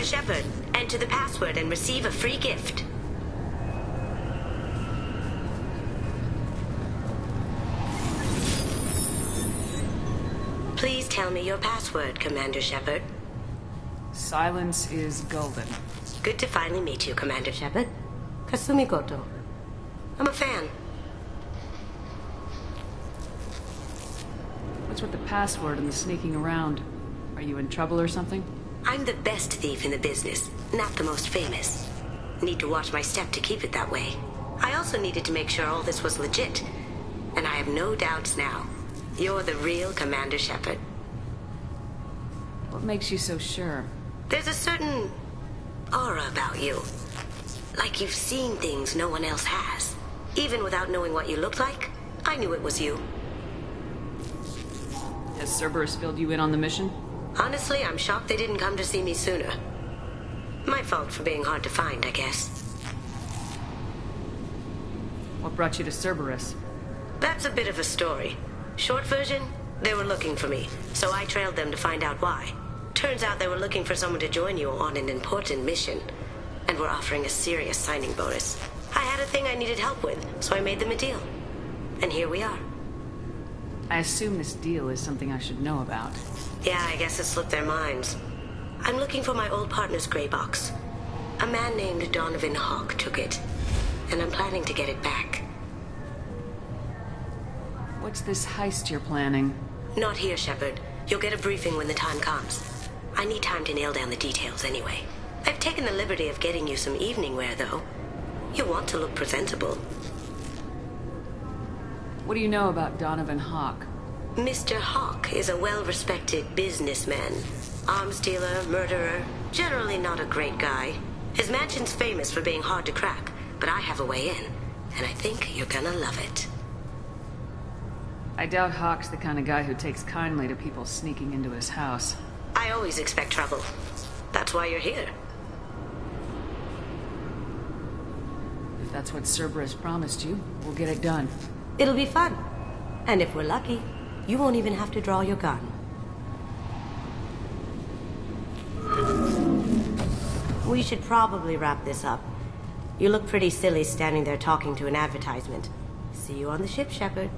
Commander Shepard. Enter the password and receive a free gift. Please tell me your password, Commander Shepard. Silence is golden. Good to finally meet you, Commander Shepard. Kasumi Goto. I'm a fan. What's with the password and the sneaking around? Are you in trouble or something? I'm the best thief in the business, not the most famous. Need to watch my step to keep it that way. I also needed to make sure all this was legit. And I have no doubts now. You're the real Commander Shepard. What makes you so sure? There's a certain aura about you. Like you've seen things no one else has. Even without knowing what you looked like, I knew it was you. Has Cerberus filled you in on the mission? Honestly, I'm shocked they didn't come to see me sooner. My fault for being hard to find, I guess. What brought you to Cerberus? That's a bit of a story. Short version, they were looking for me, so I trailed them to find out why. Turns out they were looking for someone to join you on an important mission, and were offering a serious signing bonus. I had a thing I needed help with, so I made them a deal. And here we are. I assume this deal is something I should know about. Yeah, I guess it slipped their minds. I'm looking for my old partner's gray box. A man named Donovan Hawk took it, and I'm planning to get it back. What's this heist you're planning? Not here, Shepard. You'll get a briefing when the time comes. I need time to nail down the details anyway. I've taken the liberty of getting you some evening wear, though. You want to look presentable. What do you know about Donovan Hawk? Mr. Hawk is a well-respected businessman. Arms dealer, murderer, generally not a great guy. His mansion's famous for being hard to crack, but I have a way in, and I think you're gonna love it. I doubt Hawk's the kind of guy who takes kindly to people sneaking into his house. I always expect trouble. That's why you're here. If that's what Cerberus promised you, we'll get it done. It'll be fun. And if we're lucky, you won't even have to draw your gun. We should probably wrap this up. You look pretty silly standing there talking to an advertisement. See you on the ship, Shepard.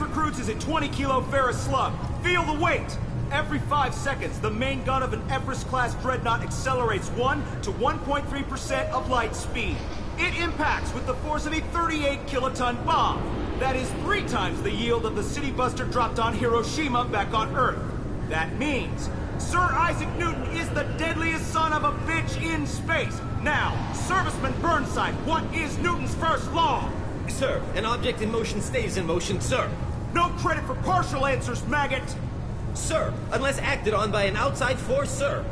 Recruits is a 20-kilo ferrous slug. Feel the weight! Every 5 seconds, the main gun of an Everest-class dreadnought accelerates 1 to 1.3% of light speed. It impacts with the force of a 38-kiloton bomb. That is 3 times the yield of the city buster dropped on Hiroshima back on Earth. That means Sir Isaac Newton is the deadliest son of a bitch in space. Now, Serviceman Burnside, what is Newton's first law? Sir, an object in motion stays in motion, sir. No credit for partial answers, maggot! Sir, unless acted on by an outside force, sir.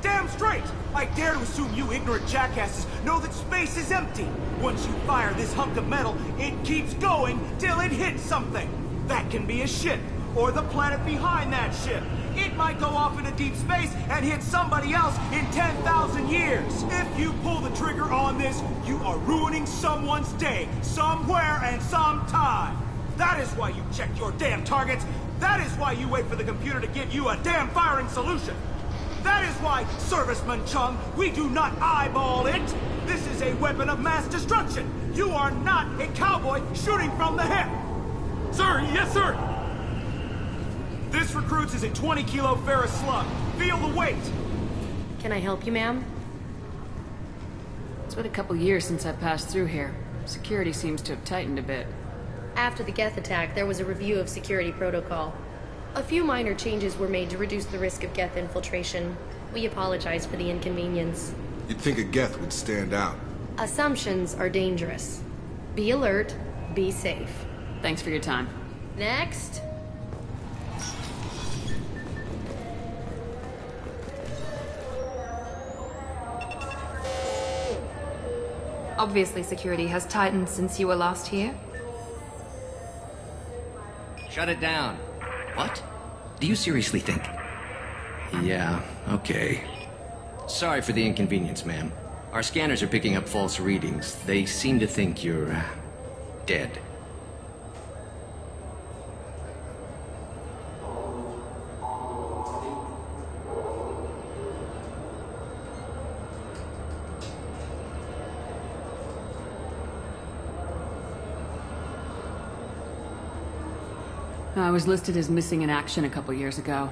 Damn straight! I dare to assume you ignorant jackasses know that space is empty. Once you fire this hunk of metal, it keeps going till it hits something. That can be a ship, or the planet behind that ship. It might go off into deep space and hit somebody else in 10,000 years. If you pull the trigger on this, you are ruining someone's day, somewhere and sometime. That is why you check your damn targets. That is why you wait for the computer to give you a damn firing solution. That is why, Serviceman Chung, we do not eyeball it. This is a weapon of mass destruction. You are not a cowboy shooting from the hip. Sir, yes, sir. This recruits is a 20-kilo ferrous slug. Feel the weight. Can I help you, ma'am? It's been a couple years since I passed through here. Security seems to have tightened a bit. After the Geth attack, there was a review of security protocol. A few minor changes were made to reduce the risk of Geth infiltration. We apologize for the inconvenience. You'd think a Geth would stand out. Assumptions are dangerous. Be alert, be safe. Thanks for your time. Next. Obviously, security has tightened since you were last here. Shut it down. What? Do you seriously think? Yeah, okay. Sorry for the inconvenience, ma'am. Our scanners are picking up false readings. They seem to think you're... dead. I was listed as missing in action a couple years ago.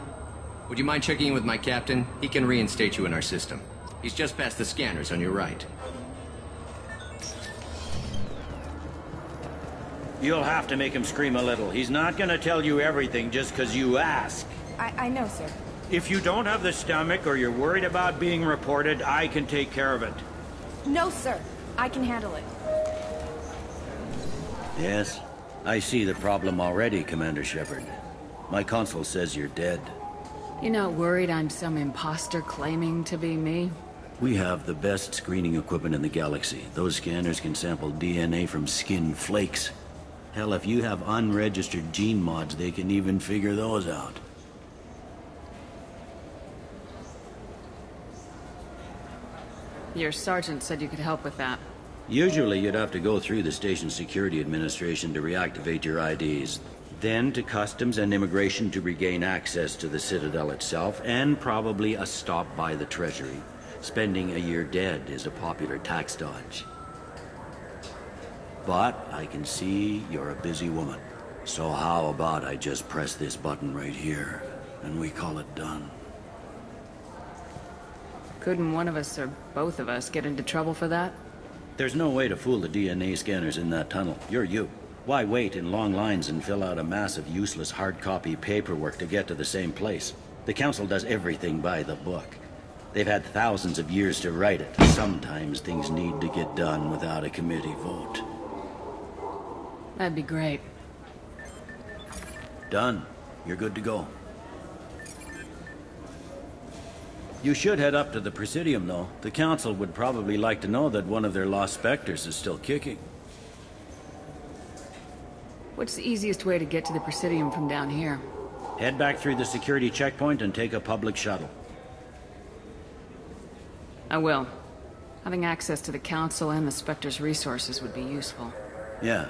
Would you mind checking in with my captain? He can reinstate you in our system. He's just past the scanners on your right. You'll have to make him scream a little. He's not gonna tell you everything just because you ask. I know, sir. If you don't have the stomach or you're worried about being reported, I can take care of it. No, sir. I can handle it. Yes? I see the problem already, Commander Shepard. My console says you're dead. You're not worried I'm some imposter claiming to be me? We have the best screening equipment in the galaxy. Those scanners can sample DNA from skin flakes. Hell, if you have unregistered gene mods, they can even figure those out. Your sergeant said you could help with that. Usually you'd have to go through the station security administration to reactivate your IDs. Then to customs and immigration to regain access to the Citadel itself, and probably a stop by the Treasury. Spending a year dead is a popular tax dodge. But I can see you're a busy woman. So how about I just press this button right here, and we call it done? Couldn't one of us or both of us get into trouble for that? There's no way to fool the DNA scanners in that tunnel. You're you. Why wait in long lines and fill out a massive useless hard copy paperwork to get to the same place? The Council does everything by the book. They've had thousands of years to write it. Sometimes things need to get done without a committee vote. That'd be great. Done. You're good to go. You should head up to the Presidium, though. The Council would probably like to know that one of their lost specters is still kicking. What's the easiest way to get to the Presidium from down here? Head back through the security checkpoint and take a public shuttle. I will. Having access to the Council and the Spectre's resources would be useful. Yeah.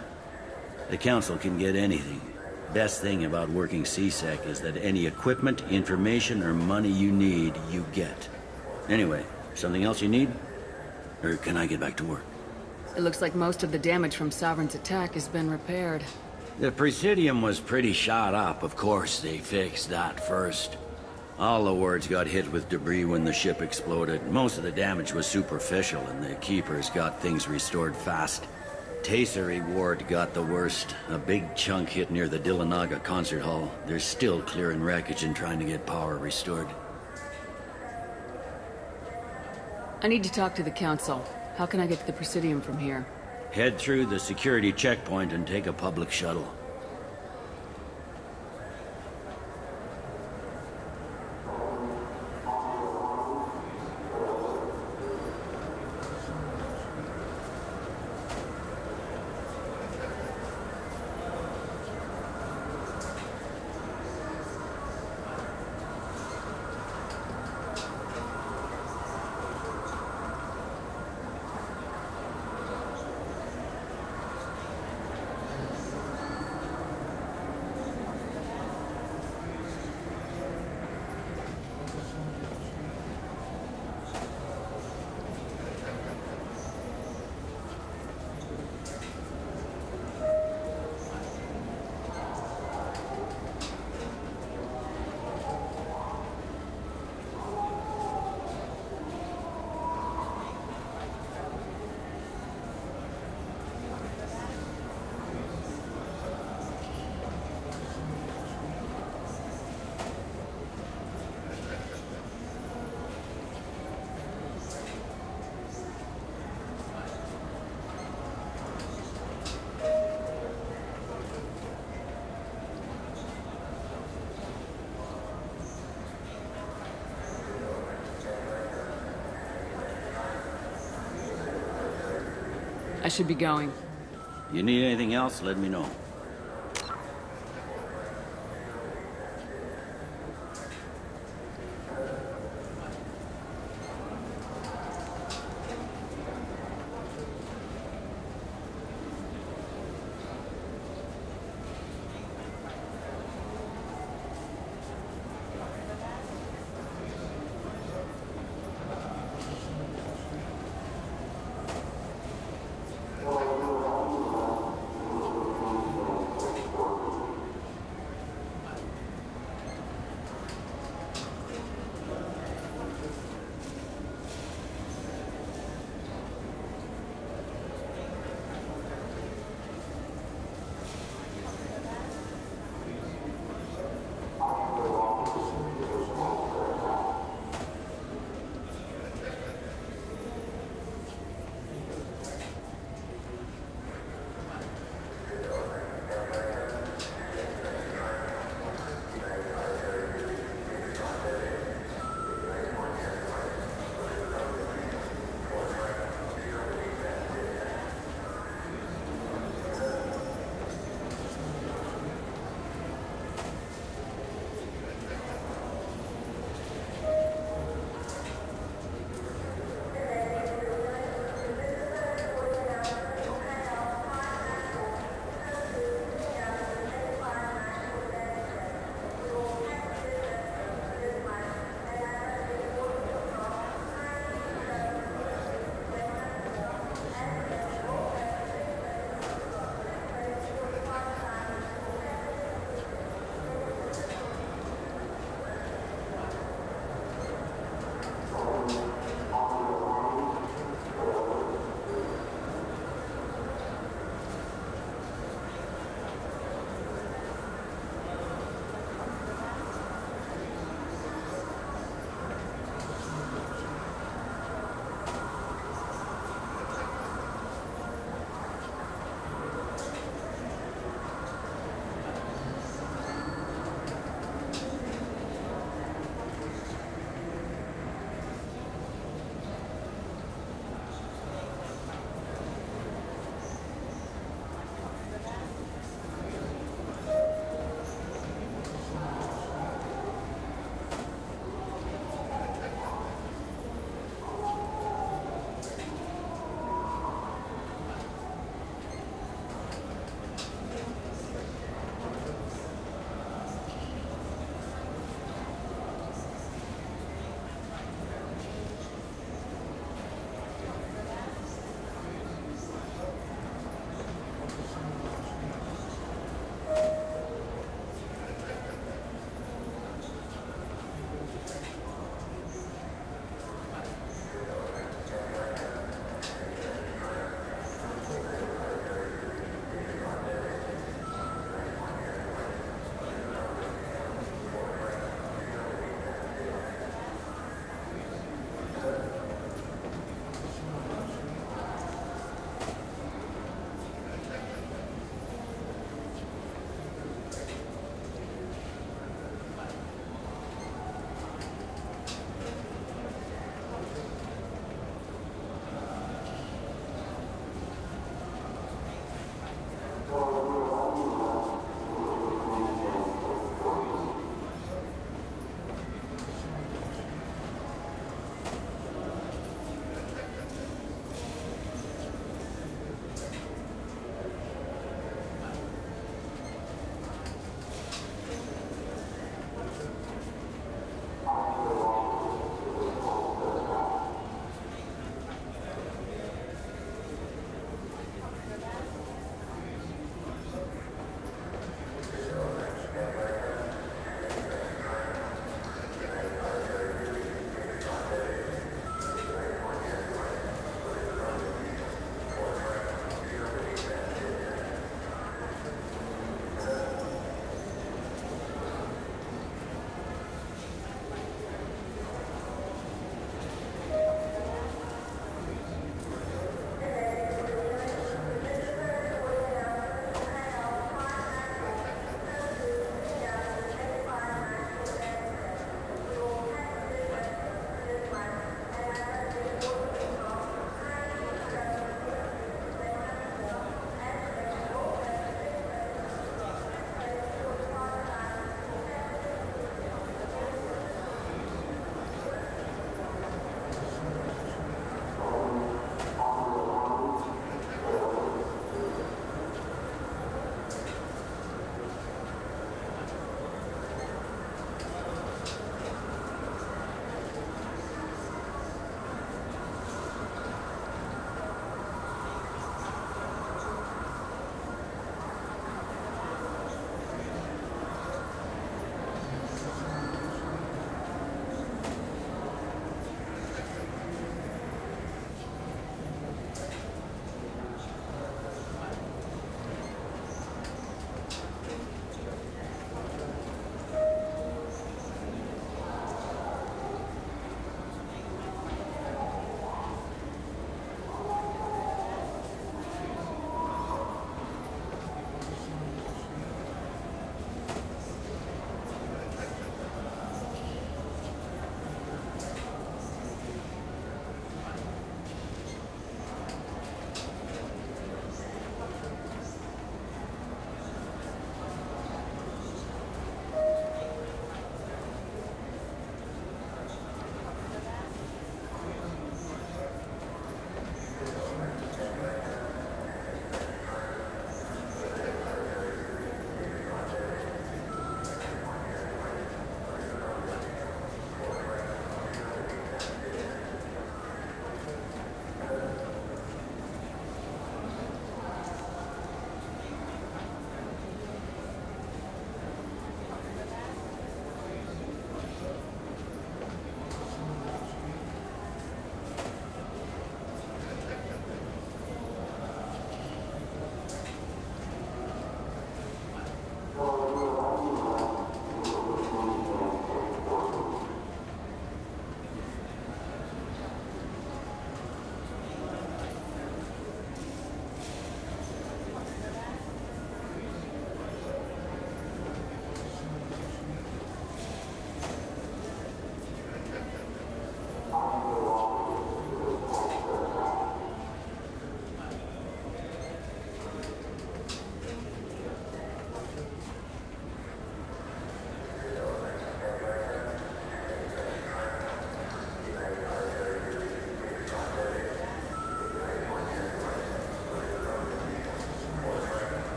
The Council can get anything. Best thing about working CSEC is that any equipment, information, or money you need, you get. Anyway, something else you need? Or can I get back to work? It looks like most of the damage from Sovereign's attack has been repaired. The Presidium was pretty shot up. Of course, they fixed that first. All the wards got hit with debris when the ship exploded. Most of the damage was superficial, and the Keepers got things restored fast. Tasery Ward got the worst. A big chunk hit near the Dillanaga concert hall. They're still clearing wreckage and trying to get power restored. I need to talk to the Council. How can I get to the Presidium from here? Head through the security checkpoint and take a public shuttle. I should be going. You need anything else, let me know.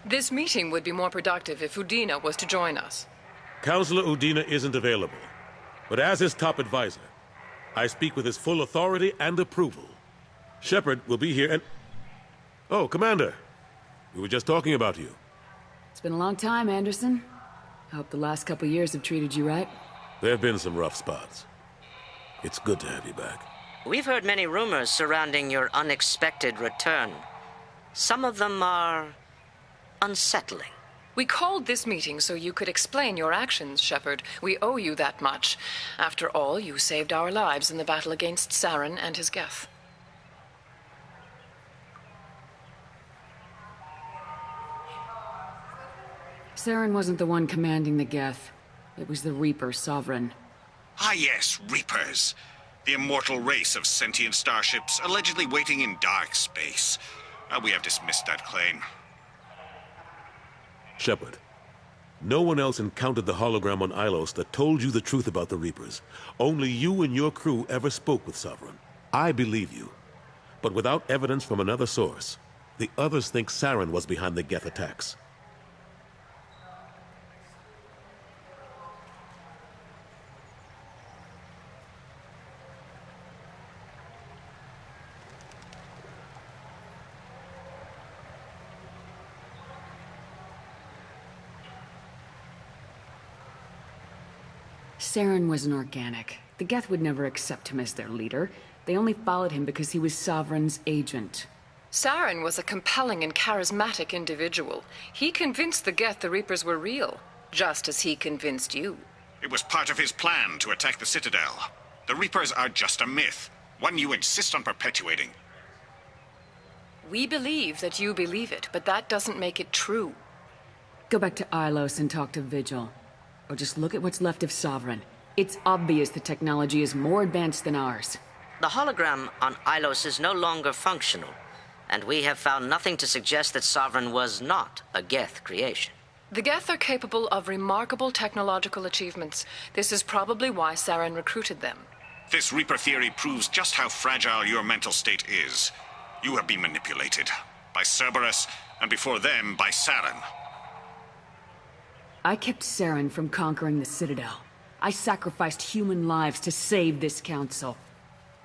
This meeting would be more productive if Udina was to join us. Counselor Udina isn't available, but as his top advisor, I speak with his full authority and approval. Shepard will be here and... Oh, Commander. We were just talking about you. It's been a long time, Anderson. I hope the last couple years have treated you right. There have been some rough spots. It's good to have you back. We've heard many rumors surrounding your unexpected return. Some of them are unsettling. We called this meeting so you could explain your actions, Shepard. We owe you that much. After all, you saved our lives in the battle against Saren and his Geth. Saren wasn't the one commanding the Geth. It was the Reaper Sovereign. Ah yes, Reapers. The immortal race of sentient starships allegedly waiting in dark space. We have dismissed that claim. Shepard, no one else encountered the hologram on Ilos that told you the truth about the Reapers. Only you and your crew ever spoke with Sovereign. I believe you. But without evidence from another source, the others think Saren was behind the Geth attacks. Saren was an organic. The Geth would never accept him as their leader. They only followed him because he was Sovereign's agent. Saren was a compelling and charismatic individual. He convinced the Geth the Reapers were real, just as he convinced you. It was part of his plan to attack the Citadel. The Reapers are just a myth, one you insist on perpetuating. We believe that you believe it, but that doesn't make it true. Go back to Ilos and talk to Vigil. Or just look at what's left of Sovereign. It's obvious the technology is more advanced than ours. The hologram on Ilos is no longer functional, and we have found nothing to suggest that Sovereign was not a Geth creation. The Geth are capable of remarkable technological achievements. This is probably why Saren recruited them. This Reaper theory proves just how fragile your mental state is. You have been manipulated. By Cerberus, and before them, by Saren. I kept Saren from conquering the Citadel. I sacrificed human lives to save this council.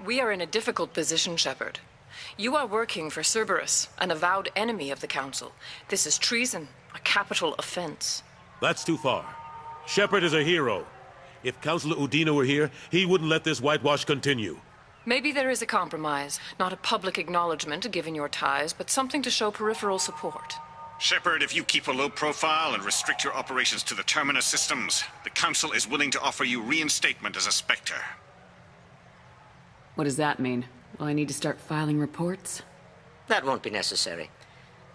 We are in a difficult position, Shepard. You are working for Cerberus, an avowed enemy of the Council. This is treason, a capital offense. That's too far. Shepard is a hero. If Counselor Udina were here, he wouldn't let this whitewash continue. Maybe there is a compromise. Not a public acknowledgement given your ties, but something to show peripheral support. Shepard, if you keep a low profile and restrict your operations to the Terminus systems, the Council is willing to offer you reinstatement as a Spectre. What does that mean? Will I need to start filing reports? That won't be necessary.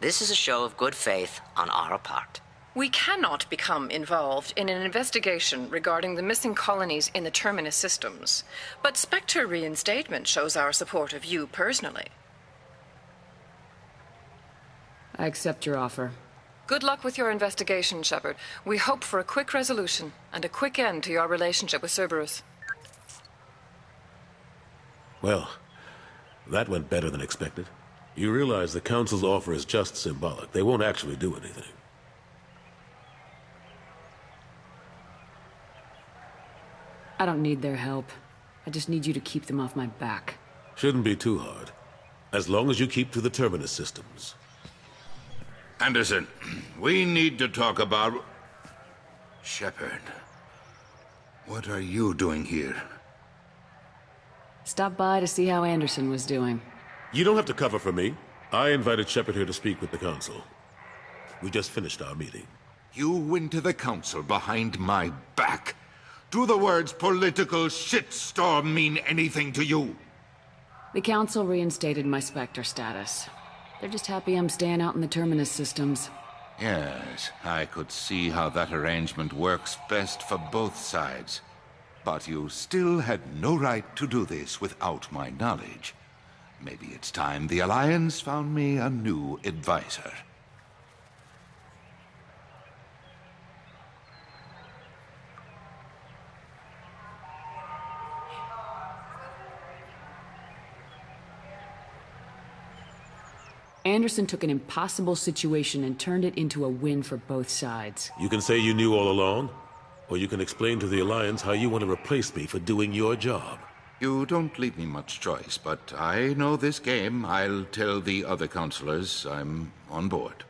This is a show of good faith on our part. We cannot become involved in an investigation regarding the missing colonies in the Terminus systems, but Spectre reinstatement shows our support of you personally. I accept your offer. Good luck with your investigation, Shepard. We hope for a quick resolution and a quick end to your relationship with Cerberus. Well, that went better than expected. You realize the Council's offer is just symbolic. They won't actually do anything. I don't need their help. I just need you to keep them off my back. Shouldn't be too hard. As long as you keep to the Terminus systems. Anderson, we need to talk about... Shepard. What are you doing here? Stop by to see how Anderson was doing. You don't have to cover for me. I invited Shepard here to speak with the Council. We just finished our meeting. You went to the Council behind my back. Do the words political shitstorm mean anything to you? The Council reinstated my Spectre status. They're just happy I'm staying out in the Terminus systems. Yes, I could see how that arrangement works best for both sides. But you still had no right to do this without my knowledge. Maybe it's time the Alliance found me a new advisor. Anderson took an impossible situation and turned it into a win for both sides. You can say you knew all along, or you can explain to the Alliance how you want to replace me for doing your job. You don't leave me much choice, but I know this game. I'll tell the other counselors I'm on board.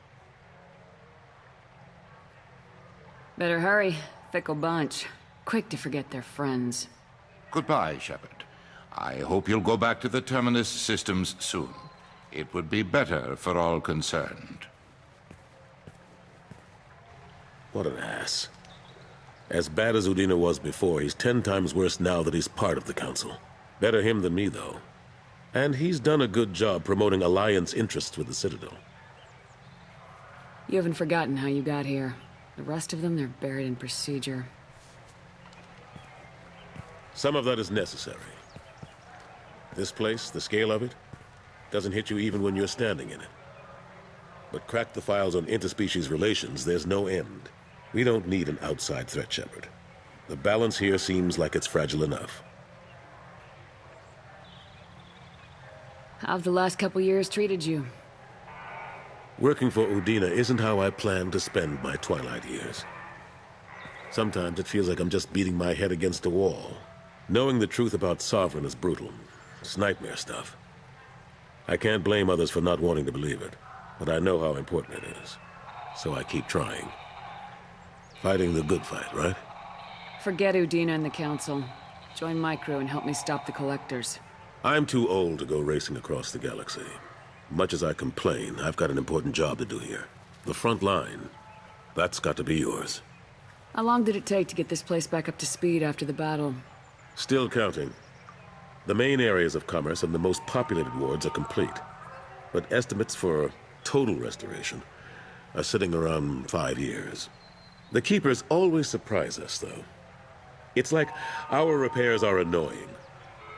Better hurry. Fickle bunch. Quick to forget their friends. Goodbye, Shepard. I hope you'll go back to the Terminus systems soon. It would be better for all concerned. What an ass. As bad as Udina was before, he's 10 times worse now that he's part of the Council. Better him than me, though. And he's done a good job promoting Alliance interests with the Citadel. You haven't forgotten how you got here. The rest of them, they're buried in procedure. Some of that is necessary. This place, the scale of it, doesn't hit you even when you're standing in it. But crack the files on interspecies relations, there's no end. We don't need an outside threat, Shepard. The balance here seems like it's fragile enough. How have the last couple years treated you? Working for Udina isn't how I plan to spend my twilight years. Sometimes it feels like I'm just beating my head against a wall. Knowing the truth about Sovereign is brutal. It's nightmare stuff. I can't blame others for not wanting to believe it, but I know how important it is. So I keep trying. Fighting the good fight, right? Forget Udina and the Council. Join my crew and help me stop the Collectors. I'm too old to go racing across the galaxy. Much as I complain, I've got an important job to do here. The front line. That's got to be yours. How long did it take to get this place back up to speed after the battle? Still counting. The main areas of commerce and the most populated wards are complete. But estimates for total restoration are sitting around 5 years. The Keepers always surprise us, though. It's like our repairs are annoying.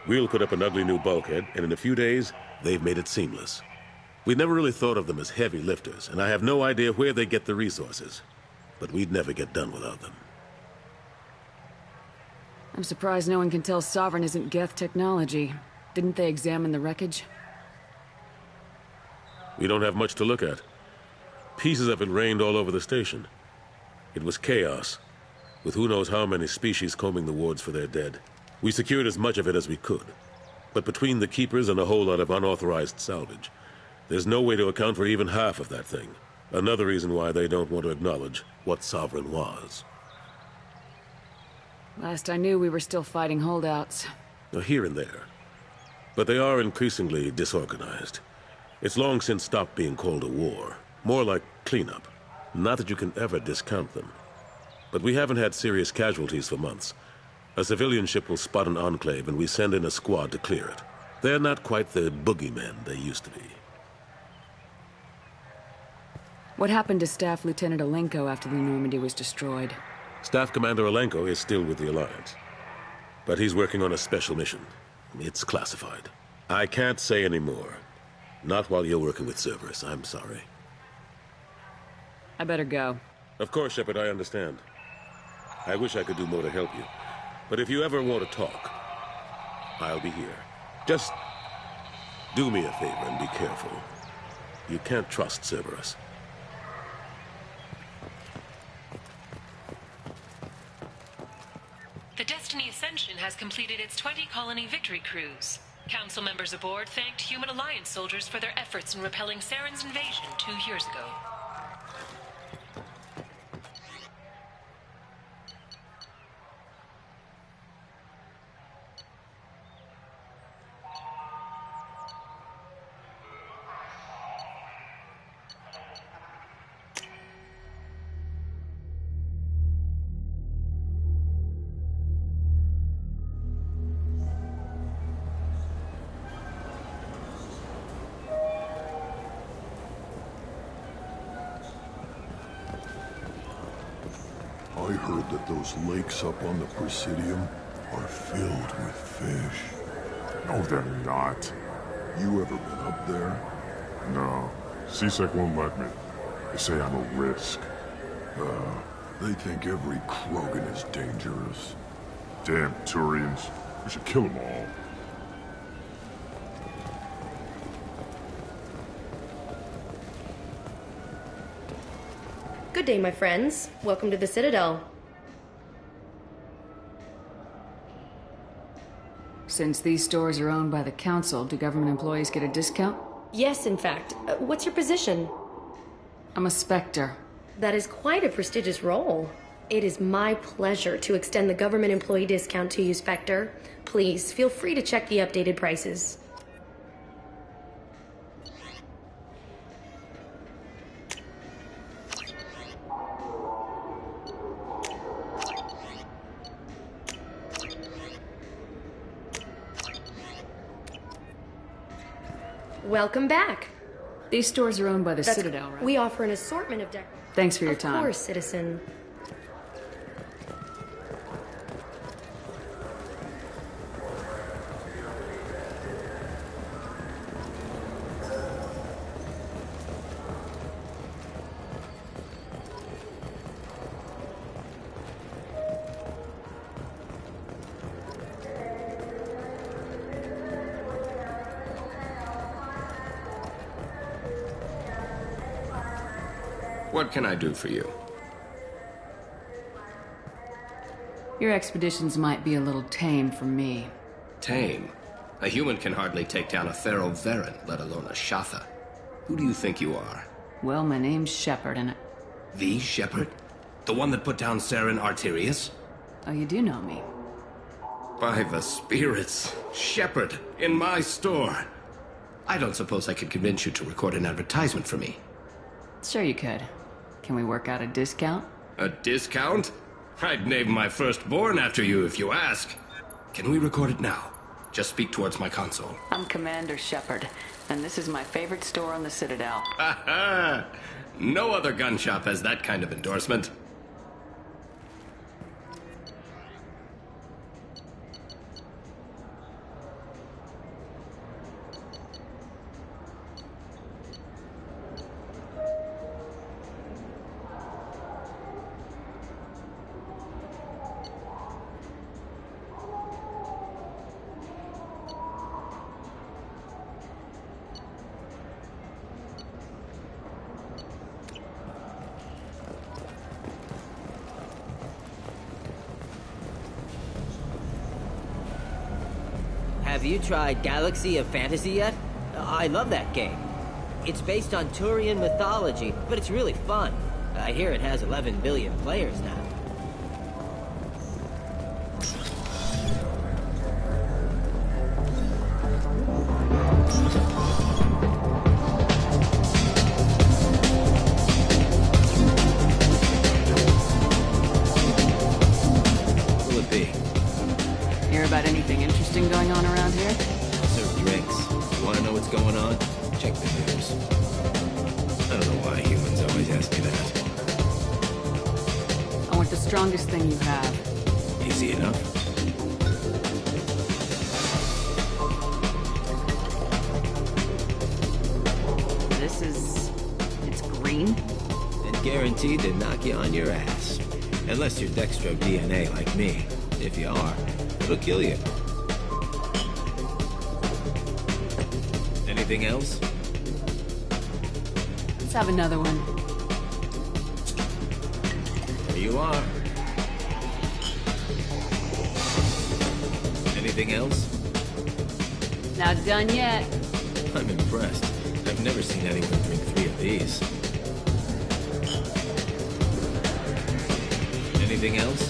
We'll put up an ugly new bulkhead, and in a few days, they've made it seamless. We never really thought of them as heavy lifters, and I have no idea where they get the resources. But we'd never get done without them. I'm surprised no one can tell Sovereign isn't Geth technology. Didn't they examine the wreckage? We don't have much to look at. Pieces of it rained all over the station. It was chaos, with who knows how many species combing the wards for their dead. We secured as much of it as we could. But between the Keepers and a whole lot of unauthorized salvage, there's no way to account for even half of that thing. Another reason why they don't want to acknowledge what Sovereign was. Last I knew, we were still fighting holdouts. Here and there. But they are increasingly disorganized. It's long since stopped being called a war. More like cleanup. Not that you can ever discount them. But we haven't had serious casualties for months. A civilian ship will spot an enclave and we send in a squad to clear it. They're not quite the boogeymen they used to be. What happened to Staff Lieutenant Alenko after the Normandy was destroyed? Staff Commander Alenko is still with the Alliance. But he's working on a special mission. It's classified. I can't say any more. Not while you're working with Cerberus, I'm sorry. I better go. Of course, Shepard, I understand. I wish I could do more to help you. But if you ever want to talk, I'll be here. Just do me a favor and be careful. You can't trust Cerberus. The Destiny Ascension has completed its 20-colony victory cruise. Council members aboard thanked Human Alliance soldiers for their efforts in repelling Saren's invasion 2 years ago. I heard that those lakes up on the Presidium are filled with fish. No, they're not. You ever been up there? No. CSEC won't let me. They say I'm a risk. They think every Krogan is dangerous. Damn Turians. We should kill them all. Good day, my friends. Welcome to the Citadel. Since these stores are owned by the Council, do government employees get a discount? Yes, in fact. What's your position? I'm a Spectre. That is quite a prestigious role. It is my pleasure to extend the government employee discount to you, Spectre. Please, feel free to check the updated prices. Welcome back. These stores are owned by the Citadel, right? We offer an assortment of Thanks for your time. Of course, citizen. What can I do for you? Your expeditions might be a little tame for me. Tame? A human can hardly take down a Pharaoh Varen, let alone a Shatha. Who do you think you are? Well, my name's Shepard, and The Shepard? The one that put down Saren Arterius? Oh, you do know me. By the spirits. Shepard, in my store. I don't suppose I could convince you to record an advertisement for me. Sure you could. Can we work out a discount? A discount? I'd name my firstborn after you if you ask. Can we record it now? Just speak towards my console. I'm Commander Shepard, and this is my favorite store on the Citadel. Ha ha! No other gun shop has that kind of endorsement. Have you tried Galaxy of Fantasy yet? I love that game. It's based on Turian mythology, but it's really fun. I hear it has 11 billion players now. Will it be? Hear about anything interesting going on around here? Serve drinks. You want to know what's going on? Check the news. I don't know why humans always ask me that. I want the strongest thing you have. Easy enough. It's green? And guaranteed to knock you on your ass. Unless you're Dextro DNA like me. If you are, it'll kill you. Anything else? Let's have another one. Here you are. Anything else? Not done yet. I'm impressed. I've never seen anyone drink 3 of these. Anything else?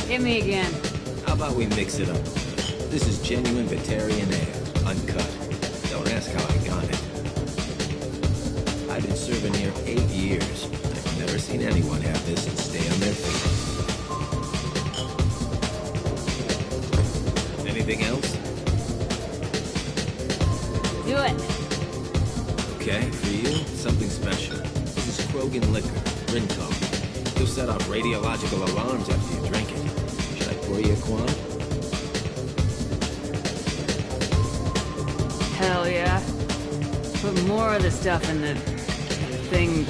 Hit me again. How about we mix it up? This is genuine Batarian ale, uncut. Don't ask how I got it. I've been serving here 8 years. I've never seen anyone have this and stay on their feet. Anything else? Do it. Okay, for you, something special. This is Krogan liquor, Rinco. You'll set off radiological alarms after you drink it. Should I pour you a quad? Hell yeah. Put more of the stuff in the thing,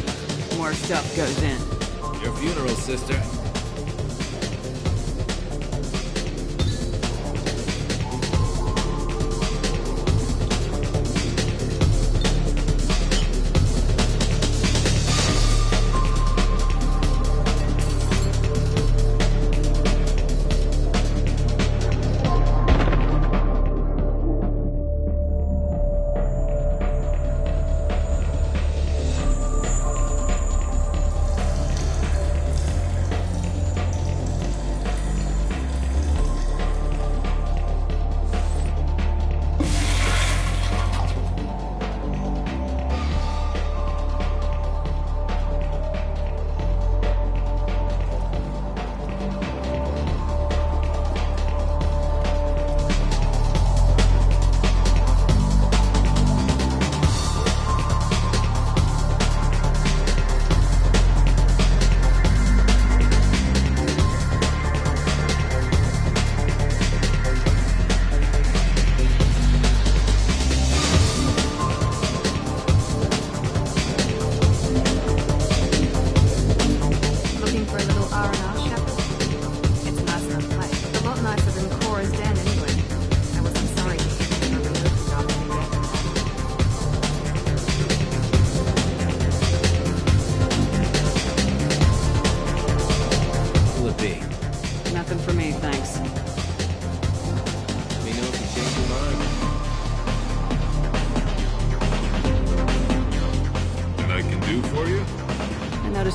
more stuff goes in. Your funeral, sister.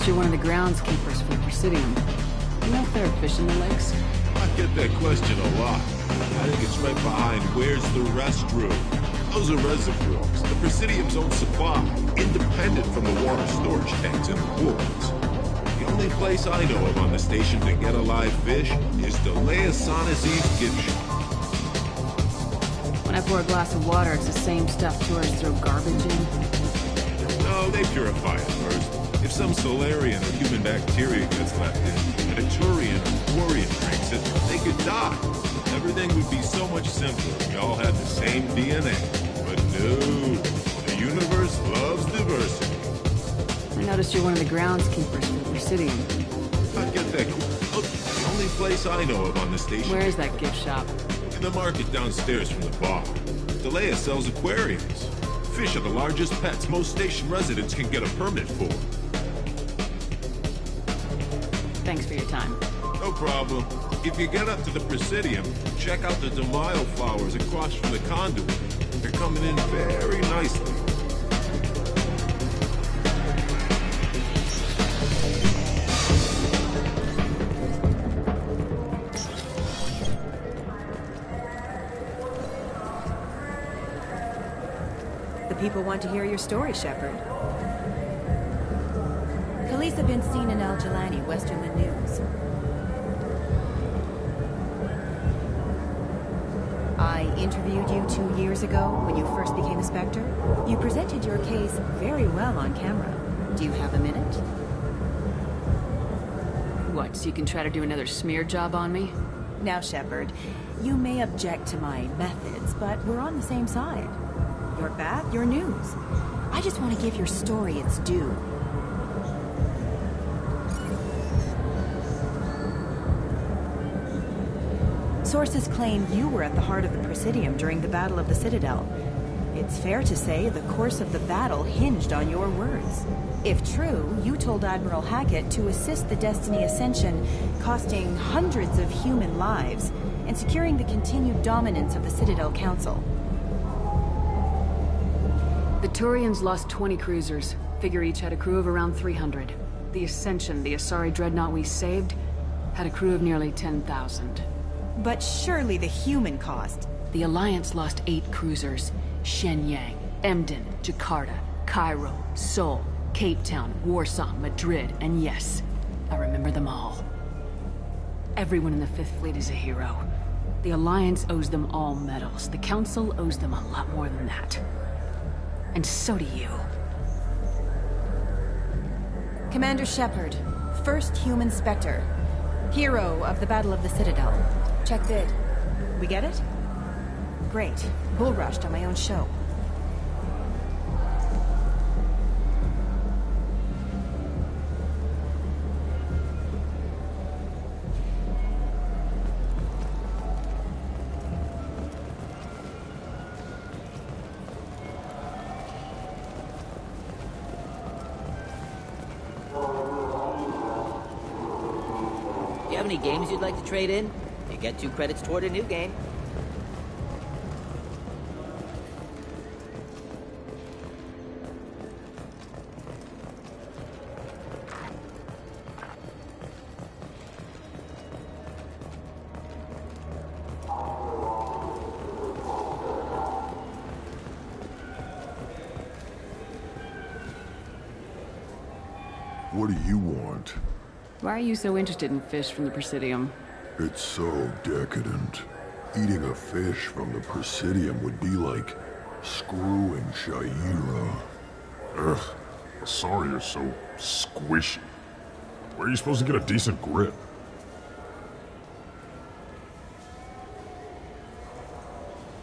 noticed you're one of the groundskeepers for the Presidium. You know if there are fish in the lakes? I get that question a lot. I think it's right behind where's the restroom. Those are reservoirs, the Presidium's own supply, independent from the water storage tanks in the woods. The only place I know of on the station to get a live fish is Ashley191's gift shop. When I pour a glass of water, it's the same stuff tourists throw garbage in. No, they purify it first. If some Solarian or human bacteria gets left in, and a Turian or Quarian drinks it, they could die. Everything would be so much simpler if we all had the same DNA. But no, the universe loves diversity. I noticed you're one of the groundskeepers for the Presidium. I get that. Look, the only place I know of on the station... Where is that gift shop? In the market downstairs from the bar. Delea sells aquariums. Fish are the largest pets most station residents can get a permit for. Thanks for your time. No problem. If you get up to the Presidium, check out the DeMaio flowers across from the conduit. They're coming in very nicely. People want to hear your story, Shepard. Police have been seen in El Jelani, Westerland News. I interviewed you 2 years ago when you first became a Spectre. You presented your case very well on camera. Do you have a minute? What, so you can try to do another smear job on me? Now, Shepard, you may object to my methods, but we're on the same side. Your path, your news. I just want to give your story its due. Sources claim you were at the heart of the Presidium during the Battle of the Citadel. It's fair to say the course of the battle hinged on your words. If true, you told Admiral Hackett to assist the Destiny Ascension, costing hundreds of human lives, and securing the continued dominance of the Citadel Council. The Turians lost 20 cruisers. Figure each had a crew of around 300. The Ascension, the Asari dreadnought we saved, had a crew of nearly 10,000. But surely the human cost. The Alliance lost 8 cruisers. Shenyang, Emden, Jakarta, Cairo, Seoul, Cape Town, Warsaw, Madrid, and yes, I remember them all. Everyone in the Fifth Fleet is a hero. The Alliance owes them all medals. The Council owes them a lot more than that. And so do you. Commander Shepard, first human Spectre. Hero of the Battle of the Citadel. Check bid. We get it? Great. Bull rushed on my own show. Any games you'd like to trade in? You get 2 credits toward a new game. What do you want? Why are you so interested in fish from the Presidium? It's so decadent. Eating a fish from the Presidium would be like screwing Shaira. Ugh, Asari are so squishy. Where are you supposed to get a decent grip?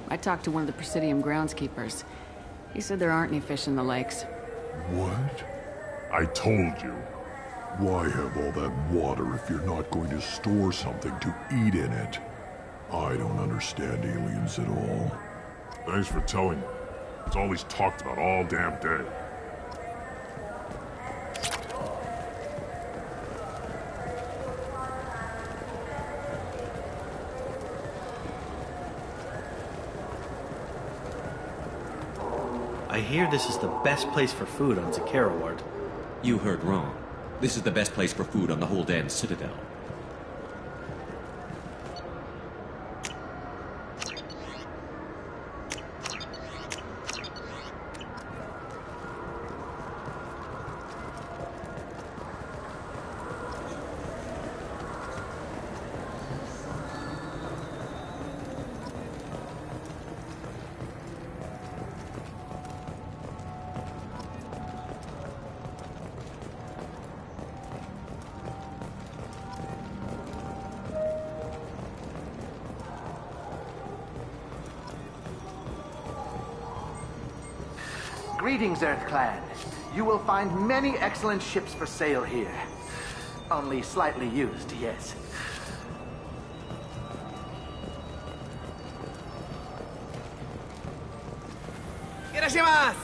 I talked to one of the Presidium groundskeepers. He said there aren't any fish in the lakes. What? I told you. Why have all that water if you're not going to store something to eat in it? I don't understand aliens at all. Thanks for telling me. It's all he's talked about all damn day. I hear this is the best place for food on Zakara Ward. You heard wrong. This is the best place for food on the whole damn Citadel. Greetings, Earth Clan. You will find many excellent ships for sale here. Only slightly used, yes. Irashimasu!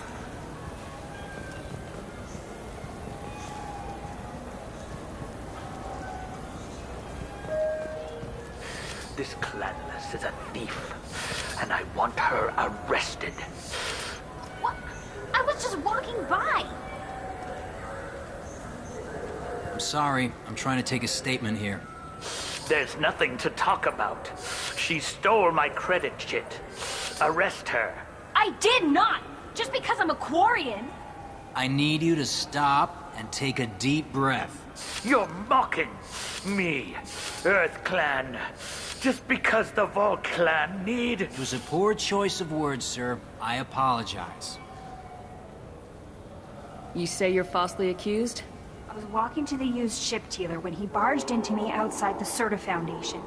This clanless is a thief, and I want her arrested. What? I was just walking by. I'm sorry. I'm trying to take a statement here. There's nothing to talk about. She stole my credit chit. Arrest her. I did not! Just because I'm a Quarian. I need you to stop and take a deep breath. You're mocking me, Earth Clan. Just because the Vol Clan need... It was a poor choice of words, sir. I apologize. You say you're falsely accused? I was walking to the used ship dealer when he barged into me outside the Serta Foundation.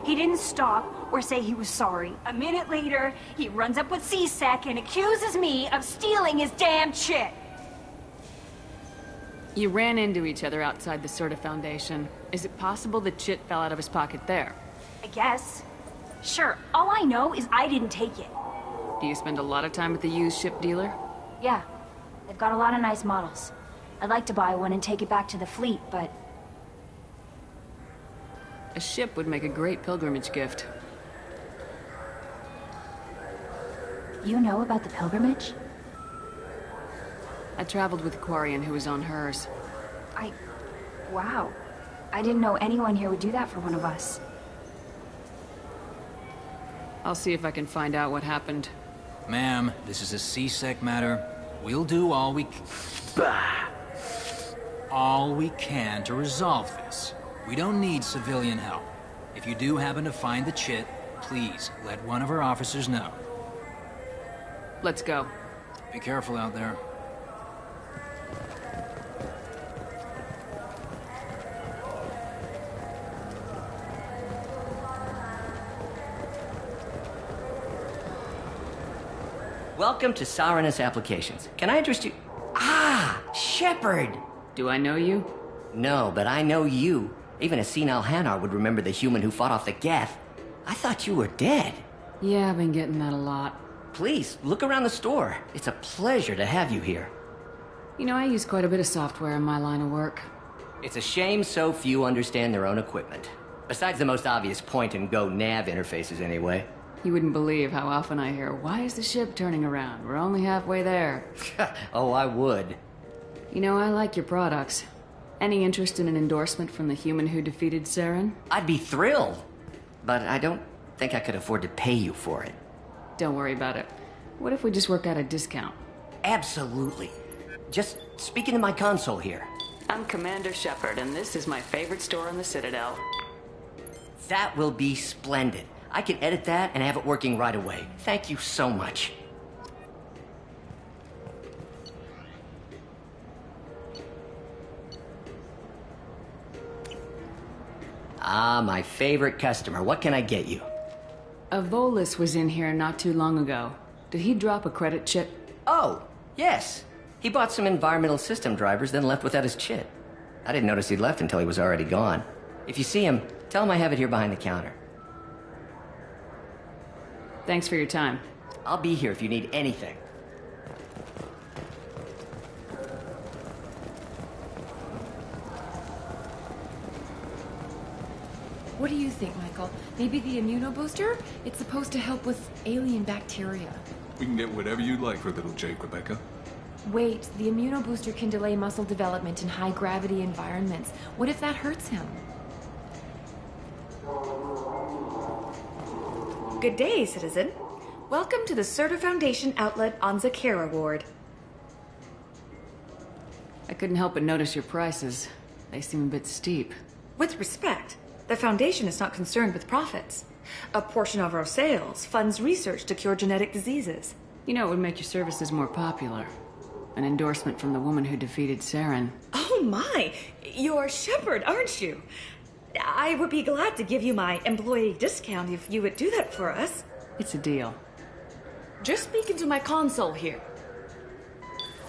He didn't stop or say he was sorry. A minute later, he runs up with C-Sec and accuses me of stealing his damn chit. You ran into each other outside the Serta Foundation. Is it possible the chit fell out of his pocket there? I guess. Sure, all I know is I didn't take it. Do you spend a lot of time at the used ship dealer? Yeah, they've got a lot of nice models. I'd like to buy one and take it back to the fleet, but... A ship would make a great pilgrimage gift. You know about the pilgrimage? I traveled with a Quarian who was on hers. Wow. I didn't know anyone here would do that for one of us. I'll see if I can find out what happened. Ma'am, this is a C-Sec matter. We'll do all we can to resolve this. We don't need civilian help. If you do happen to find the chit, please let one of our officers know. Let's go. Be careful out there. Welcome to Saranus Applications. Can I interest you? Ah, Shepard! Do I know you? No, but I know you. Even a senile Hanar would remember the human who fought off the Geth. I thought you were dead. Yeah, I've been getting that a lot. Please, look around the store. It's a pleasure to have you here. You know, I use quite a bit of software in my line of work. It's a shame so few understand their own equipment. Besides the most obvious point-and-go nav interfaces, anyway. You wouldn't believe how often I hear, "Why is the ship turning around? We're only halfway there." Oh, I would. You know, I like your products. Any interest in an endorsement from the human who defeated Saren? I'd be thrilled. But I don't think I could afford to pay you for it. Don't worry about it. What if we just work out a discount? Absolutely. Just speak into my console here. I'm Commander Shepard, and this is my favorite store on the Citadel. That will be splendid. I can edit that and have it working right away. Thank you so much. Ah, my favorite customer. What can I get you? A Volus was in here not too long ago. Did he drop a credit chip? Oh, yes. He bought some environmental system drivers, then left without his chit. I didn't notice he'd left until he was already gone. If you see him, tell him I have it here behind the counter. Thanks for your time. I'll be here if you need anything. What do you think, Michael? Maybe the immunobooster? It's supposed to help with alien bacteria. We can get whatever you like for little Jake, Rebecca. Wait, the immunobooster can delay muscle development in high-gravity environments. What if that hurts him? Good day, citizen. Welcome to the Serta Foundation outlet on Zakera Ward. I couldn't help but notice your prices. They seem a bit steep. With respect, the Foundation is not concerned with profits. A portion of our sales funds research to cure genetic diseases. You know, it would make your services more popular. An endorsement from the woman who defeated Saren. Oh my! You're Shepard, aren't you? I would be glad to give you my employee discount if you would do that for us. It's a deal. Just speak into my console here.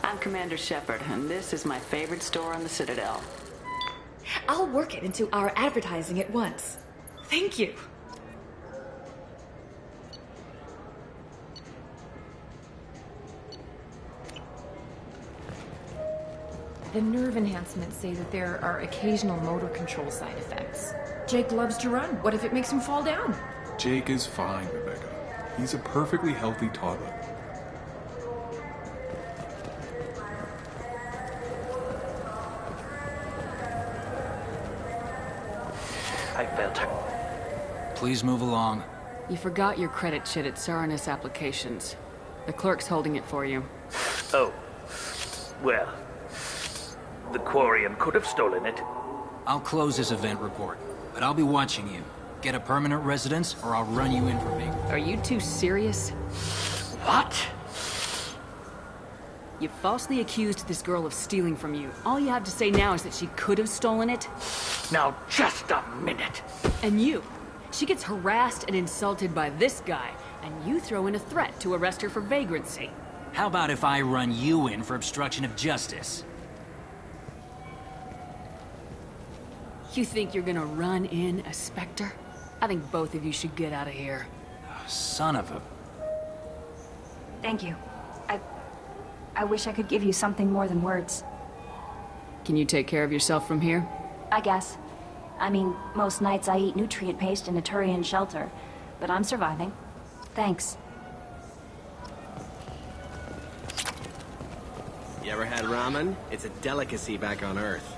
I'm Commander Shepard, and this is my favorite store on the Citadel. I'll work it into our advertising at once. Thank you. The nerve enhancements say that there are occasional motor control side effects. Jake loves to run. What if it makes him fall down? Jake is fine, Rebecca. He's a perfectly healthy toddler. I felt her. Please move along. You forgot your credit chit at Saranus Applications. The clerk's holding it for you. Oh. Well, the Quarium could have stolen it. I'll close this event report, but I'll be watching you. Get a permanent residence, or I'll run you in for me. Are you two serious? What? You falsely accused this girl of stealing from you. All you have to say now is that she could have stolen it? Now, just a minute. And you. She gets harassed and insulted by this guy, and you throw in a threat to arrest her for vagrancy. How about if I run you in for obstruction of justice? You think you're gonna run in a Spectre? I think both of you should get out of here. Son of a... Thank you. I wish I could give you something more than words. Can you take care of yourself from here? I guess. I mean, most nights I eat nutrient paste in a Turian shelter, but I'm surviving. Thanks. You ever had ramen? It's a delicacy back on Earth.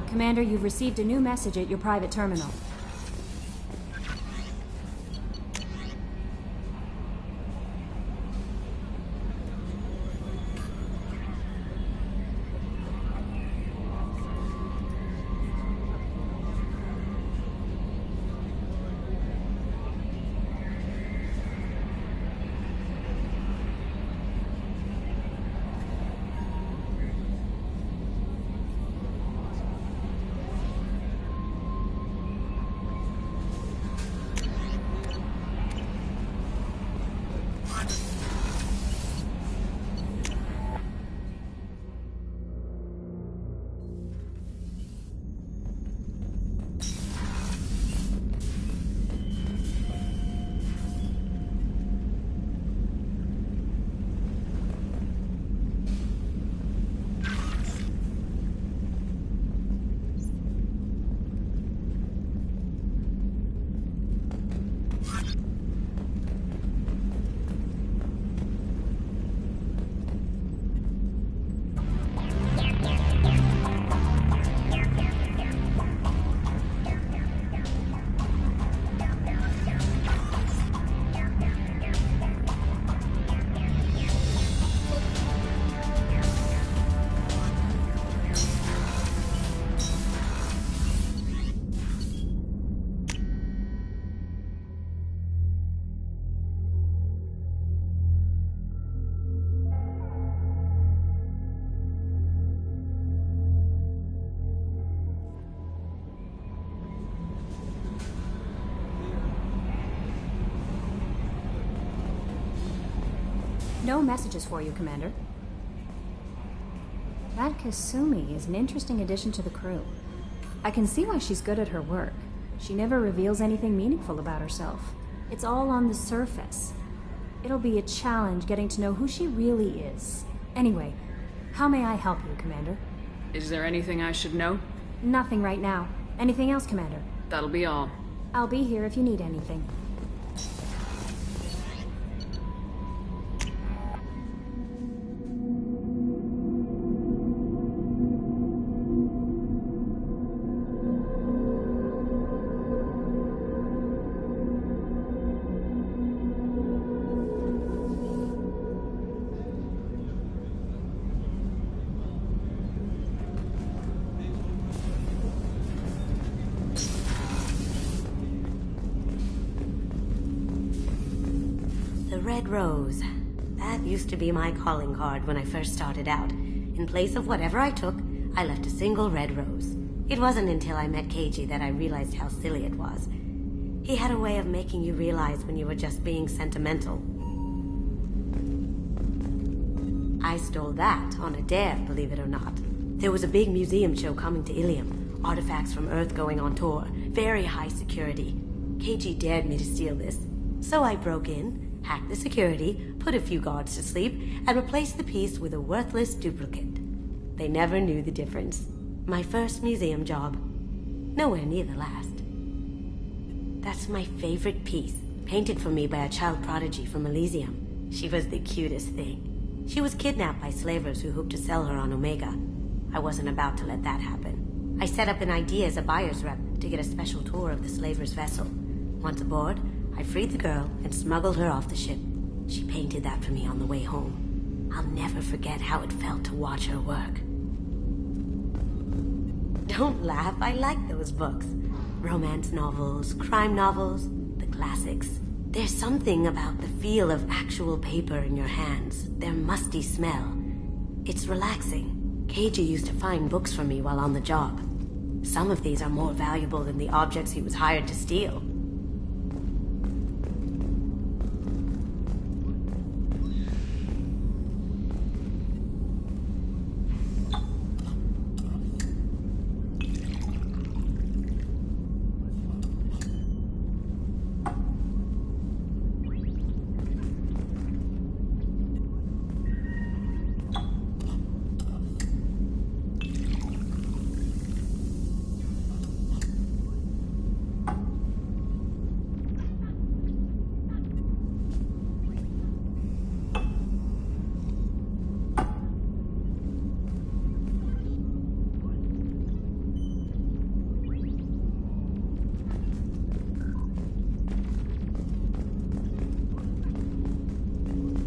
Commander, you've received a new message at your private terminal. No messages for you, Commander. That Kasumi is an interesting addition to the crew. I can see why she's good at her work. She never reveals anything meaningful about herself. It's all on the surface. It'll be a challenge getting to know who she really is. Anyway, how may I help you, Commander? Is there anything I should know? Nothing right now. Anything else, Commander? That'll be all. I'll be here if you need anything. Red Rose. That used to be my calling card when I first started out. In place of whatever I took, I left a single red rose. It wasn't until I met Keiji that I realized how silly it was. He had a way of making you realize when you were just being sentimental. I stole that on a dare, believe it or not. There was a big museum show coming to Ilium. Artifacts from Earth going on tour. Very high security. Keiji dared me to steal this. So I broke in, hacked the security, put a few guards to sleep, and replaced the piece with a worthless duplicate. They never knew the difference. My first museum job. Nowhere near the last. That's my favorite piece, painted for me by a child prodigy from Elysium. She was the cutest thing. She was kidnapped by slavers who hoped to sell her on Omega. I wasn't about to let that happen. I set up an idea as a buyer's rep to get a special tour of the slaver's vessel. Once aboard, I freed the girl and smuggled her off the ship. She painted that for me on the way home. I'll never forget how it felt to watch her work. Don't laugh, I like those books. Romance novels, crime novels, the classics. There's something about the feel of actual paper in your hands, their musty smell. It's relaxing. Keiji used to find books for me while on the job. Some of these are more valuable than the objects he was hired to steal.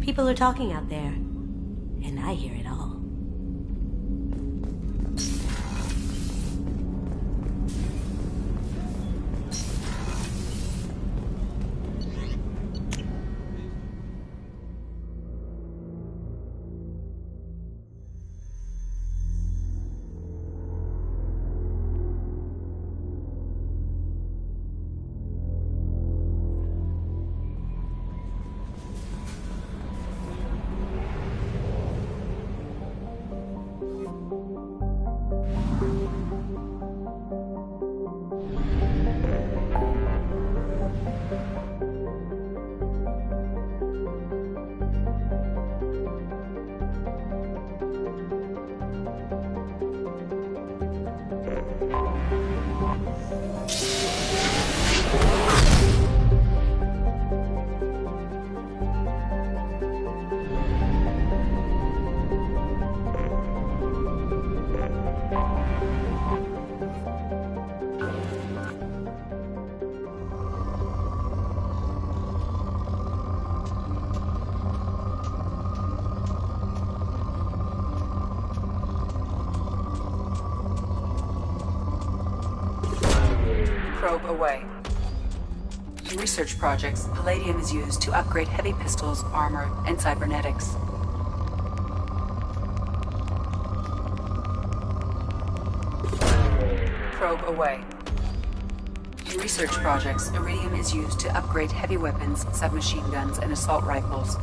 People are talking out there, and I hear it all. Probe away. In research projects, palladium is used to upgrade heavy pistols, armor, and cybernetics. Probe away. In research projects, iridium is used to upgrade heavy weapons, submachine guns, and assault rifles.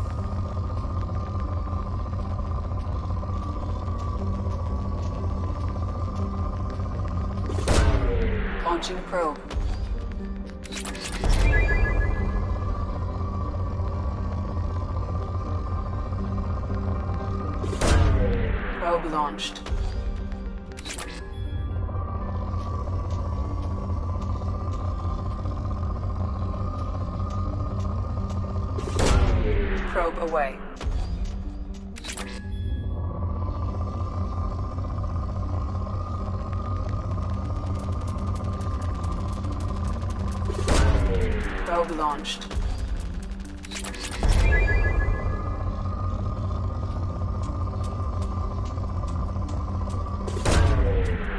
Launching probe. Probe launched. Probe away. Probe launched.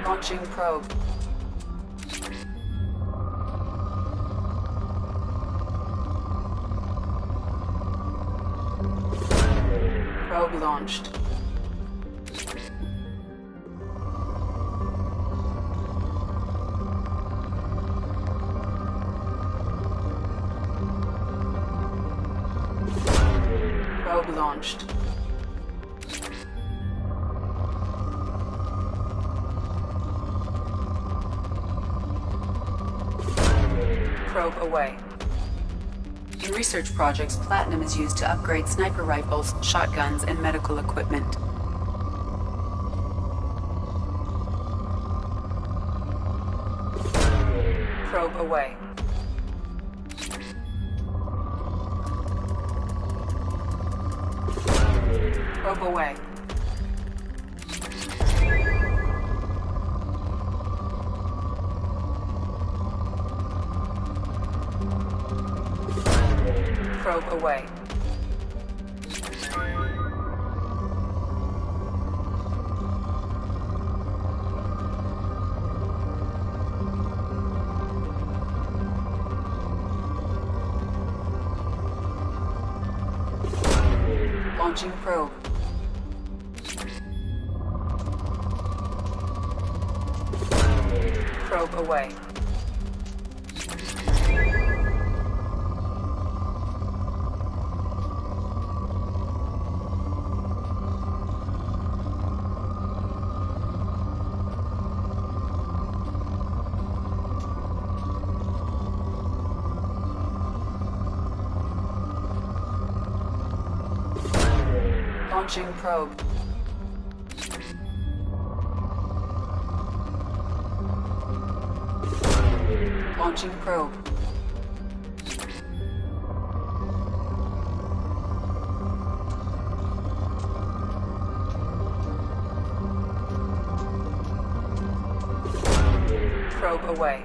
Launching probe. Probe launched. Probe launched. Probe away. In research projects, platinum is used to upgrade sniper rifles, shotguns, and medical equipment. Probe away. Probe away. Probe away. Launching probe. Probe away. Launching probe. Launching probe. Probe away.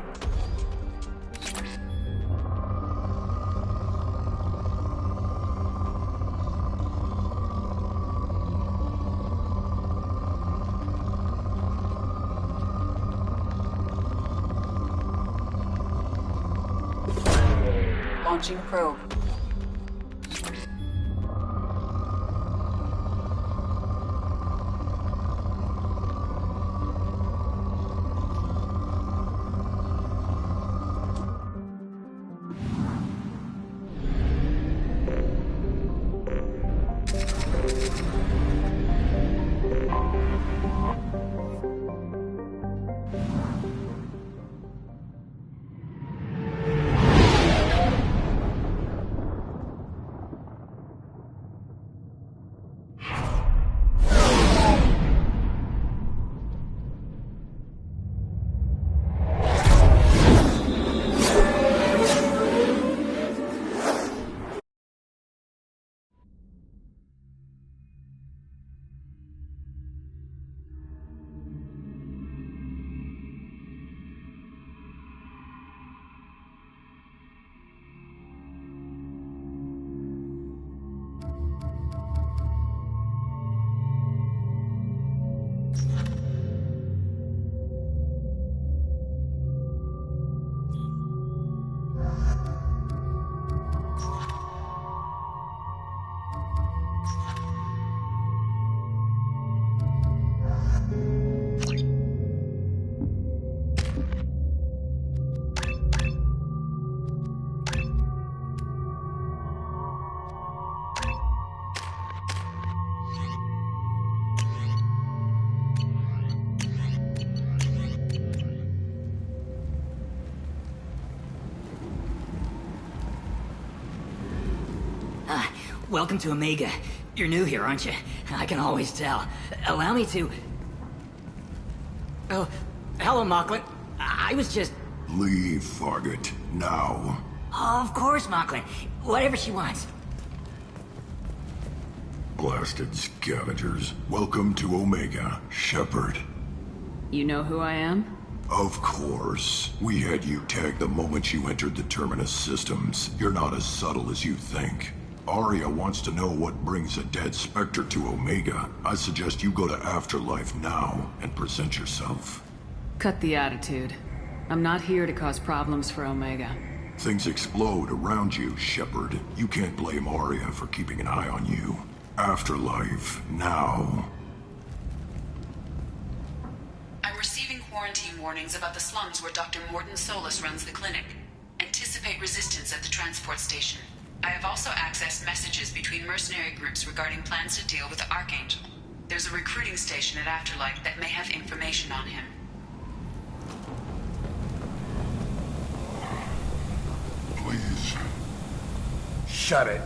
Launching probe. Welcome to Omega. You're new here, aren't you? I can always tell. Allow me to... Oh, hello, Mocklin. I was just... Leave, Fargate. Now. Oh, of course, Mocklin. Whatever she wants. Blasted scavengers. Welcome to Omega, Shepard. You know who I am? Of course. We had you tagged the moment you entered the Terminus systems. You're not as subtle as you think. Arya wants to know what brings a dead Spectre to Omega. I suggest you go to Afterlife now and present yourself. Cut the attitude. I'm not here to cause problems for Omega. Things explode around you, Shepard. You can't blame Arya for keeping an eye on you. Afterlife, now. I'm receiving quarantine warnings about the slums where Dr. Morton Solus runs the clinic. Anticipate resistance at the transport station. I have also accessed messages between mercenary groups regarding plans to deal with the Archangel. There's a recruiting station at Afterlife that may have information on him. Please. Shut it.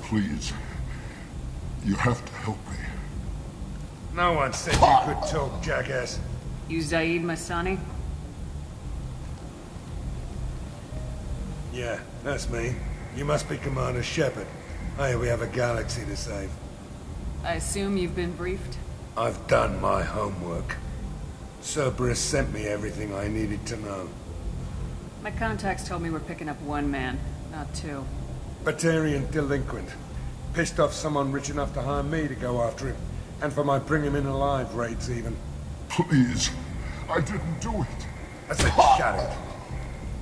Please. You have to help me. No one said you could talk, jackass. You Zaid Masani? Yeah, that's me. You must be Commander Shepard. Hey, we have a galaxy to save. I assume you've been briefed? I've done my homework. Cerberus sent me everything I needed to know. My contacts told me we're picking up one man, not two. Batarian delinquent. Pissed off someone rich enough to hire me to go after him. And for my bring him in alive raids even. Please. I didn't do it. I said shut it.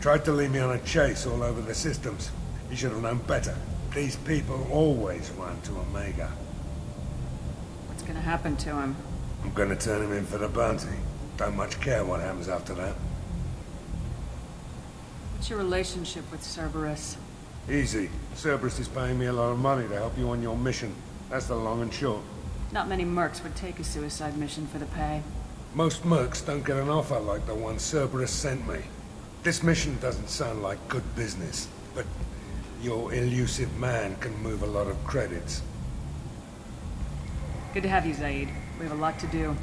Tried to lead me on a chase all over the systems. He should have known better. These people always run to Omega. What's gonna happen to him? I'm gonna turn him in for the bounty. Don't much care what happens after that. What's your relationship with Cerberus? Easy. Cerberus is paying me a lot of money to help you on your mission. That's the long and short. Not many mercs would take a suicide mission for the pay. Most mercs don't get an offer like the one Cerberus sent me. This mission doesn't sound like good business, but your elusive man can move a lot of credits. Good to have you, Zaid. We have a lot to do.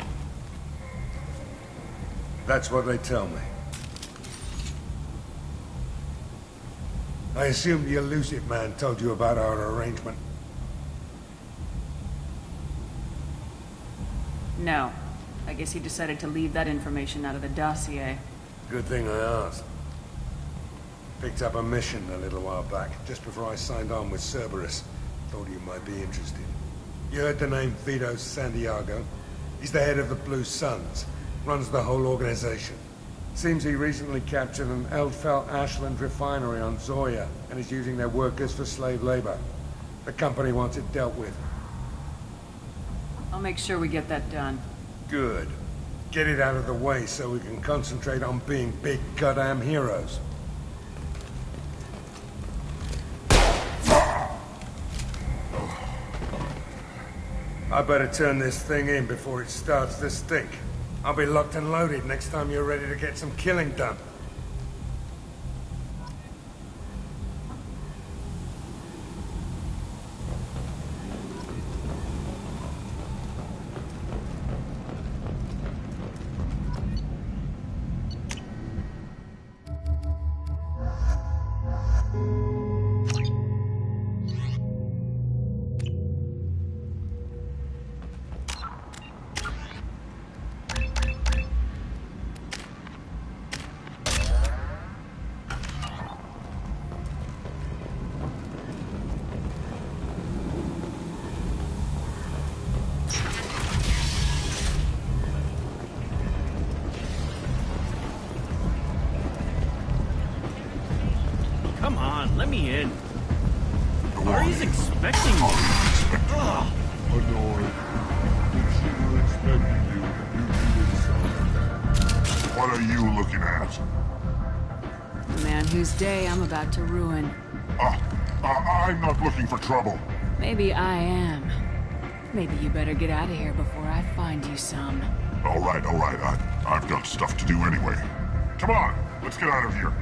That's what they tell me. I assume the elusive man told you about our arrangement. No. I guess he decided to leave that information out of the dossier. Good thing I asked. Picked up a mission a little while back, just before I signed on with Cerberus. Thought you might be interested. You heard the name Vito Santiago? He's the head of the Blue Suns. Runs the whole organization. Seems he recently captured an Eldfell Ashland refinery on Zoya and is using their workers for slave labor. The company wants it dealt with. I'll make sure we get that done. Good. Get it out of the way so we can concentrate on being big goddamn heroes. I better turn this thing in before it starts to stink. I'll be locked and loaded next time you're ready to get some killing done. Come on, let me in. Arya's expecting you. Ugh. Annoyed. If she were expecting you, you did something. What are you looking at? The man whose day I'm about to ruin. I'm not looking for trouble. Maybe I am. Maybe you better get out of here before I find you some. All right. I've got stuff to do anyway. Come on, let's get out of here.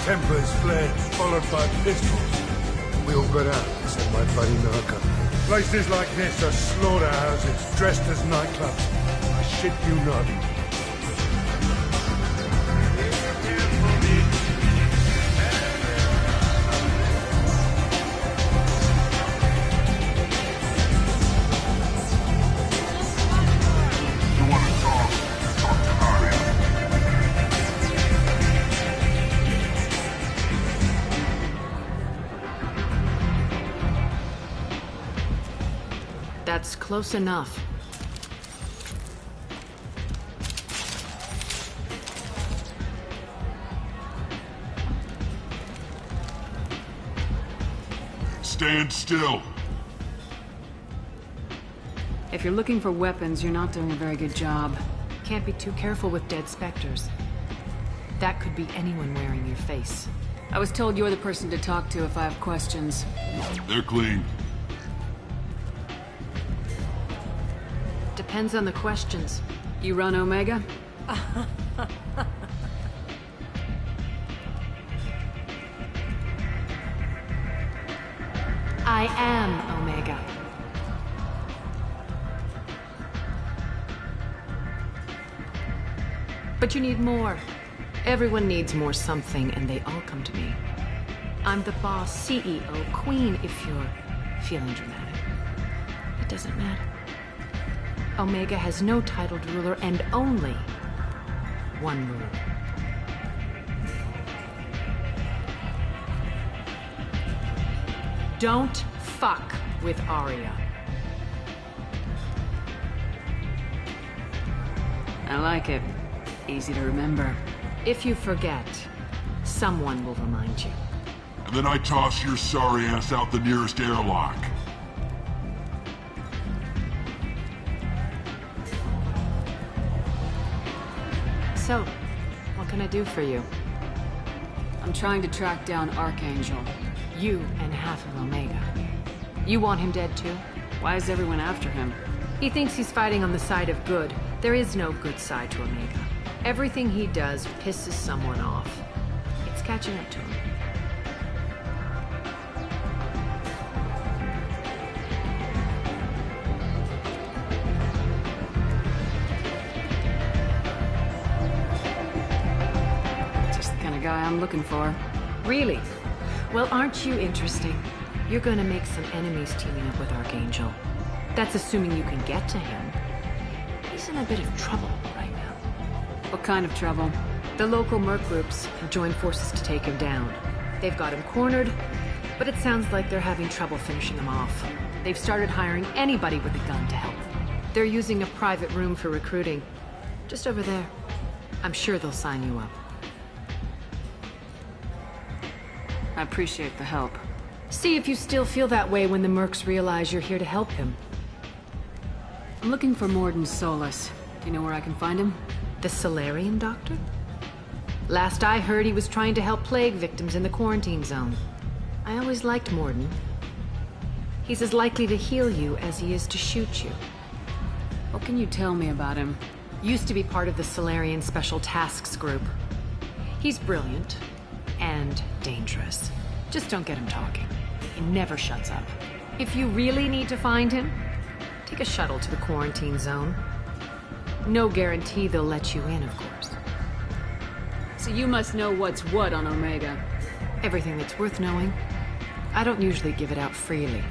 Tempers fled, followed by pistols. We all got out, except my buddy Narco. Places like this are slaughterhouses, dressed as nightclubs. I shit you not. That's close enough. Stand still. If you're looking for weapons, you're not doing a very good job. Can't be too careful with dead specters. That could be anyone wearing your face. I was told you're the person to talk to if I have questions. They're clean. Depends on the questions. You run Omega? I am Omega. But you need more. Everyone needs more something, and they all come to me. I'm the boss, CEO, queen, if you're feeling dramatic. It doesn't matter. Omega has no titled ruler and only one rule. Don't fuck with Arya. I like it. Easy to remember. If you forget, someone will remind you. And then I toss your sorry ass out the nearest airlock. So, what can I do for you? I'm trying to track down Archangel. You and half of Omega. You want him dead too? Why is everyone after him? He thinks he's fighting on the side of good. There is no good side to Omega. Everything he does pisses someone off. It's catching up to him. Guy I'm looking for. Really? Well, aren't you interesting? You're gonna make some enemies teaming up with Archangel. That's assuming you can get to him. He's in a bit of trouble right now. What kind of trouble? The local merc groups have joined forces to take him down. They've got him cornered, but it sounds like they're having trouble finishing him off. They've started hiring anybody with a gun to help them. They're using a private room for recruiting. Just over there. I'm sure they'll sign you up. I appreciate the help. See if you still feel that way when the mercs realize you're here to help him. I'm looking for Morden Solus. Do you know where I can find him? The Solarian doctor? Last I heard, he was trying to help plague victims in the quarantine zone. I always liked Morden. He's as likely to heal you as he is to shoot you. What can you tell me about him? Used to be part of the Solarian Special Tasks Group. He's brilliant. And dangerous. Just don't get him talking. He never shuts up. If you really need to find him, take a shuttle to the quarantine zone. No guarantee they'll let you in, of course. So you must know what's what on Omega. Everything that's worth knowing. I don't usually give it out freely.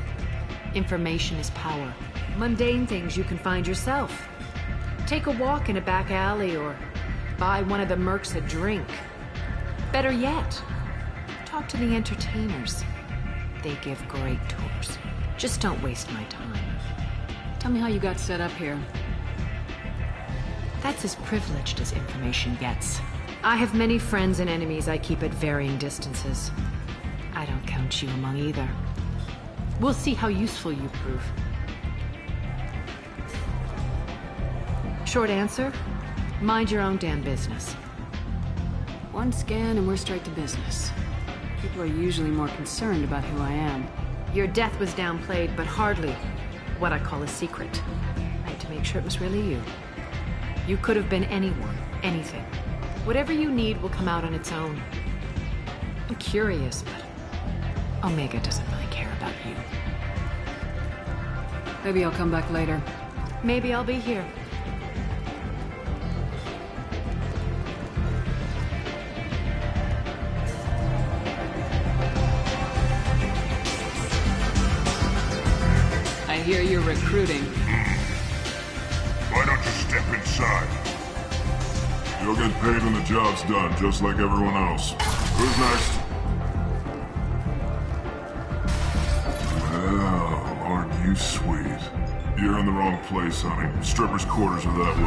Information is power. Mundane things you can find yourself. Take a walk in a back alley or buy one of the mercs a drink. Better yet, talk to the entertainers. They give great tours. Just don't waste my time. Tell me how you got set up here. That's as privileged as information gets. I have many friends and enemies I keep at varying distances. I don't count you among either. We'll see how useful you prove. Short answer, mind your own damn business. One scan and we're straight to business. People are usually more concerned about who I am. Your death was downplayed, but hardly what I call a secret. I had to make sure it was really you. You could have been anyone, anything. Whatever you need will come out on its own. I'm curious, but Omega doesn't really care about you. Maybe I'll come back later. Maybe I'll be here. I hear you're recruiting. Why don't you step inside? You'll get paid when the job's done, just like everyone else. Who's next? Well, aren't you sweet? You're in the wrong place, honey. Strippers' quarters are that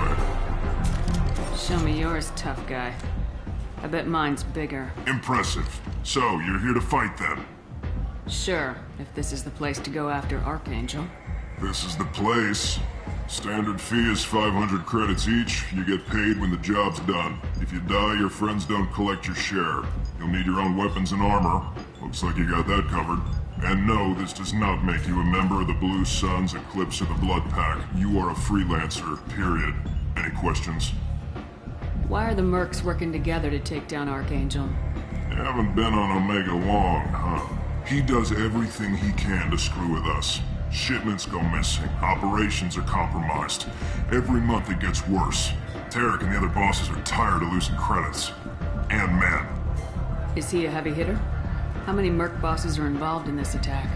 way. Show me yours, tough guy. I bet mine's bigger. Impressive. So, you're here to fight then? Sure, if this is the place to go after Archangel. This is the place. Standard fee is 500 credits each. You get paid when the job's done. If you die, your friends don't collect your share. You'll need your own weapons and armor. Looks like you got that covered. And no, this does not make you a member of the Blue Suns, Eclipse, or the Blood Pack. You are a freelancer, period. Any questions? Why are the mercs working together to take down Archangel? You haven't been on Omega long, huh? He does everything he can to screw with us. Shipments go missing. Operations are compromised. Every month it gets worse. Tarek and the other bosses are tired of losing credits. And men. Is he a heavy hitter? How many merc bosses are involved in this attack?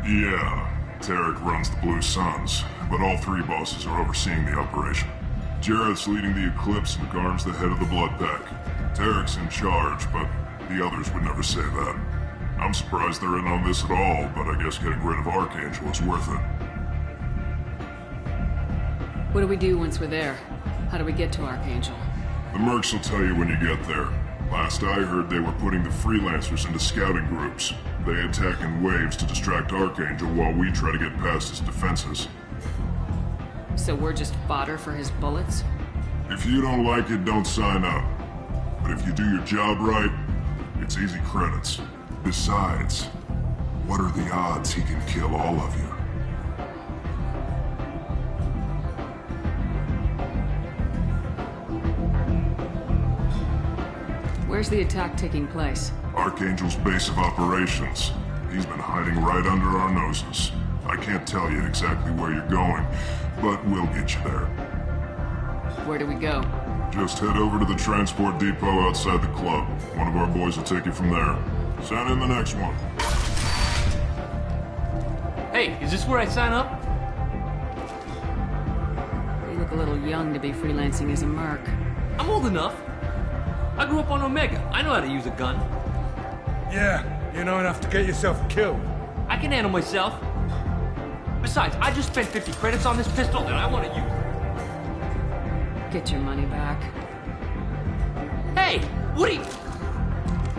Yeah. Tarek runs the Blue Suns, but all three bosses are overseeing the operation. Jarrett's leading the Eclipse and Garm's the head of the Blood Pack. Tarek's in charge, but the others would never say that. I'm surprised they're in on this at all, but I guess getting rid of Archangel is worth it. What do we do once we're there? How do we get to Archangel? The mercs will tell you when you get there. Last I heard, they were putting the freelancers into scouting groups. They attack in waves to distract Archangel while we try to get past his defenses. So we're just fodder for his bullets? If you don't like it, don't sign up. But if you do your job right, it's easy credits. Besides, what are the odds he can kill all of you? Where's the attack taking place? Archangel's base of operations. He's been hiding right under our noses. I can't tell you exactly where you're going, but we'll get you there. Where do we go? Just head over to the transport depot outside the club. One of our boys will take you from there. Send in the next one. Hey, is this where I sign up? You look a little young to be freelancing as a merc. I'm old enough. I grew up on Omega. I know how to use a gun. Yeah, you know enough to get yourself killed. I can handle myself. Besides, I just spent 50 credits on this pistol and I want to use it. Get your money back. Hey, what are you...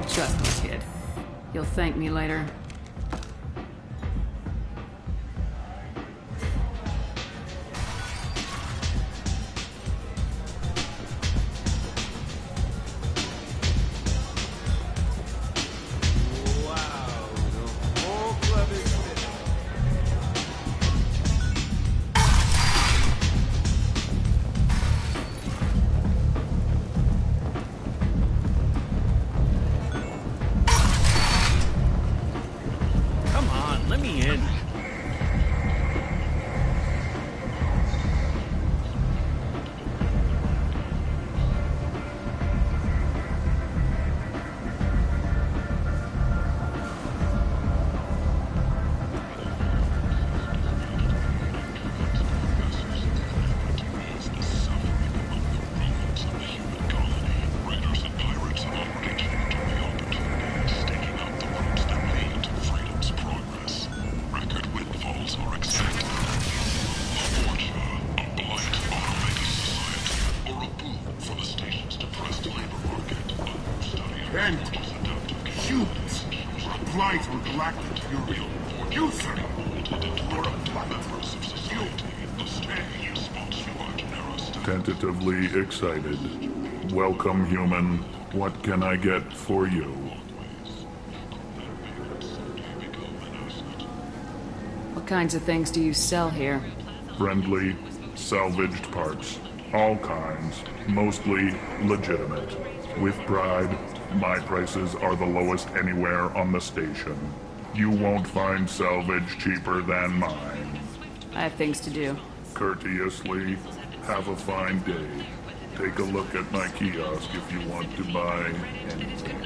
Trust me, kid. You'll thank me later. apply to a galactic fury. You, sir, you're a platypus. Tentatively excited. Welcome, human. What can I get for you? What kinds of things do you sell here? Friendly, salvaged parts. All kinds. Mostly legitimate. With pride, my prices are the lowest anywhere on the station. You won't find salvage cheaper than mine. I have things to do. Courteously, have a fine day. Take a look at my kiosk if you want to buy anything.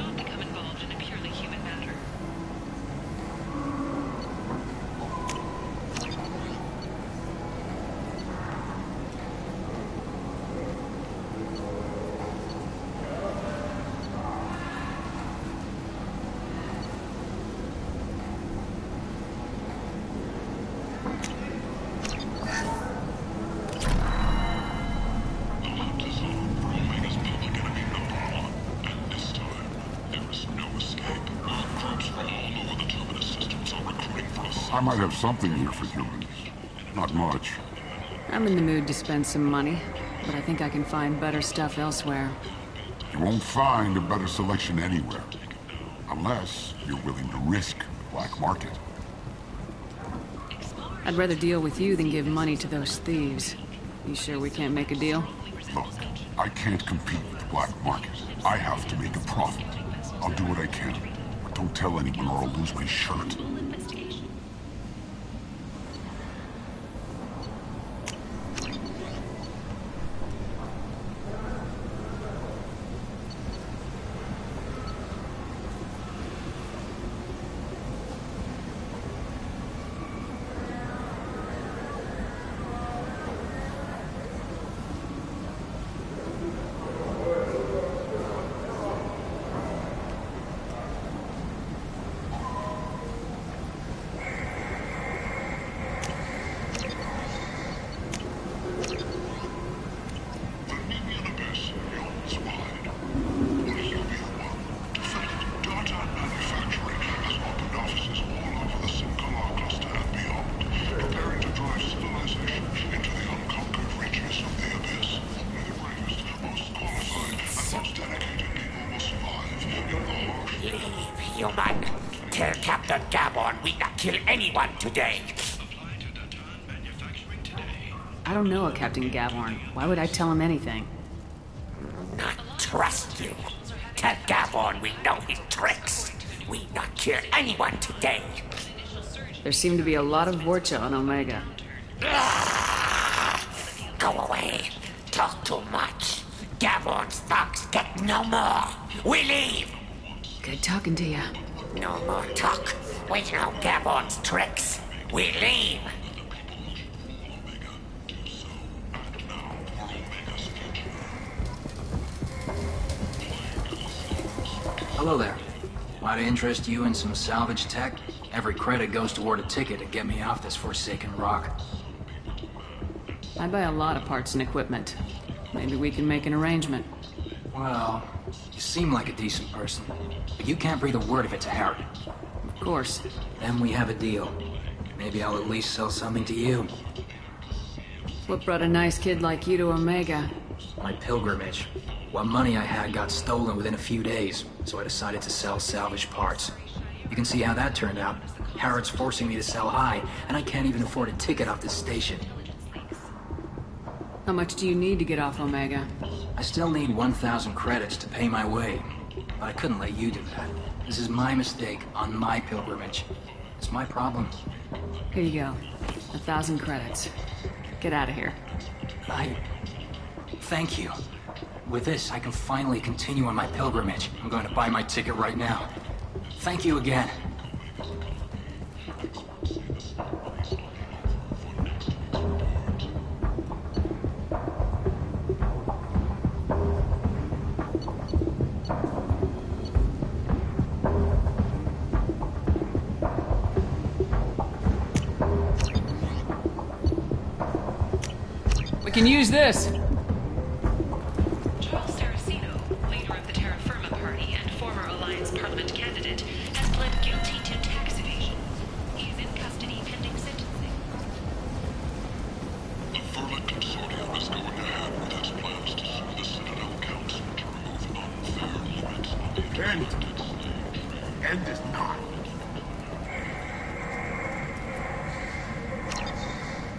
I might have something here for humans. Not much. I'm in the mood to spend some money, but I think I can find better stuff elsewhere. You won't find a better selection anywhere. Unless you're willing to risk the black market. I'd rather deal with you than give money to those thieves. You sure we can't make a deal? Look, I can't compete with the black market. I have to make a profit. I'll do what I can. But don't tell anyone or I'll lose my shirt. Human, tell Captain Gabon we not kill anyone today. I don't know a Captain Gavorn. Why would I tell him anything? Not trust you. Tell Gabon we know his tricks. We not kill anyone today. There seem to be a lot of Vorcha on Omega. Go away. Talk too much. Gabon's thugs get no more. We leave. Good talking to you. No more talk. We know Gabon's tricks. We leave. Hello there. Might I interest you in some salvage tech? Every credit goes toward a ticket to get me off this forsaken rock. I buy a lot of parts and equipment. Maybe we can make an arrangement. Well, you seem like a decent person, but you can't breathe a word of it to Harry. Of course. Then we have a deal. Maybe I'll at least sell something to you. What brought a nice kid like you to Omega? My pilgrimage. What money I had got stolen within a few days, so I decided to sell salvage parts. You can see how that turned out. Harrod's forcing me to sell high, and I can't even afford a ticket off this station. How much do you need to get off Omega? I still need 1,000 credits to pay my way, but I couldn't let you do that. This is my mistake on my pilgrimage. It's my problem. Here you go. 1,000 credits. Get out of here. Thank you. With this, I can finally continue on my pilgrimage. I'm going to buy my ticket right now. Thank you again. We can use this. Charles Saraceno, leader of the Terra Firma Party and former Alliance Parliament candidate, has pled guilty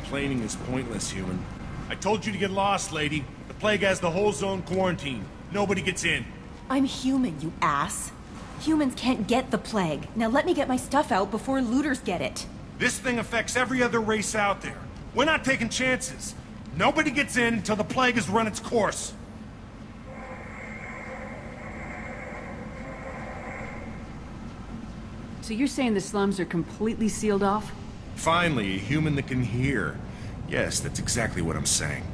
Complaining is pointless, human. I told you to get lost, lady. The plague has the whole zone quarantined. Nobody gets in. I'm human, you ass. Humans can't get the plague. Now let me get my stuff out before looters get it. This thing affects every other race out there. We're not taking chances. Nobody gets in until the plague has run its course. So you're saying the slums are completely sealed off? Finally, a human that can hear. Yes, that's exactly what I'm saying.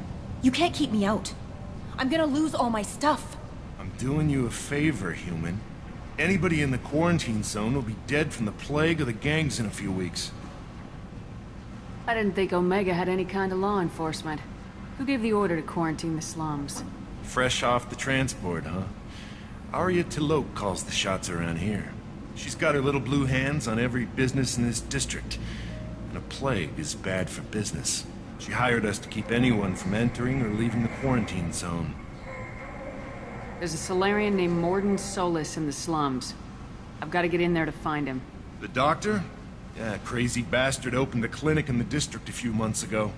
You can't keep me out. I'm gonna lose all my stuff. I'm doing you a favor, human. Anybody in the quarantine zone will be dead from the plague or the gangs in a few weeks. I didn't think Omega had any kind of law enforcement. Who gave the order to quarantine the slums? Fresh off the transport, huh? Arya Tilok calls the shots around here. She's got her little blue hands on every business in this district. And a plague is bad for business. She hired us to keep anyone from entering or leaving the quarantine zone. There's a Solarian named Morden Solis in the slums. I've got to get in there to find him. The doctor? Yeah, crazy bastard opened a clinic in the district a few months ago.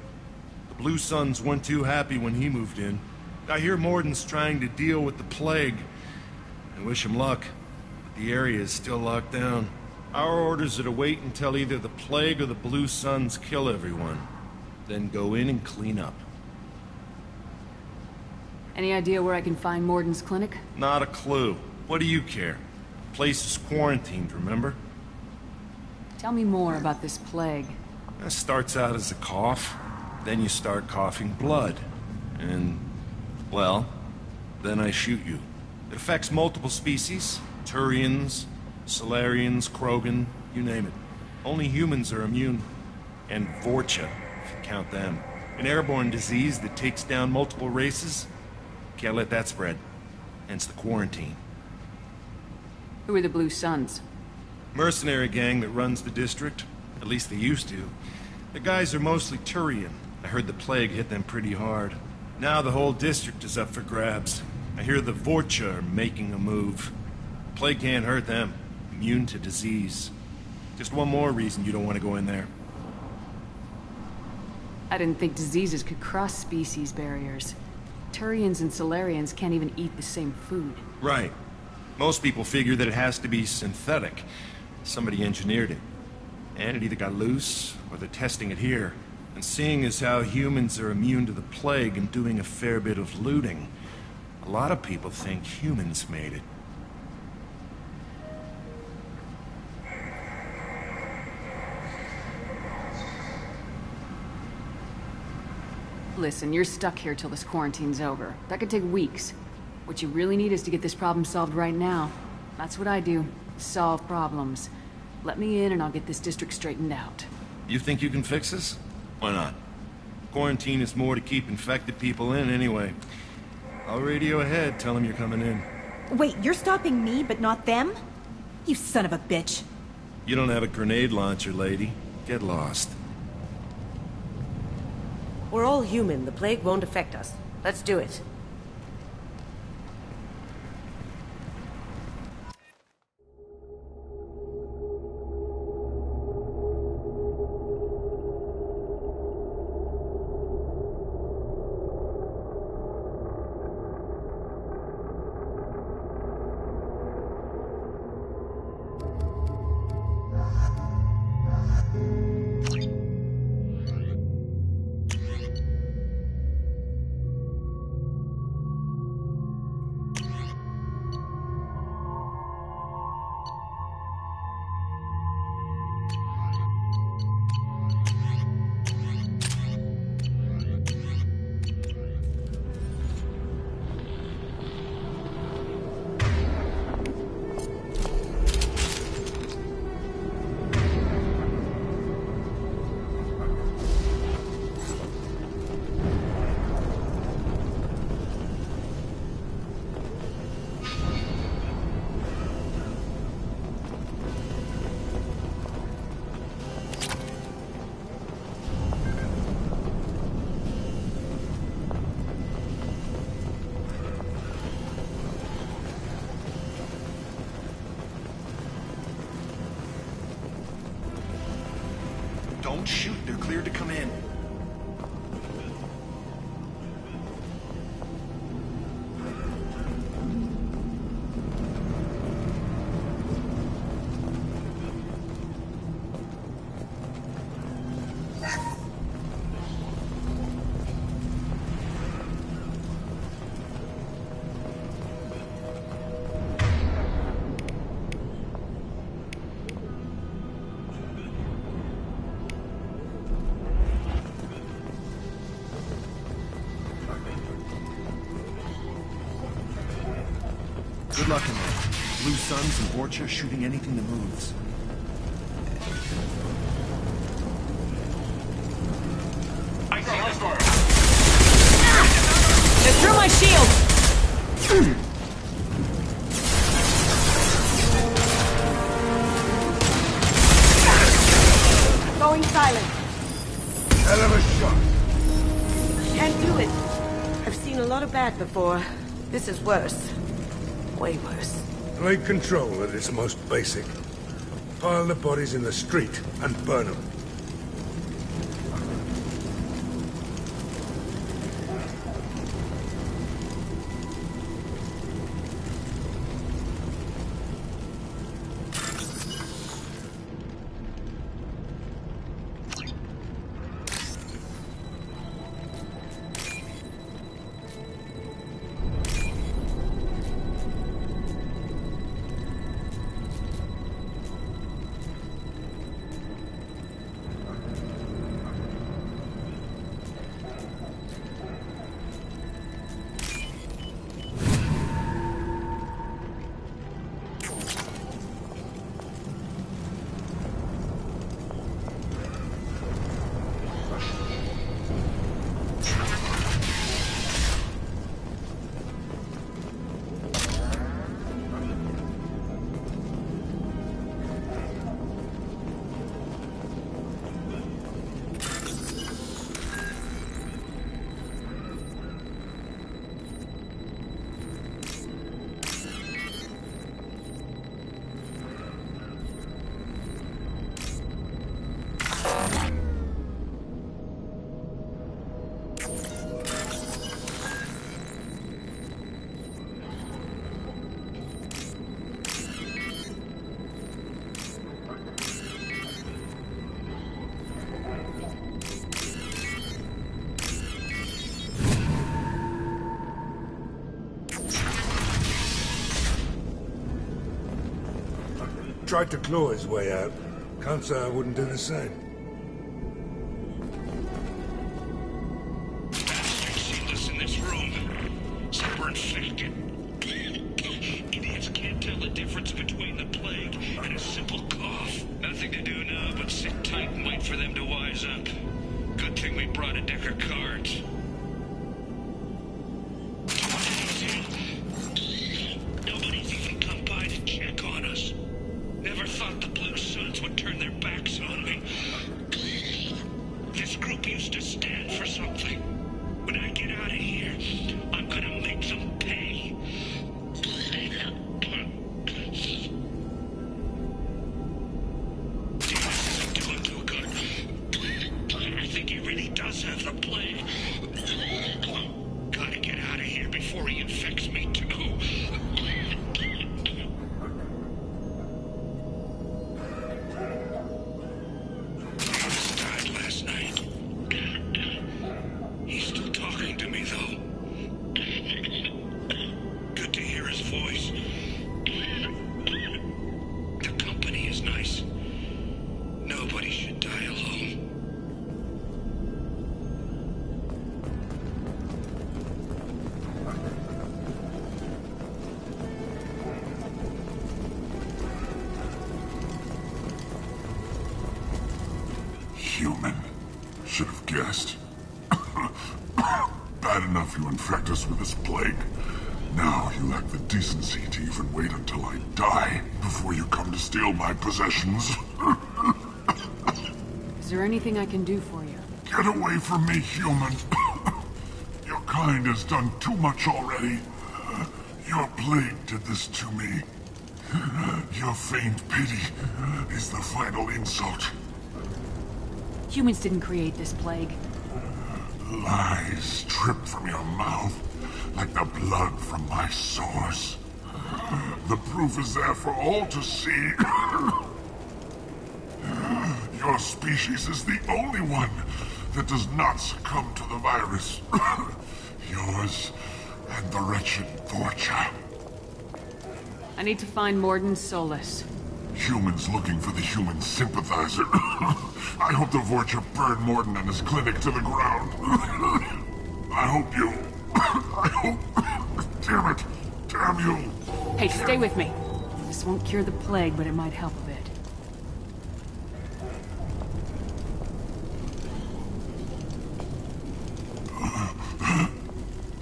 The Blue Suns weren't too happy when he moved in. I hear Morden's trying to deal with the plague. I wish him luck, but the area is still locked down. Our orders are to wait until either the plague or the Blue Suns kill everyone. Then go in and clean up. Any idea where I can find Morden's clinic? Not a clue. What do you care? The place is quarantined, remember? Tell me more about this plague. It starts out as a cough, then you start coughing blood. And, well, then I shoot you. It affects multiple species. Turians, Solarians, Krogan, you name it. Only humans are immune. And Vorcha, if you count them. An airborne disease that takes down multiple races. Can't let that spread. Hence the quarantine. Who are the Blue Suns? Mercenary gang that runs the district. At least they used to. The guys are mostly Turian. I heard the plague hit them pretty hard. Now the whole district is up for grabs. I hear the Vorcha are making a move. The plague can't hurt them. Immune to disease. Just one more reason you don't want to go in there. I didn't think diseases could cross species barriers. Turians and Solarians can't even eat the same food. Right. Most people figure that it has to be synthetic. Somebody engineered it. And it either got loose, or they're testing it here. And seeing as how humans are immune to the plague and doing a fair bit of looting, a lot of people think humans made it. Listen, you're stuck here till this quarantine's over. That could take weeks. What you really need is to get this problem solved right now. That's what I do. Solve problems. Let me in and I'll get this district straightened out. You think you can fix this? Why not? Quarantine is more to keep infected people in anyway. I'll radio ahead, tell them you're coming in. Wait, you're stopping me, but not them? You son of a bitch. You don't have a grenade launcher, lady. Get lost. We're all human. The plague won't affect us. Let's do it. Don't shoot. They're cleared to come in. Good luck in there. Blue Suns and Orcha shooting anything that moves. I see hostile. They're through my shield! Going silent. Hell of a shot. Can't do it. I've seen a lot of bad before. This is worse. Way worse. Plague control at its most basic. Pile the bodies in the street and burn them. Tried to claw his way out. Can't say I wouldn't do the same. Sealed us in this room. So we're infected. Idiots can't tell the difference between the plague and a simple cough. Nothing to do now but sit tight and wait for them to wise up. Good thing we brought a deck of cards. Nobody's even come by to check on us. Never thought the Blue Suns would turn their backs on me. This group used to stand for something. When I get out of here, I'm gonna make them pay. This isn't doing too good. I think he really does have the plague. Gotta get out of here before he infects me too. He's still talking to me, though. Good to hear his voice. The company is nice. Nobody should die alone. Human. Should have guessed. Bad enough you infect us with this plague. Now you lack the decency to even wait until I die before you come to steal my possessions. Is there anything I can do for you? Get away from me, human. Your kind has done too much already. Your plague did this to me. Your feigned pity is the final insult. Humans didn't create this plague. Lies drip from your mouth like the blood from my sores. The proof is there for all to see. Your species is the only one that does not succumb to the virus. Yours and the wretched Vorcha. I need to find Morden Solus. Humans looking for the human sympathizer. I hope the Vorcha burn Morden and his clinic to the ground. I hope you... I hope... Damn it. Damn you. Hey, stay with me. This won't cure the plague, but it might help a bit.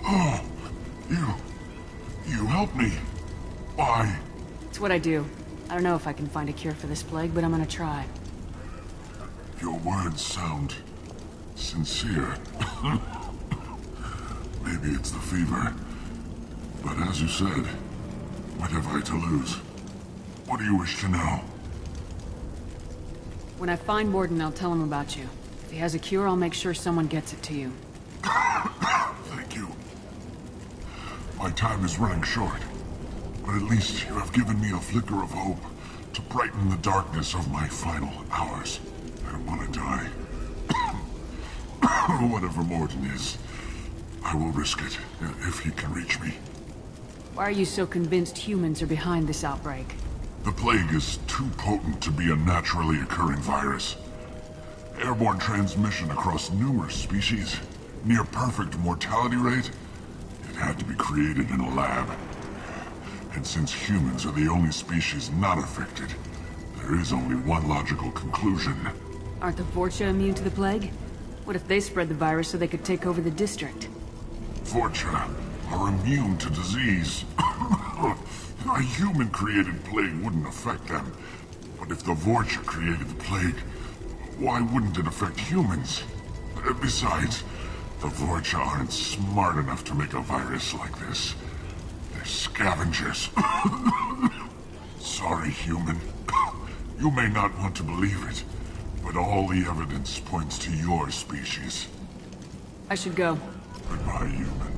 Oh, you helped me. Why? It's what I do. I don't know if I can find a cure for this plague, but I'm gonna try. Your words sound sincere. Maybe it's the fever. But as you said, what have I to lose? What do you wish to know? When I find Morden, I'll tell him about you. If he has a cure, I'll make sure someone gets it to you. Thank you. My time is running short, but at least you have given me a flicker of hope to brighten the darkness of my final hours. I don't want to die. Whatever Morden is, I will risk it if he can reach me. Why are you so convinced humans are behind this outbreak? The plague is too potent to be a naturally occurring virus. Airborne transmission across numerous species, near perfect mortality rate. It had to be created in a lab. And since humans are the only species not affected, there is only one logical conclusion. Aren't the Vorcha immune to the plague? What if they spread the virus so they could take over the district? Vorcha are immune to disease. A human-created plague wouldn't affect them. But if the Vorcha created the plague, why wouldn't it affect humans? Besides, the Vorcha aren't smart enough to make a virus like this. They're scavengers. Sorry, human. You may not want to believe it, but all the evidence points to your species. I should go. Goodbye, human.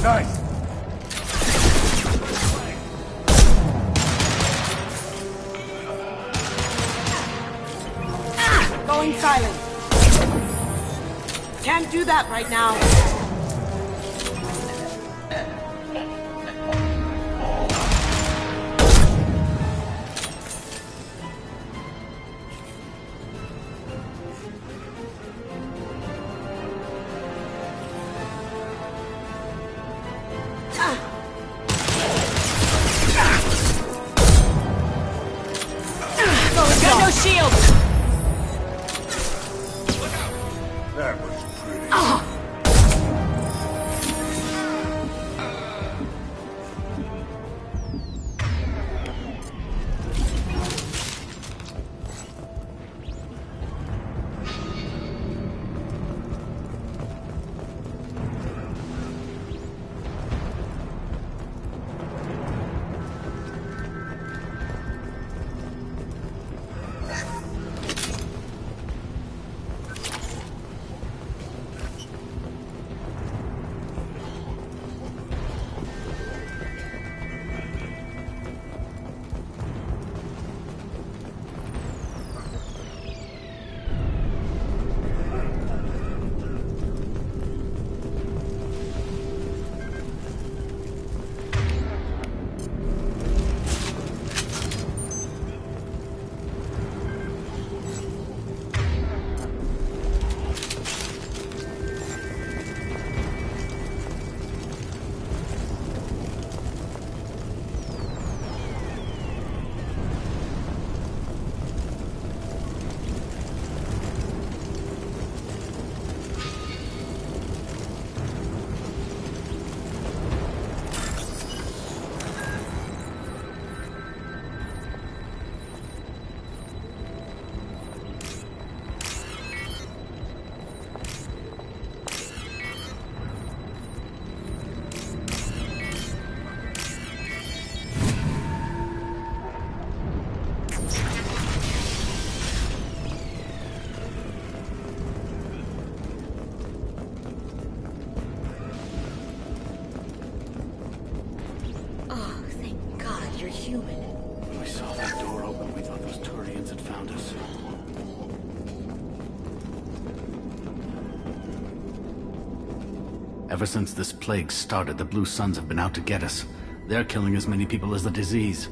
Nice. Going silent. Can't do that right now. Got no shield! That was pretty. human. When we saw that door open, we thought those Turians had found us. Ever since this plague started, the Blue Suns have been out to get us. They're killing as many people as the disease.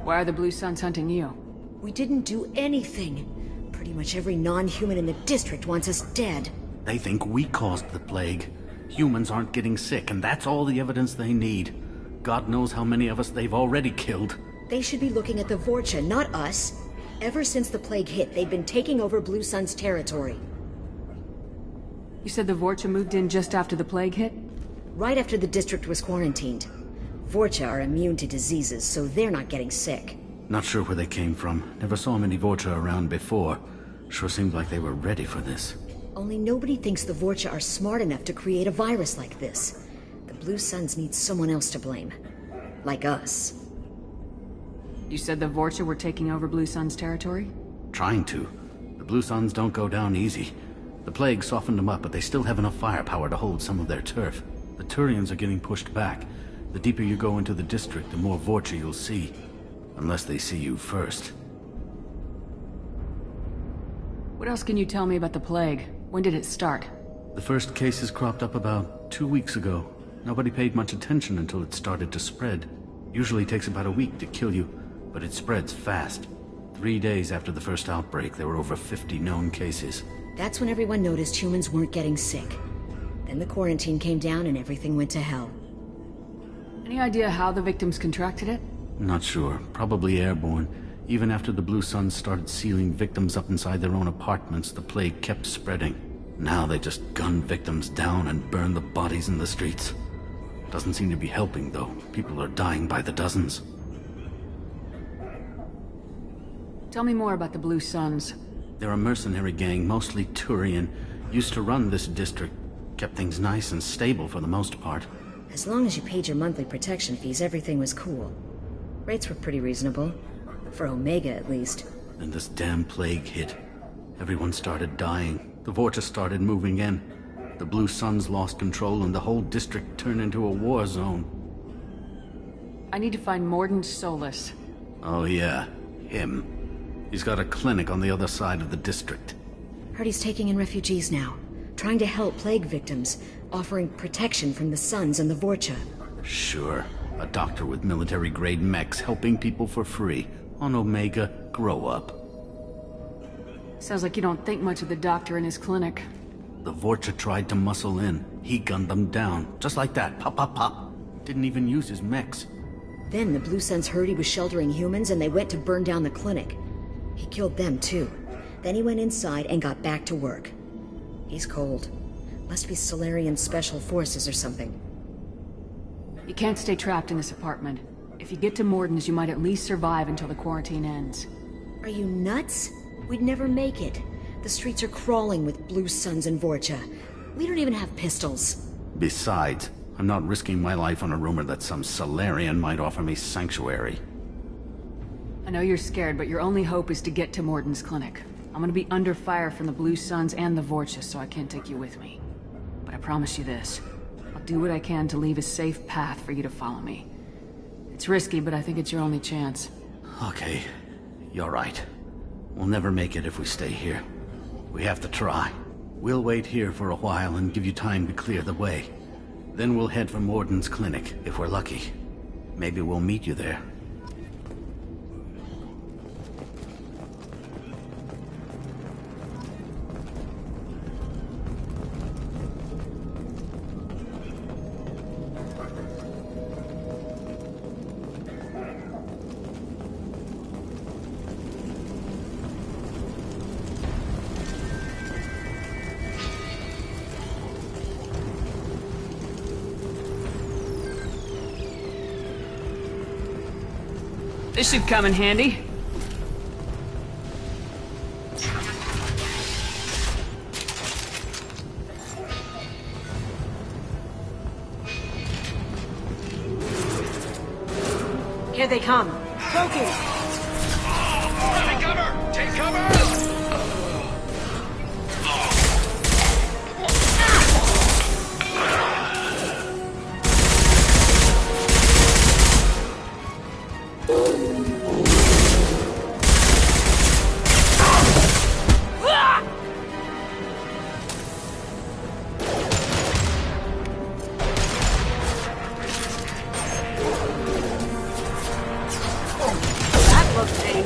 Why are the Blue Suns hunting you? We didn't do anything. Pretty much every non-human in the district wants us dead. They think we caused the plague. Humans aren't getting sick, and that's all the evidence they need. God knows how many of us they've already killed. They should be looking at the Vorcha, not us. Ever since the plague hit, they've been taking over Blue Sun's territory. You said the Vorcha moved in just after the plague hit? Right after the district was quarantined. Vorcha are immune to diseases, so they're not getting sick. Not sure where they came from. Never saw many Vorcha around before. Sure seemed like they were ready for this. Only nobody thinks the Vorcha are smart enough to create a virus like this. The Blue Suns need someone else to blame. Like us. You said the Vorcha were taking over Blue Sun's territory? Trying to. The Blue Suns don't go down easy. The plague softened them up, but they still have enough firepower to hold some of their turf. The Turians are getting pushed back. The deeper you go into the district, the more Vorcha you'll see. Unless they see you first. What else can you tell me about the plague? When did it start? The first cases cropped up about 2 weeks ago. Nobody paid much attention until it started to spread. Usually takes about a week to kill you, but it spreads fast. 3 days after the first outbreak, there were over 50 known cases. That's when everyone noticed humans weren't getting sick. Then the quarantine came down and everything went to hell. Any idea how the victims contracted it? Not sure. Probably airborne. Even after the Blue Suns started sealing victims up inside their own apartments, the plague kept spreading. Now they just gun victims down and burn the bodies in the streets. Doesn't seem to be helping, though. People are dying by the dozens. Tell me more about the Blue Suns. They're a mercenary gang, mostly Turian. Used to run this district. Kept things nice and stable for the most part. As long as you paid your monthly protection fees, everything was cool. Rates were pretty reasonable. For Omega, at least. Then this damn plague hit. Everyone started dying. The Vorcha started moving in. The Blue Suns lost control and the whole district turned into a war zone. I need to find Morden Solus. Oh yeah, him. He's got a clinic on the other side of the district. Heard he's taking in refugees now. Trying to help plague victims. Offering protection from the Suns and the Vorcha. Sure. A doctor with military-grade mechs helping people for free. On Omega, grow up. Sounds like you don't think much of the doctor in his clinic. The Vorcha tried to muscle in. He gunned them down. Just like that. Pop, pop, pop. Didn't even use his mechs. Then the Blue Suns heard he was sheltering humans and they went to burn down the clinic. He killed them too. Then he went inside and got back to work. He's cold. Must be Solarian Special Forces or something. You can't stay trapped in this apartment. If you get to Morden's, you might at least survive until the quarantine ends. Are you nuts? We'd never make it. The streets are crawling with Blue Suns and Vorcha. We don't even have pistols. Besides, I'm not risking my life on a rumor that some Solarian might offer me sanctuary. I know you're scared, but your only hope is to get to Morden's clinic. I'm gonna be under fire from the Blue Suns and the Vorcha, so I can't take you with me. But I promise you this. I'll do what I can to leave a safe path for you to follow me. It's risky, but I think it's your only chance. Okay, you're right. We'll never make it if we stay here. We have to try. We'll wait here for a while and give you time to clear the way. Then we'll head for Morden's clinic, if we're lucky. Maybe we'll meet you there. This should come in handy. Here they come. Broken! Take cover! Take cover!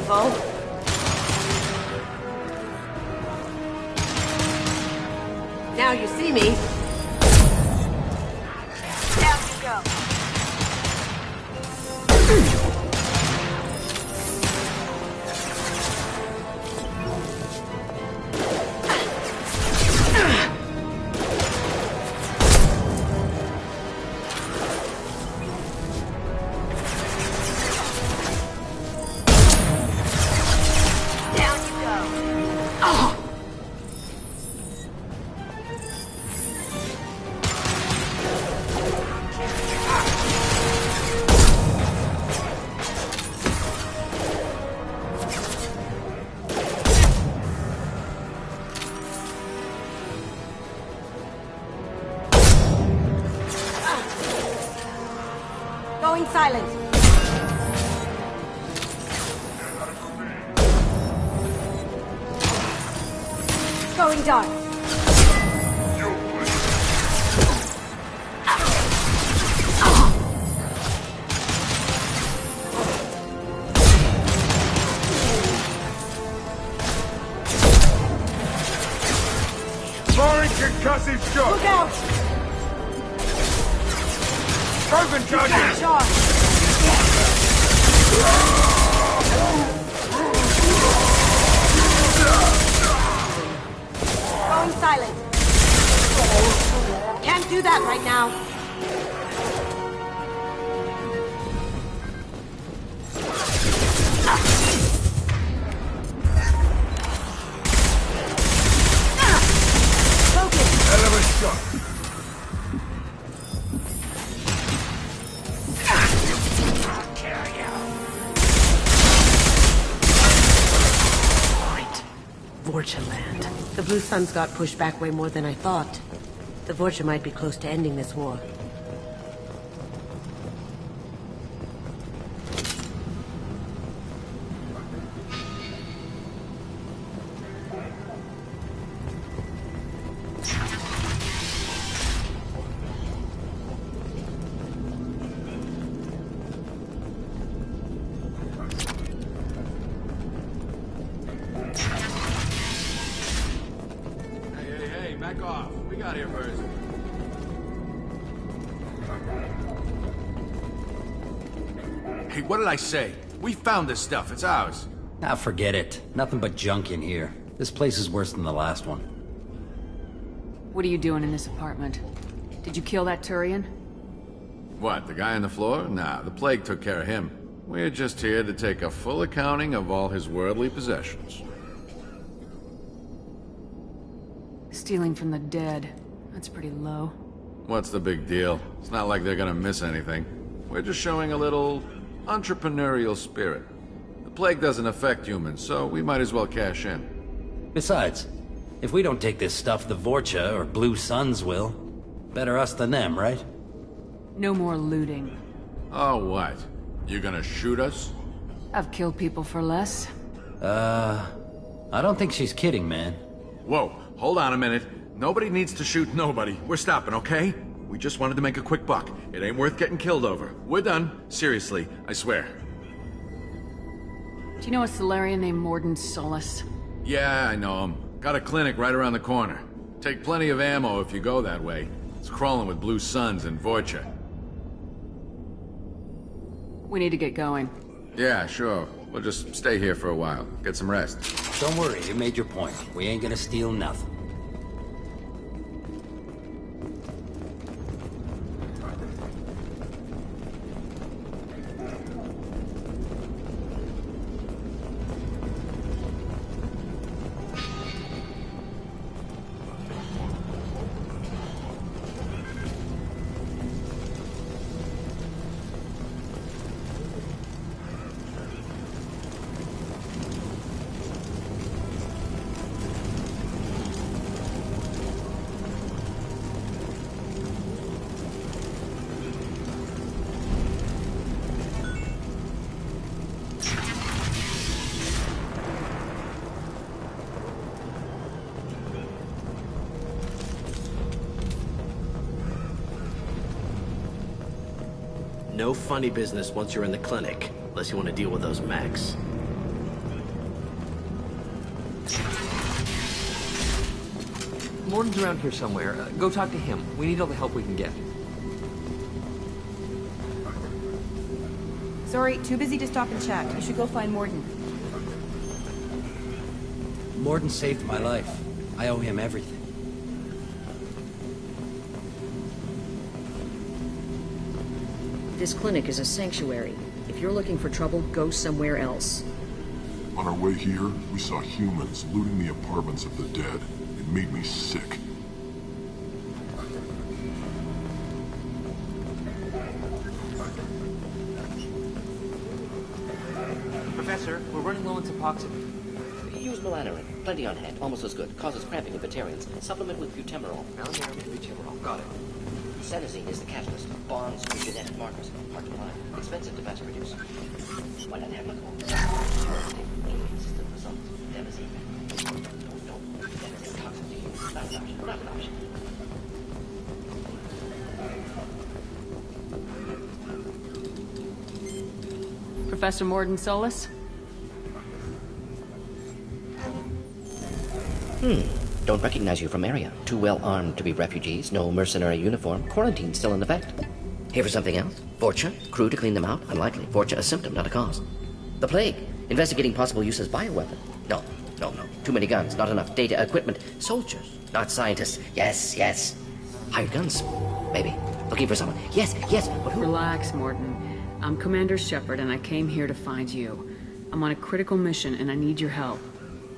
info. Now you see me. Down you go. Going silent. Going dark. Firing concussive shot! Look out! Open charges! Going silent. Can't do that right now. Focus. Hell of a shot. Vorcha land. The Blue Suns got pushed back way more than I thought. The Vorcha might be close to ending this war. Back off. We got here first. Hey, what did I say? We found this stuff. It's ours. Ah, forget it. Nothing but junk in here. This place is worse than the last one. What are you doing in this apartment? Did you kill that Turian? What, the guy on the floor? Nah, the plague took care of him. We're just here to take a full accounting of all his worldly possessions. Stealing from the dead. That's pretty low. What's the big deal? It's not like they're gonna miss anything. We're just showing a little entrepreneurial spirit. The plague doesn't affect humans, so we might as well cash in. Besides, if we don't take this stuff, the Vorcha or Blue Suns will. Better us than them, right? No more looting. Oh, what? You gonna shoot us? I've killed people for less. I don't think she's kidding, man. Whoa, hold on a minute. Nobody needs to shoot nobody. We're stopping, okay? We just wanted to make a quick buck. It ain't worth getting killed over. We're done. Seriously, I swear. Do you know a Solarian named Morden Solus? Yeah, I know him. Got a clinic right around the corner. Take plenty of ammo if you go that way. It's crawling with Blue Suns and Vorcha. We need to get going. Yeah, sure. We'll just stay here for a while. Get some rest. Don't worry, you made your point. We ain't gonna steal nothing. No funny business once you're in the clinic, unless you want to deal with those mechs. Morton's around here somewhere. Go talk to him. We need all the help we can get. Sorry, too busy to stop and chat. You should go find Morden. Morden saved my life. I owe him everything. This clinic is a sanctuary. If you're looking for trouble, go somewhere else. On our way here, we saw humans looting the apartments of the dead. It made me sick. Professor, we're running low on Suboxone. Use melanorin. Plenty on hand. Almost as good. Causes cramping in vegetarians. Supplement with butemerol. Melanorin and butemerol. Got it. Senesine is the catalyst. Bonds with genetic markers. Hard to find. Expensive to mass produce. Why not have a call? System results. Devastating. No. Devastating toxin to you. Not an option. Not an option. Professor Morden Solus? Don't recognize you from area. Too well armed to be refugees. No mercenary uniform. Quarantine still in effect. Here for something else? Vorcha? Crew to clean them out? Unlikely. Vorcha a symptom, not a cause. The plague. Investigating possible use as bioweapon. No. Too many guns. Not enough data, equipment. Soldiers, not scientists. Yes. Hired guns. Maybe. Looking for someone. Yes. But who? Relax, Morden. I'm Commander Shepard, and I came here to find you. I'm on a critical mission, and I need your help.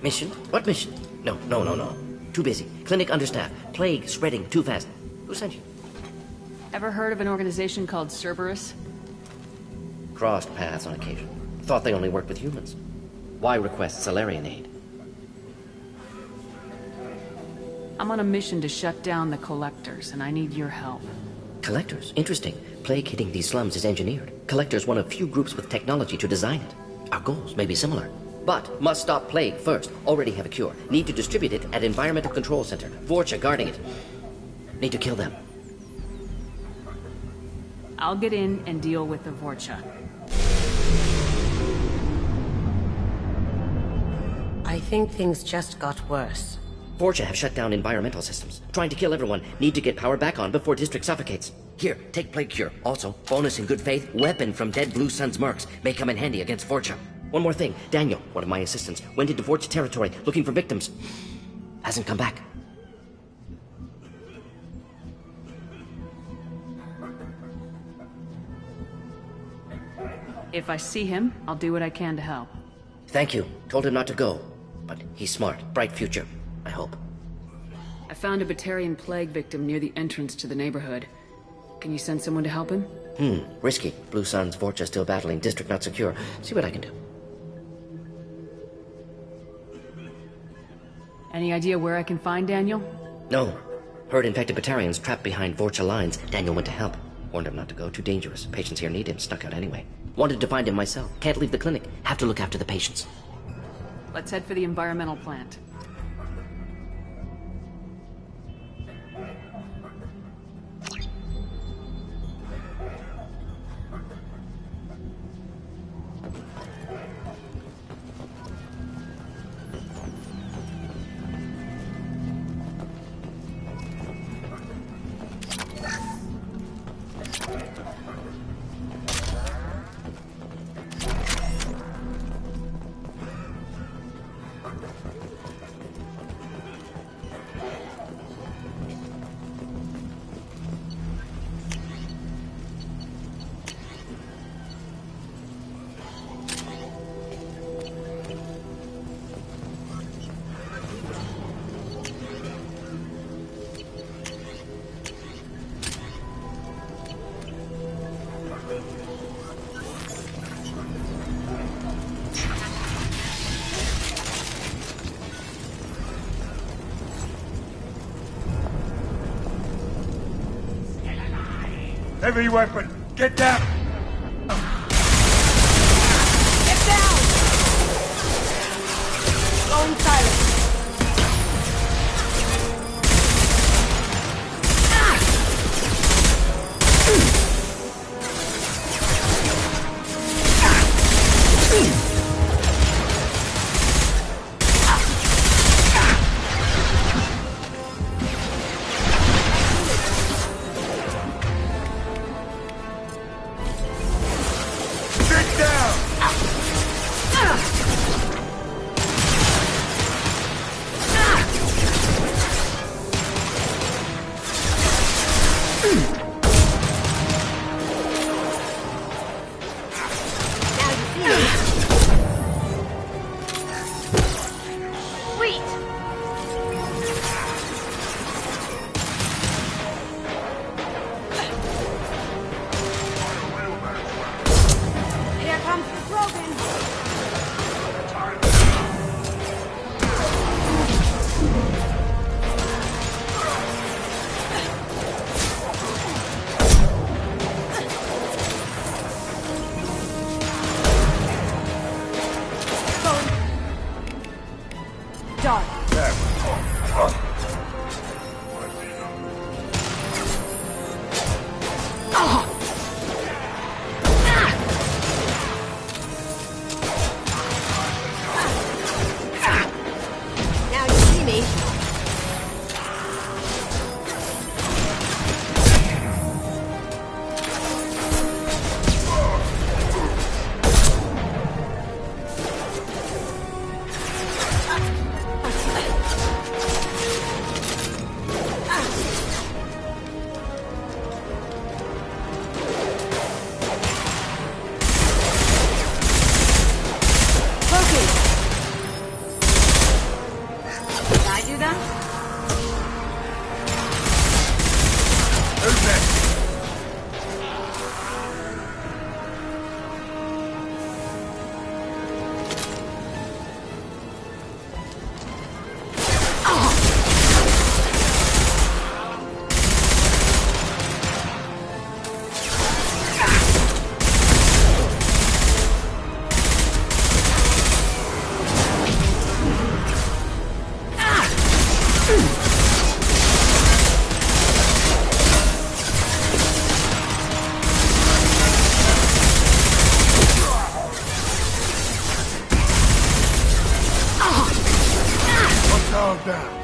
Mission? What mission? No. Too busy. Clinic understaffed. Plague spreading too fast. Who sent you? Ever heard of an organization called Cerberus? Crossed paths on occasion. Thought they only worked with humans. Why request Salarian aid? I'm on a mission to shut down the Collectors, and I need your help. Collectors? Interesting. Plague hitting these slums is engineered. Collectors one of few groups with technology to design it. Our goals may be similar. But must stop plague first. Already have a cure. Need to distribute it at Environmental Control Center. Vorcha guarding it. Need to kill them. I'll get in and deal with the Vorcha. I think things just got worse. Vorcha have shut down environmental systems. Trying to kill everyone. Need to get power back on before district suffocates. Here, take plague cure. Also, bonus in good faith, weapon from dead Blue Sun's mercs. May come in handy against Vorcha. One more thing. Daniel, one of my assistants, went into Vorcha territory looking for victims. Hasn't come back. If I see him, I'll do what I can to help. Thank you. Told him not to go. But he's smart. Bright future. I hope. I found a Batarian plague victim near the entrance to the neighborhood. Can you send someone to help him? Risky. Blue Sun's Vorcha still battling. District not secure. See what I can do. Any idea where I can find Daniel? No. Heard infected Batarians trapped behind Vorcha lines. Daniel went to help. Warned him not to go. Too dangerous. Patients here need him. Snuck out anyway. Wanted to find him myself. Can't leave the clinic. Have to look after the patients. Let's head for the environmental plant. Heavy weapon! Get down! Get down! Slow and silent. down.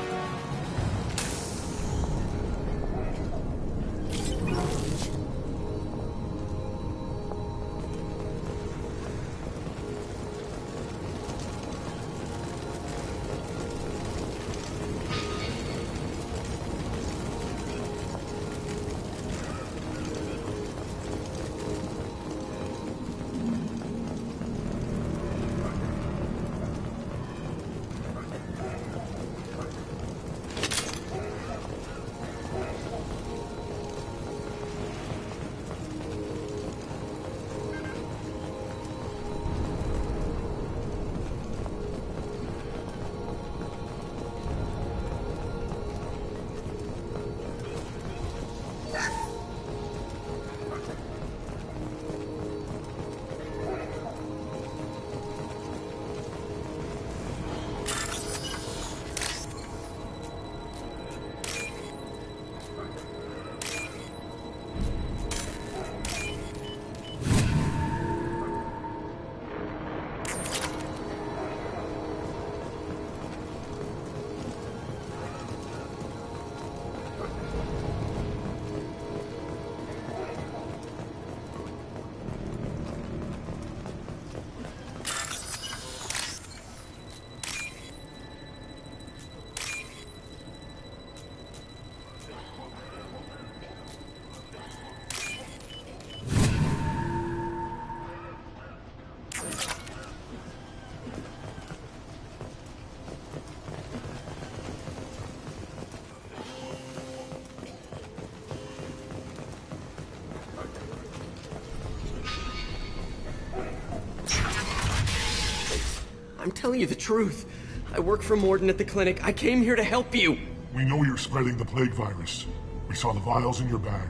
I'm telling you the truth. I work for Morden at the clinic. I came here to help you. We know you're spreading the plague virus. We saw the vials in your bag.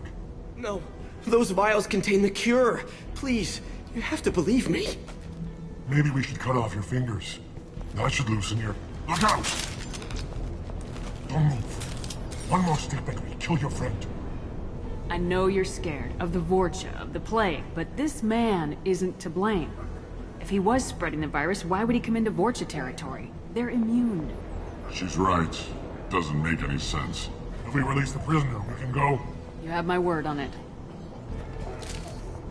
No, those vials contain the cure. Please, you have to believe me. Maybe we should cut off your fingers. That should loosen your... Look out! Don't move. One more step and we'll kill your friend. I know you're scared of the Vorcha, of the plague, but this man isn't to blame. If he was spreading the virus, why would he come into Vorcha territory? They're immune. She's right. Doesn't make any sense. If we release the prisoner, we can go. You have my word on it.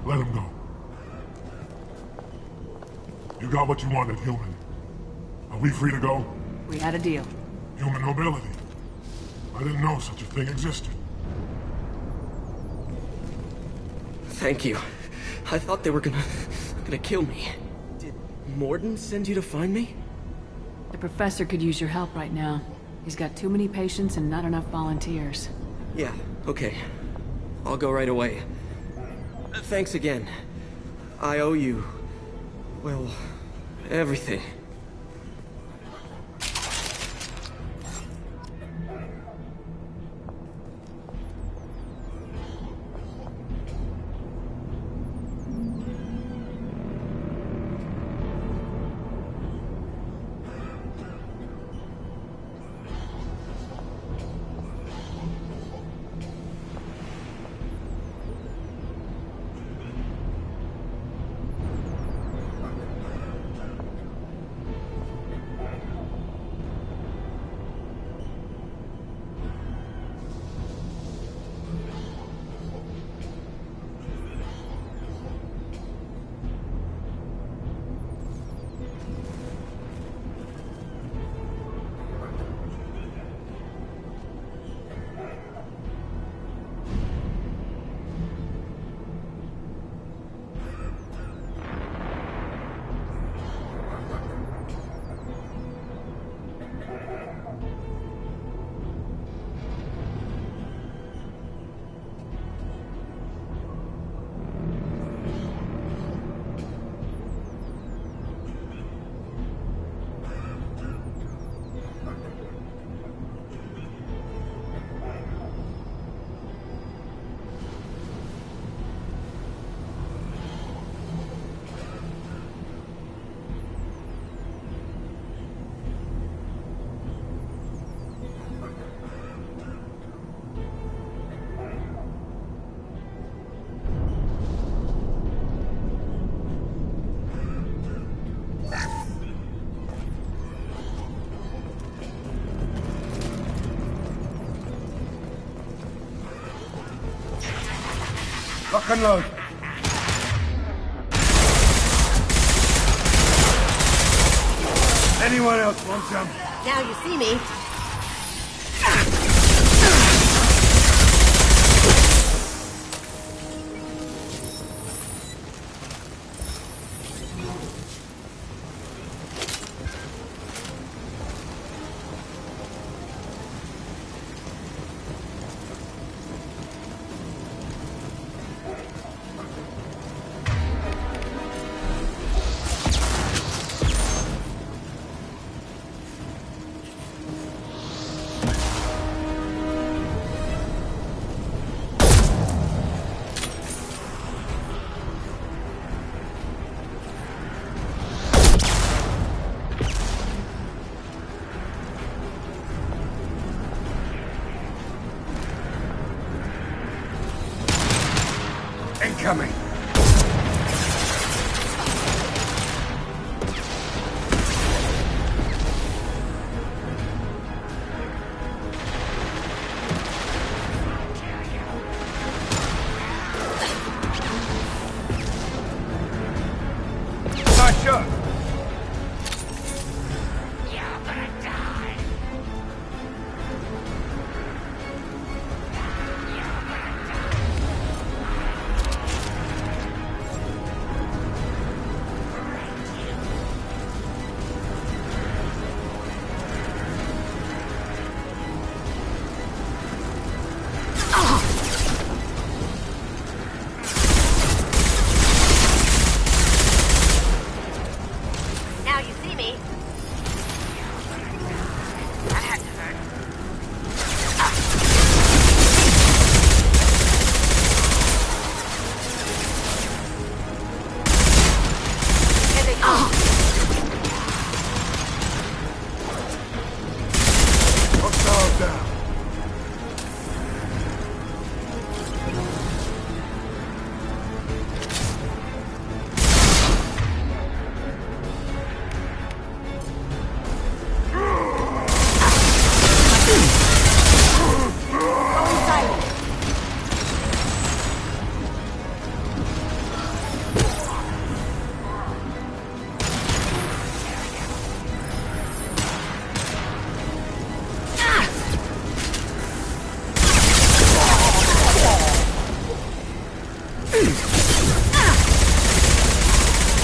Let him go. You got what you wanted, human. Are we free to go? We had a deal. Human nobility. I didn't know such a thing existed. Thank you. I thought they were gonna kill me. Did Morden send you to find me? The professor could use your help right now. He's got too many patients and not enough volunteers. Yeah, okay. I'll go right away. Thanks again. I owe you... well, everything. Lock and load. Anyone else want some? Now you see me. Incoming. Nice shot. Now you see me. That had to hurt. Here they come. Hostile down.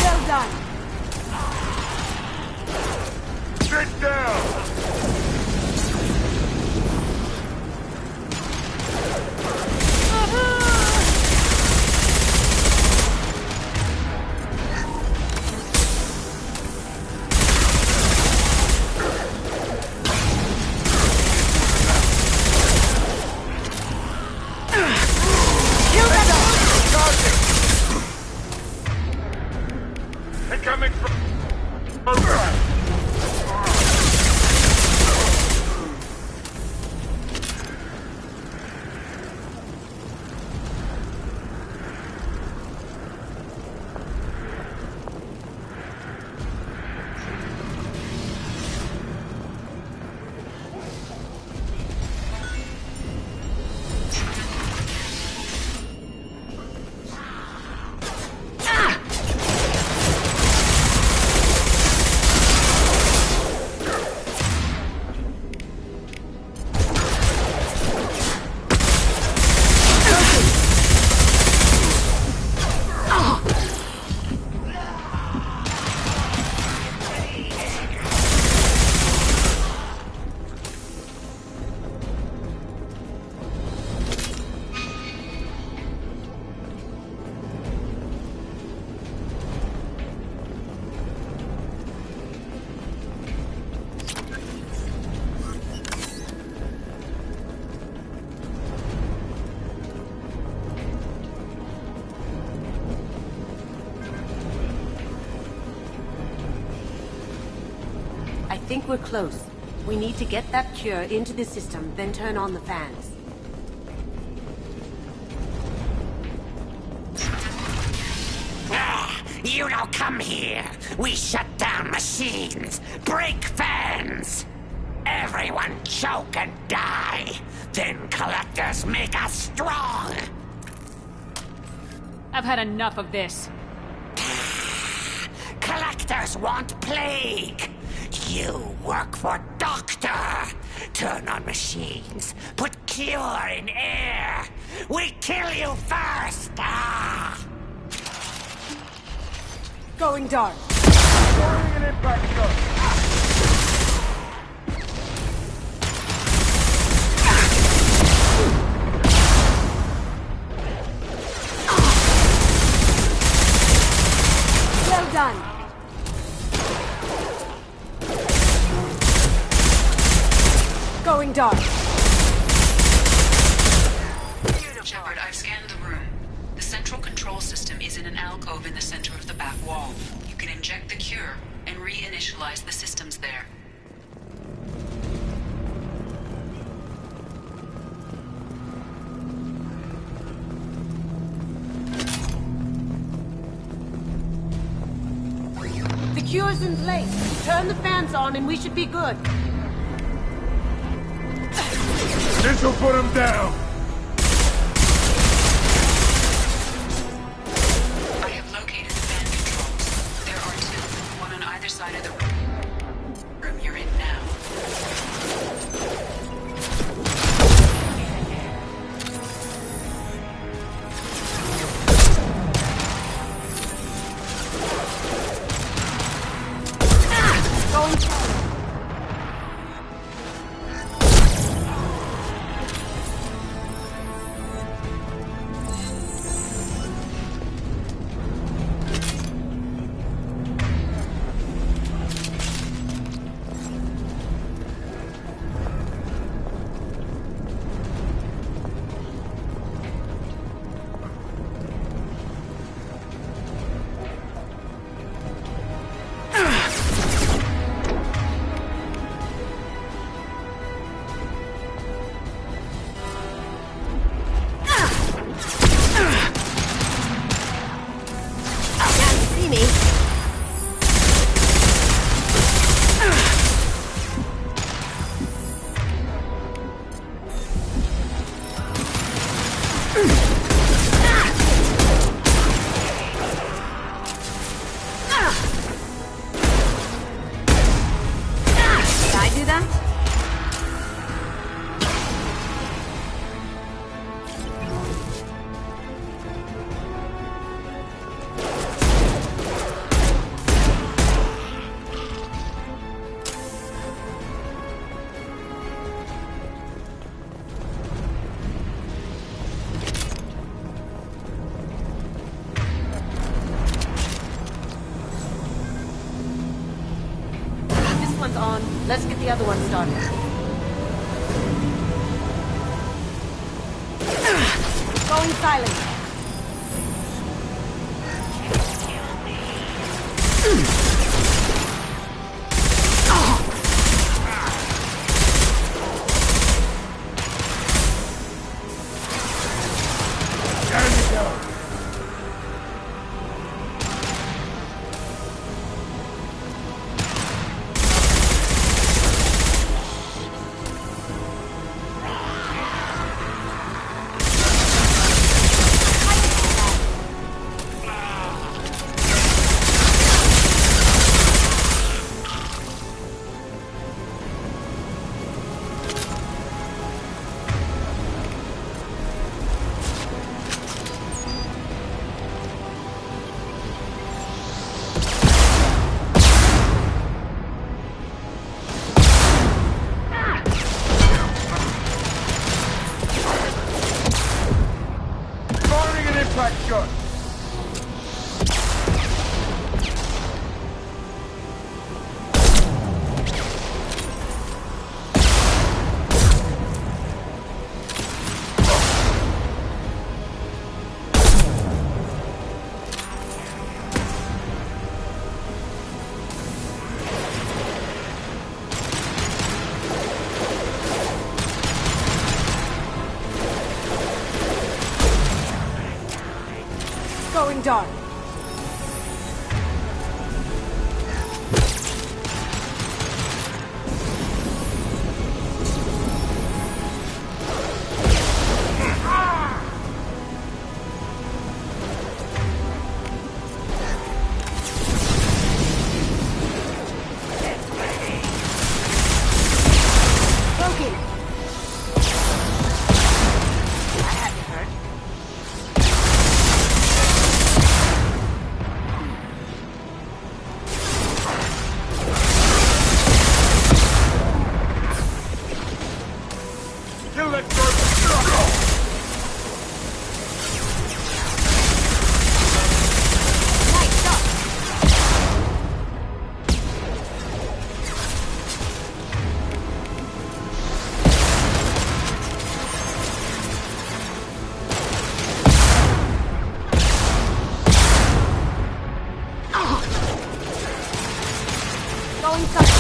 Well done. Sit down. Incoming from... I think we're close. We need to get that cure into the system, then turn on the fans. You don't come here. We shut down machines, break fans. Everyone choke and die. Then collectors make us strong. I've had enough of this. Collectors want plague. You work for Doctor. Turn on machines. Put cure in air. We kill you first. Going dark. Firing an impact shot. Well done. Going dark. Shepard, I've scanned the room. The central control system is in an alcove in the center of the back wall. You can inject the cure and reinitialize the systems there. The cure's in place. Turn the fans on and we should be good. This'll put him down. I have located the fan controls. There are two, one on either side of the room you're in now. Going forward. On. Let's get the other one started. Going silent. There you go. Impact shot. Going dark. throwing something.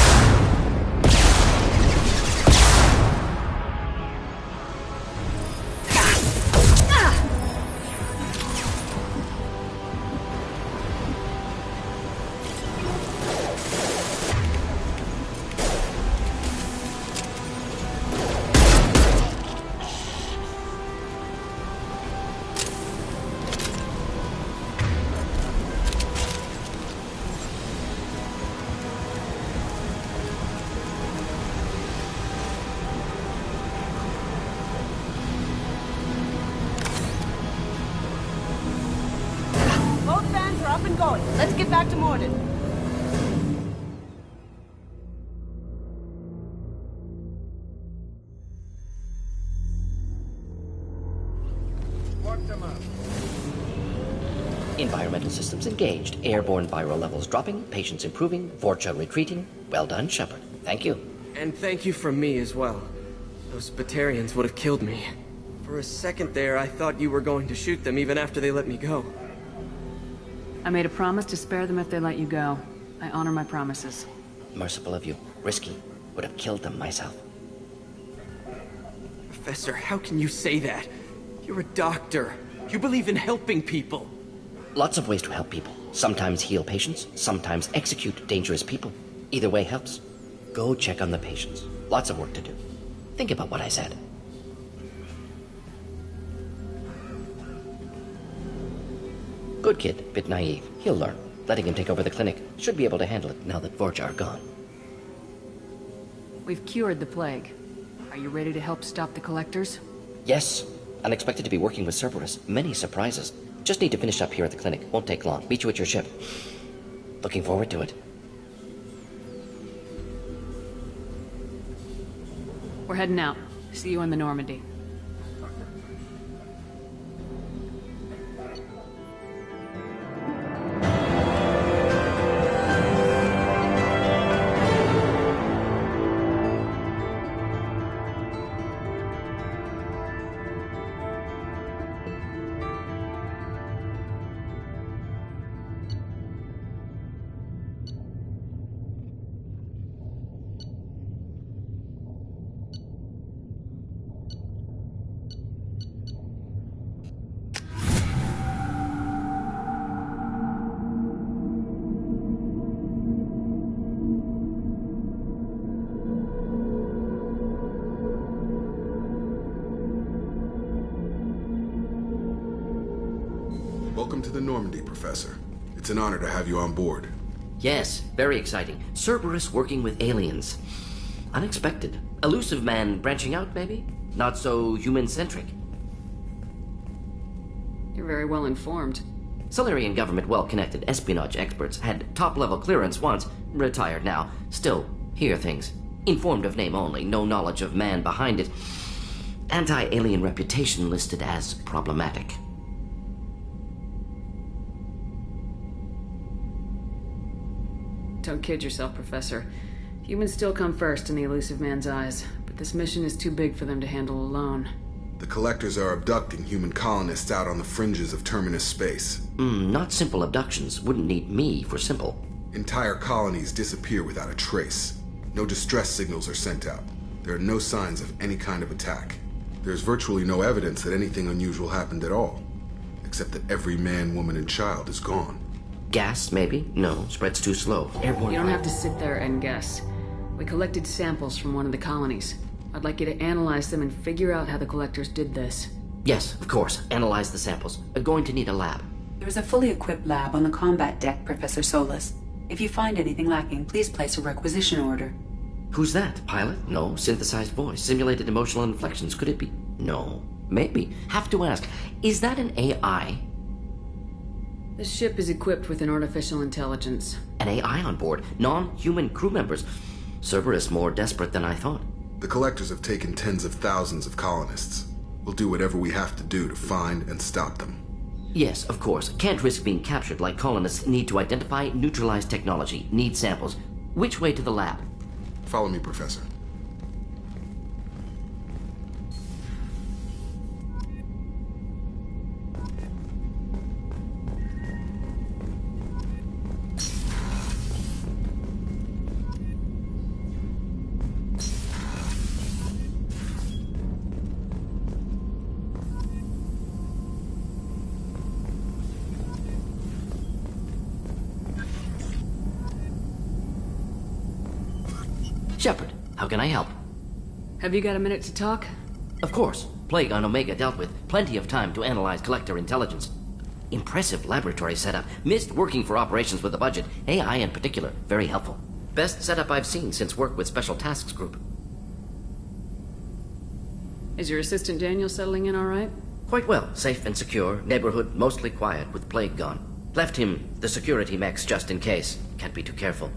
Up and going. Let's get back to Morden. Lock them up. Environmental systems engaged. Airborne viral levels dropping. Patients improving. Vorcha retreating. Well done, Shepard. Thank you. And thank you from me as well. Those Batarians would have killed me. For a second there, I thought you were going to shoot them even after they let me go. I made a promise to spare them if they let you go. I honor my promises. Merciful of you. Risky. Would have killed them myself. Professor, how can you say that? You're a doctor. You believe in helping people. Lots of ways to help people. Sometimes heal patients, sometimes execute dangerous people. Either way helps. Go check on the patients. Lots of work to do. Think about what I said. Good kid, bit naive. He'll learn. Letting him take over the clinic. Should be able to handle it now that Vorcha are gone. We've cured the plague. Are you ready to help stop the collectors? Yes. Unexpected to be working with Cerberus. Many surprises. Just need to finish up here at the clinic. Won't take long. Meet you at your ship. Looking forward to it. We're heading out. See you in the Normandy. Welcome to the Normandy, Professor. It's an honor to have you on board. Yes, very exciting. Cerberus working with aliens. Unexpected. Elusive man branching out, maybe? Not so human-centric. You're very well informed. Solarian government well-connected espionage experts had top-level clearance once, retired now. Still, hear things. Informed of name only, no knowledge of man behind it. Anti-alien reputation listed as problematic. Don't kid yourself, Professor. Humans still come first in the elusive man's eyes, but this mission is too big for them to handle alone. The Collectors are abducting human colonists out on the fringes of Terminus space. Not simple abductions. Wouldn't need me for simple. Entire colonies disappear without a trace. No distress signals are sent out. There are no signs of any kind of attack. There's virtually no evidence that anything unusual happened at all, except that every man, woman, and child is gone. Gas, maybe? No, spreads too slow. Airborne. You don't have to sit there and guess. We collected samples from one of the colonies. I'd like you to analyze them and figure out how the Collectors did this. Yes, of course. Analyze the samples. Going to need a lab. There's a fully equipped lab on the combat deck, Professor Solis. If you find anything lacking, please place a requisition order. Who's that? Pilot? No. Synthesized voice. Simulated emotional inflections. Could it be? No. Maybe. Have to ask. Is that an AI? This ship is equipped with an artificial intelligence. An AI on board. Non-human crew members. Cerberus more desperate than I thought. The Collectors have taken tens of thousands of colonists. We'll do whatever we have to do to find and stop them. Yes, of course. Can't risk being captured like colonists need to identify, neutralize technology, need samples. Which way to the lab? Follow me, Professor. Shepard, how can I help? Have you got a minute to talk? Of course. Plague on Omega dealt with. Plenty of time to analyze collector intelligence. Impressive laboratory setup. Missed working for operations with a budget. AI in particular. Very helpful. Best setup I've seen since work with Special Tasks Group. Is your assistant Daniel settling in all right? Quite well. Safe and secure. Neighborhood mostly quiet with Plague gone. Left him the security mechs just in case. Can't be too careful.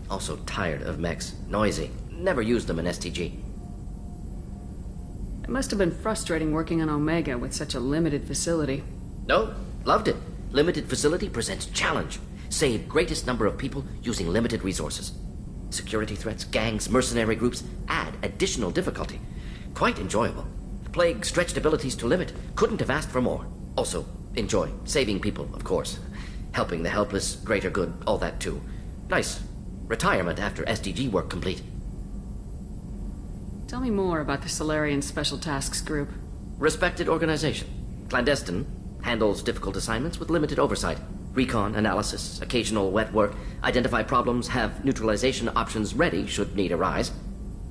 Also tired of mechs. Noisy. Never used them in STG. It must have been frustrating working on Omega with such a limited facility. No, loved it. Limited facility presents challenge. Save greatest number of people using limited resources. Security threats, gangs, mercenary groups add additional difficulty. Quite enjoyable. Plague stretched abilities to limit. Couldn't have asked for more. Also, enjoy. Saving people, of course. Helping the helpless, greater good, all that too. Nice. Retirement after SDG work complete. Tell me more about the Solarian Special Tasks Group. Respected organization. Clandestine. Handles difficult assignments with limited oversight. Recon, analysis, occasional wet work. Identify problems, have neutralization options ready should need arise.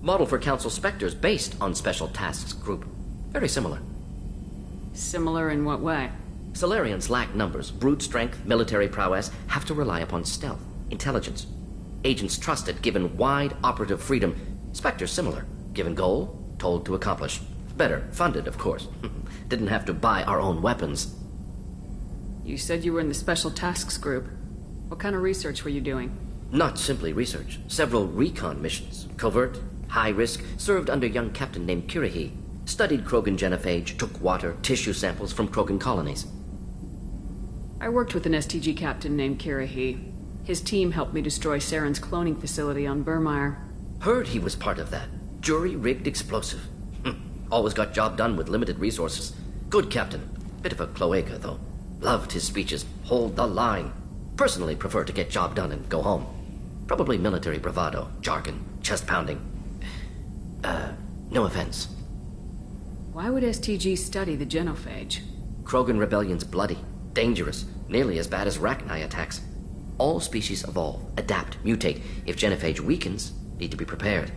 Model for Council Spectres based on Special Tasks Group. Very similar. Similar in what way? Solarians lack numbers, brute strength, military prowess, have to rely upon stealth, intelligence. Agents trusted, given wide operative freedom. Spectres similar, given goal, told to accomplish. Better, funded, of course. Didn't have to buy our own weapons. You said you were in the Special Tasks Group. What kind of research were you doing? Not simply research. Several recon missions. Covert, high risk, served under a young captain named Kirahi. Studied Krogan genophage, took water, tissue samples from Krogan colonies. I worked with an STG captain named Kirahi. His team helped me destroy Saren's cloning facility on Burmire. Heard he was part of that. Jury-rigged explosive. Always got job done with limited resources. Good captain. Bit of a cloaca, though. Loved his speeches. Hold the line. Personally prefer to get job done and go home. Probably military bravado, jargon, chest pounding. No offense. Why would STG study the genophage? Krogan rebellion's bloody, dangerous, nearly as bad as Rachni attacks. All species evolve, adapt, mutate. If genophage weakens, need to be prepared.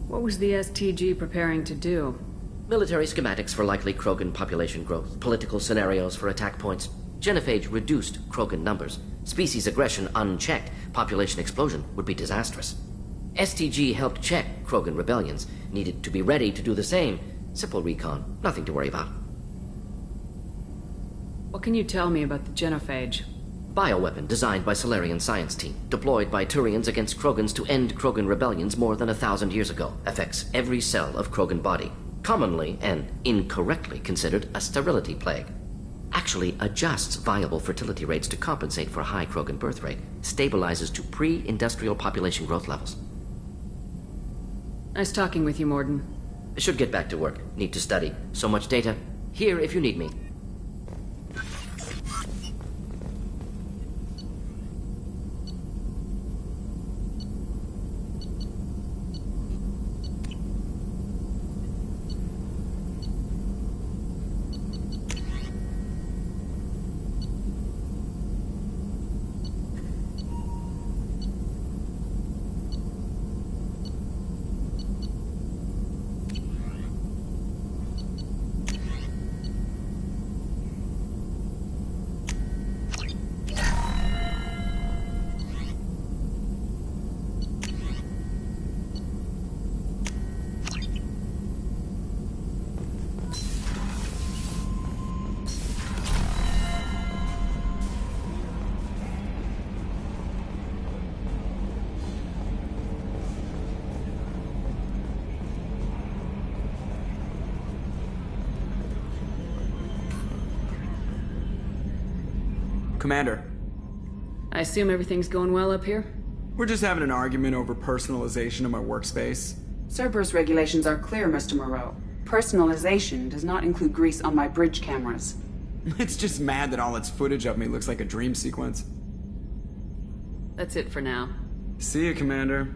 What was the STG preparing to do? Military schematics for likely Krogan population growth, political scenarios for attack points. Genophage reduced Krogan numbers. Species aggression unchecked, population explosion would be disastrous. STG helped check Krogan rebellions, needed to be ready to do the same. Simple recon, nothing to worry about. What can you tell me about the genophage? Bioweapon designed by Solarian science team, deployed by Turians against Krogans to end Krogan rebellions more than 1,000 years ago. Affects every cell of Krogan body. Commonly and incorrectly considered a sterility plague. Actually adjusts viable fertility rates to compensate for a high Krogan birth rate. Stabilizes to pre-industrial population growth levels. Nice talking with you, Morden. Should get back to work. Need to study. So much data. Here if you need me. Commander. I assume everything's going well up here? We're just having an argument over personalization of my workspace. Cerberus regulations are clear, Mr. Moreau. Personalization does not include grease on my bridge cameras. It's just mad that all its footage of me looks like a dream sequence. That's it for now. See you, Commander.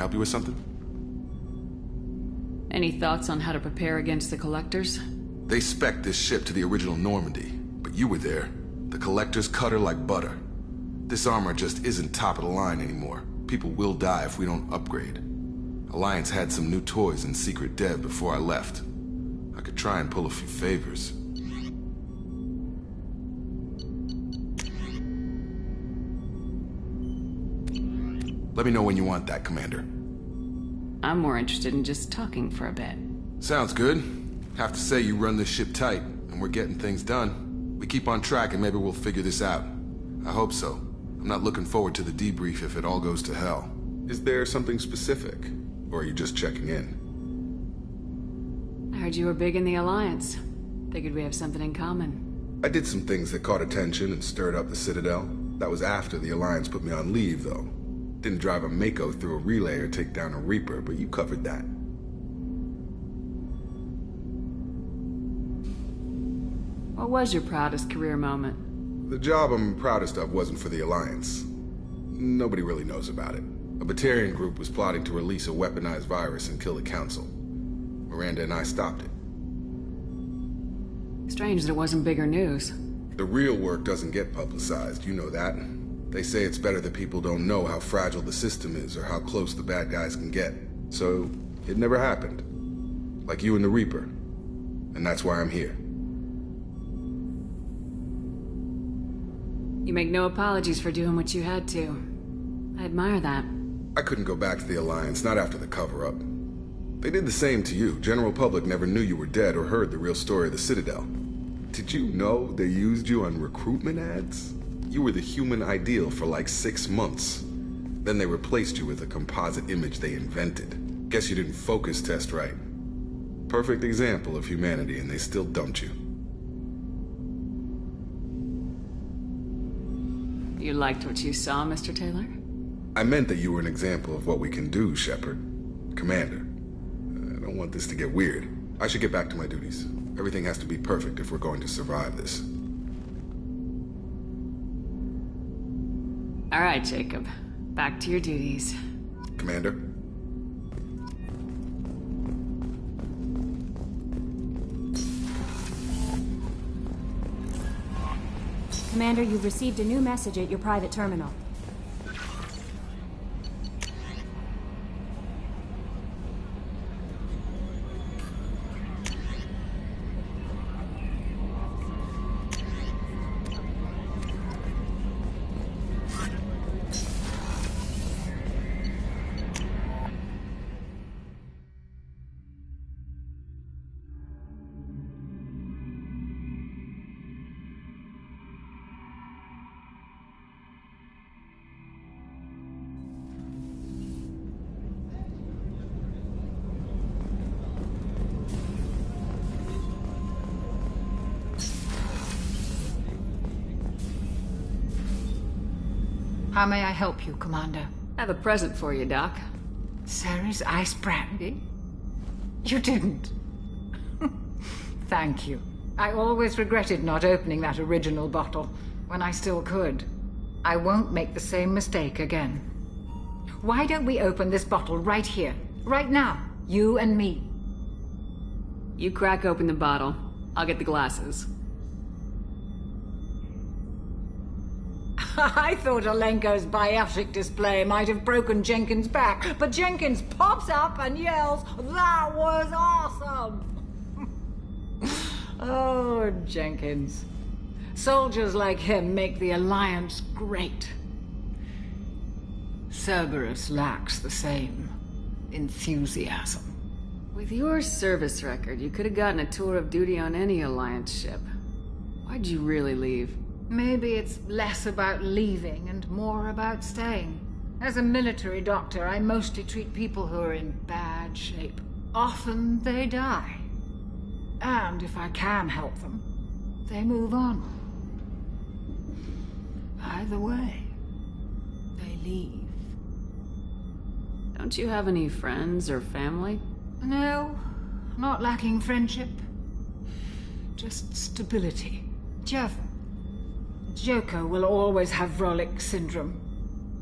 help you with something? Any thoughts on how to prepare against the Collectors? They spec'd this ship to the original Normandy, but you were there. The Collectors cut her like butter. This armor just isn't top of the line anymore. People will die if we don't upgrade. Alliance had some new toys in secret dev before I left. I could try and pull a few favors. Let me know when you want that, Commander. I'm more interested in just talking for a bit. Sounds good. Have to say you run this ship tight, and we're getting things done. We keep on track and maybe we'll figure this out. I hope so. I'm not looking forward to the debrief if it all goes to hell. Is there something specific? Or are you just checking in? I heard you were big in the Alliance. Figured we have something in common. I did some things that caught attention and stirred up the Citadel. That was after the Alliance put me on leave, though. Didn't drive a Mako through a relay or take down a Reaper, but you covered that. What was your proudest career moment? The job I'm proudest of wasn't for the Alliance. Nobody really knows about it. A Batarian group was plotting to release a weaponized virus and kill the Council. Miranda and I stopped it. Strange that it wasn't bigger news. The real work doesn't get publicized, you know that. They say it's better that people don't know how fragile the system is or how close the bad guys can get. So, it never happened. Like you and the Reaper. And that's why I'm here. You make no apologies for doing what you had to. I admire that. I couldn't go back to the Alliance, not after the cover-up. They did the same to you. General public never knew you were dead or heard the real story of the Citadel. Did you know they used you on recruitment ads? You were the human ideal for like 6 months. Then they replaced you with a composite image they invented. Guess you didn't focus test right. Perfect example of humanity, and they still dumped you. You liked what you saw, Mr. Taylor? I meant that you were an example of what we can do, Shepard. Commander. I don't want this to get weird. I should get back to my duties. Everything has to be perfect if we're going to survive this. All right, Jacob. Back to your duties. Commander? Commander, you've received a new message at your private terminal. How may I help you, Commander? I have a present for you, Doc. Sarah's ice brandy? You didn't. Thank you. I always regretted not opening that original bottle when I still could. I won't make the same mistake again. Why don't we open this bottle right here, right now, you and me? You crack open the bottle. I'll get the glasses. I thought Alenko's biotic display might have broken Jenkins' back, but Jenkins pops up and yells, "That was awesome!" Oh, Jenkins. Soldiers like him make the Alliance great. Cerberus lacks the same enthusiasm. With your service record, you could have gotten a tour of duty on any Alliance ship. Why'd you really leave? Maybe it's less about leaving and more about staying. As a military doctor, I mostly treat people who are in bad shape. Often they die. And if I can help them, they move on. Either way, they leave. Don't you have any friends or family? No, not lacking friendship. Just stability. Jeff, Joker will always have Vrolic syndrome.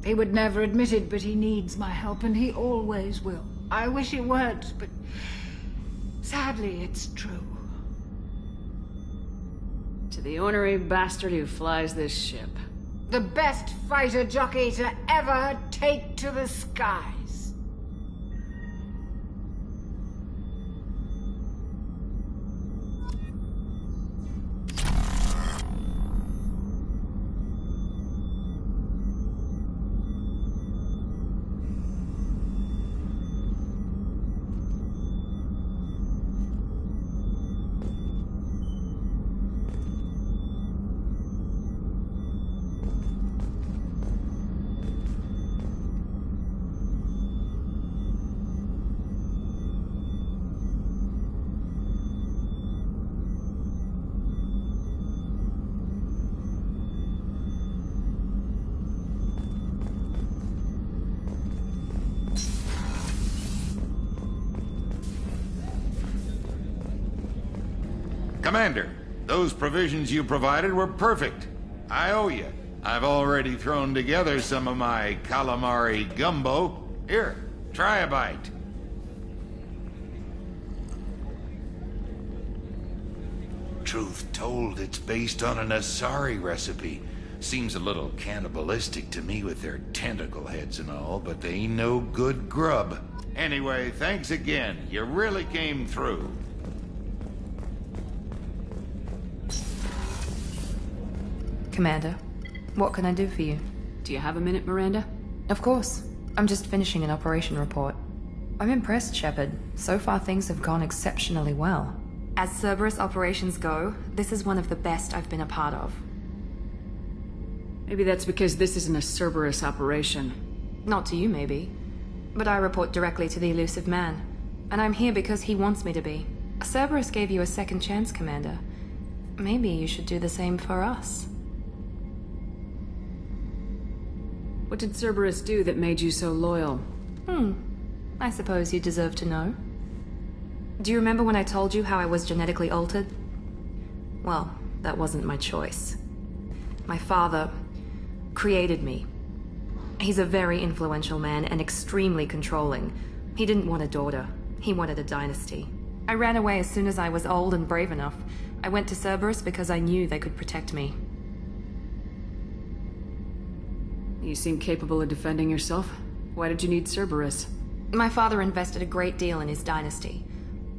He would never admit it, but he needs my help, and he always will. I wish it weren't, but sadly, it's true. To the ornery bastard who flies this ship. The best fighter jockey to ever take to the skies. Commander, those provisions you provided were perfect. I owe you. I've already thrown together some of my calamari gumbo. Here, try a bite. Truth told, it's based on an Asari recipe. Seems a little cannibalistic to me with their tentacle heads and all, but they ain't no good grub. Anyway, thanks again. You really came through. Commander, what can I do for you? Do you have a minute, Miranda? Of course. I'm just finishing an operation report. I'm impressed, Shepard. So far things have gone exceptionally well. As Cerberus operations go, this is one of the best I've been a part of. Maybe that's because this isn't a Cerberus operation. Not to you, maybe. But I report directly to the Elusive Man. And I'm here because he wants me to be. Cerberus gave you a second chance, Commander. Maybe you should do the same for us. What did Cerberus do that made you so loyal? I suppose you deserve to know. Do you remember when I told you how I was genetically altered? Well, that wasn't my choice. My father created me. He's a very influential man and extremely controlling. He didn't want a daughter. He wanted a dynasty. I ran away as soon as I was old and brave enough. I went to Cerberus because I knew they could protect me. You seem capable of defending yourself. Why did you need Cerberus? My father invested a great deal in his dynasty.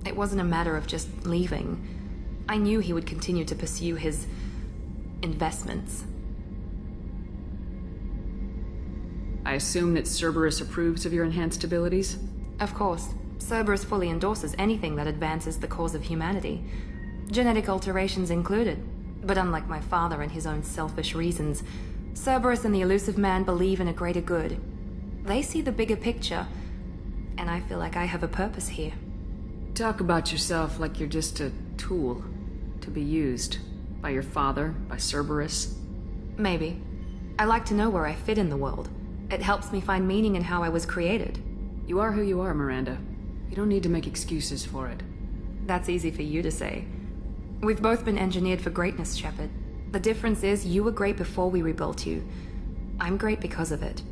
It wasn't a matter of just leaving. I knew he would continue to pursue his investments. I assume that Cerberus approves of your enhanced abilities? Of course. Cerberus fully endorses anything that advances the cause of humanity. Genetic alterations included. But unlike my father and his own selfish reasons, Cerberus and the Elusive Man believe in a greater good. They see the bigger picture, and I feel like I have a purpose here. Talk about yourself like you're just a tool to be used by your father, by Cerberus. Maybe. I like to know where I fit in the world. It helps me find meaning in how I was created. You are who you are, Miranda. You don't need to make excuses for it. That's easy for you to say. We've both been engineered for greatness, Shepard. The difference is you were great before we rebuilt you. I'm great because of it.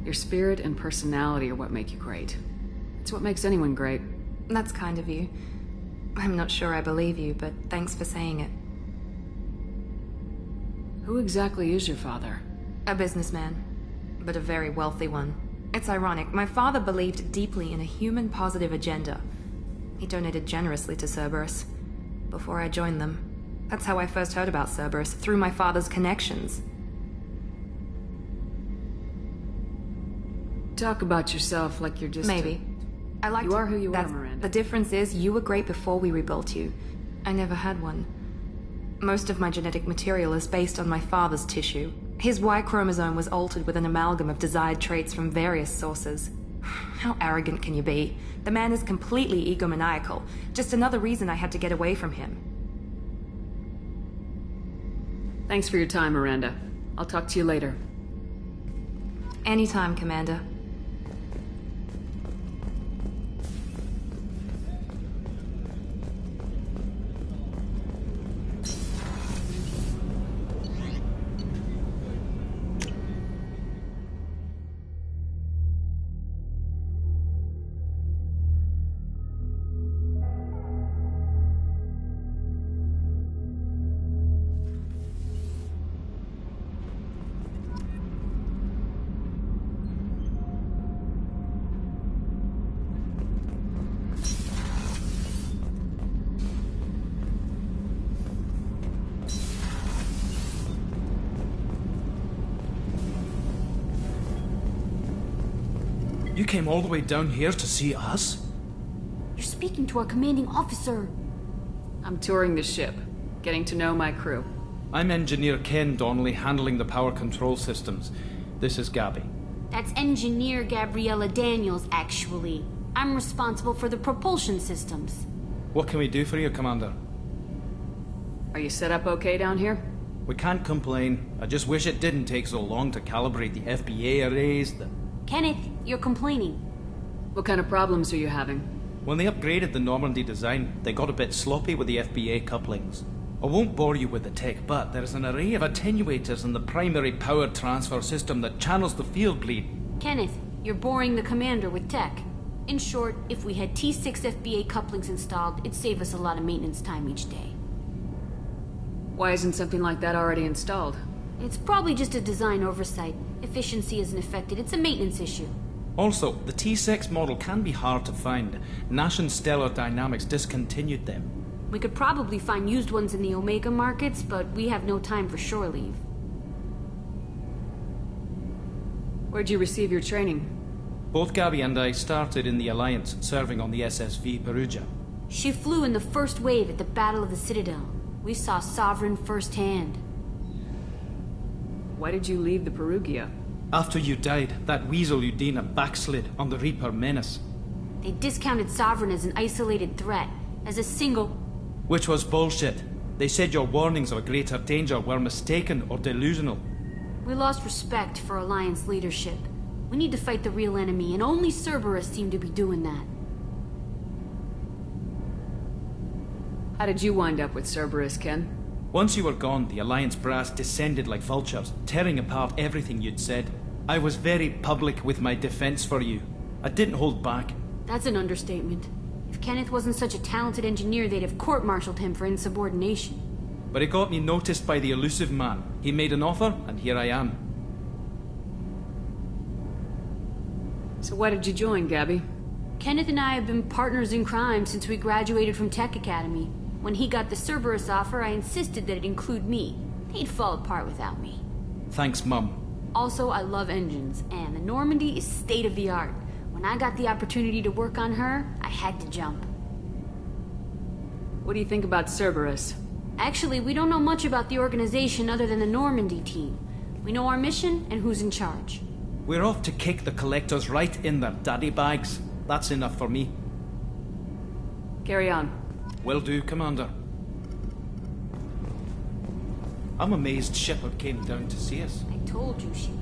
Your spirit and personality are what make you great. It's what makes anyone great. That's kind of you. I'm not sure I believe you, but thanks for saying it. Who exactly is your father? A businessman, but a very wealthy one. It's ironic, my father believed deeply in a human-positive agenda. He donated generously to Cerberus before I joined them. That's how I first heard about Cerberus, through my father's connections. Talk about yourself like you're just Maybe. I like You are who you are, Miranda. The difference is you were great before we rebuilt you. I never had one. Most of my genetic material is based on my father's tissue. His Y chromosome was altered with an amalgam of desired traits from various sources. How arrogant can you be? The man is completely egomaniacal. Just another reason I had to get away from him. Thanks for your time, Miranda. I'll talk to you later. Anytime, Commander. You came all the way down here to see us? You're speaking to our commanding officer. I'm touring the ship, getting to know my crew. I'm Engineer Ken Donnelly, handling the power control systems. This is Gabby. That's Engineer Gabriella Daniels, actually. I'm responsible for the propulsion systems. What can we do for you, Commander? Are you set up okay down here? We can't complain. I just wish it didn't take so long to calibrate the FBA arrays. Kenneth, you're complaining. What kind of problems are you having? When they upgraded the Normandy design, they got a bit sloppy with the FBA couplings. I won't bore you with the tech, but there is an array of attenuators in the primary power transfer system that channels the field bleed. Kenneth, you're boring the commander with tech. In short, if we had T6 FBA couplings installed, it'd save us a lot of maintenance time each day. Why isn't something like that already installed? It's probably just a design oversight. Efficiency isn't affected, it's a maintenance issue. Also, the T6 model can be hard to find. Nash and Stellar Dynamics discontinued them. We could probably find used ones in the Omega markets, but we have no time for shore leave. Where'd you receive your training? Both Gabby and I started in the Alliance, serving on the SSV Perugia. She flew in the first wave at the Battle of the Citadel. We saw Sovereign firsthand. Why did you leave the Perugia? After you died, that weasel Udina backslid on the Reaper Menace. They discounted Sovereign as an isolated threat, as a single... Which was bullshit. They said your warnings of a greater danger were mistaken or delusional. We lost respect for Alliance leadership. We need to fight the real enemy, and only Cerberus seemed to be doing that. How did you wind up with Cerberus, Ken? Once you were gone, the Alliance brass descended like vultures, tearing apart everything you'd said. I was very public with my defense for you. I didn't hold back. That's an understatement. If Kenneth wasn't such a talented engineer, they'd have court-martialed him for insubordination. But it got me noticed by the elusive man. He made an offer, and here I am. So why did you join, Gabby? Kenneth and I have been partners in crime since we graduated from Tech Academy. When he got the Cerberus offer, I insisted that it include me. He'd fall apart without me. Thanks, Mum. Also, I love engines, and the Normandy is state-of-the-art. When I got the opportunity to work on her, I had to jump. What do you think about Cerberus? Actually, we don't know much about the organization other than the Normandy team. We know our mission and who's in charge. We're off to kick the Collectors right in their daddy bags. That's enough for me. Carry on. Will do, Commander. I'm amazed Shepard came down to see us. I told you she would.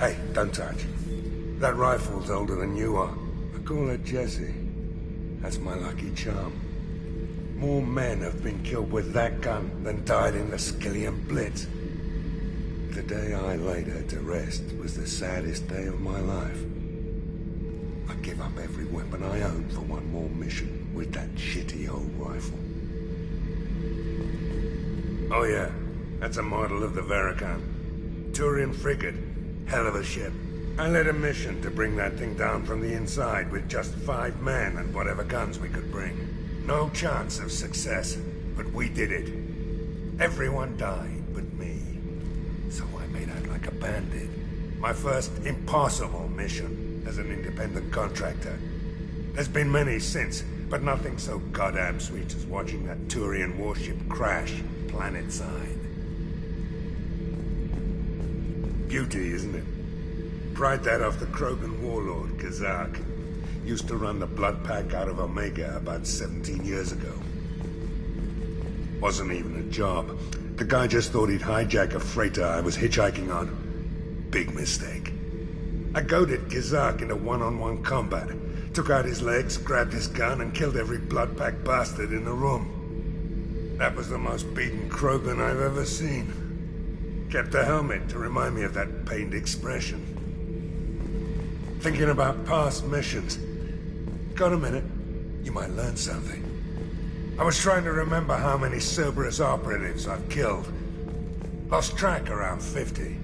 Hey, don't touch. That rifle's older than you are. I call her Jessie. That's my lucky charm. More men have been killed with that gun than died in the Skillian Blitz. The day I laid her to rest was the saddest day of my life. I give up every weapon I own for one more mission with that shitty old rifle. Oh yeah, that's a model of the Veracon. Turian frigate. Hell of a ship. I led a mission to bring that thing down from the inside with just 5 men and whatever guns we could bring. No chance of success, but we did it. Everyone died but me. So I made out like a bandit. My first impossible mission as an independent contractor. There's been many since, but nothing so goddamn sweet as watching that Turian warship crash planet-side. Beauty, isn't it? Pried that off the Krogan warlord, Kazak. Used to run the blood pack out of Omega about 17 years ago. Wasn't even a job. The guy just thought he'd hijack a freighter I was hitchhiking on. Big mistake. I goaded Kazak into one-on-one combat. Took out his legs, grabbed his gun, and killed every blood-packed bastard in the room. That was the most beaten Krogan I've ever seen. Kept a helmet to remind me of that pained expression. Thinking about past missions. Got a minute? You might learn something. I was trying to remember how many Cerberus operatives I've killed. Lost track around 50.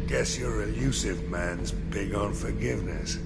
Guess your elusive man's big on forgiveness.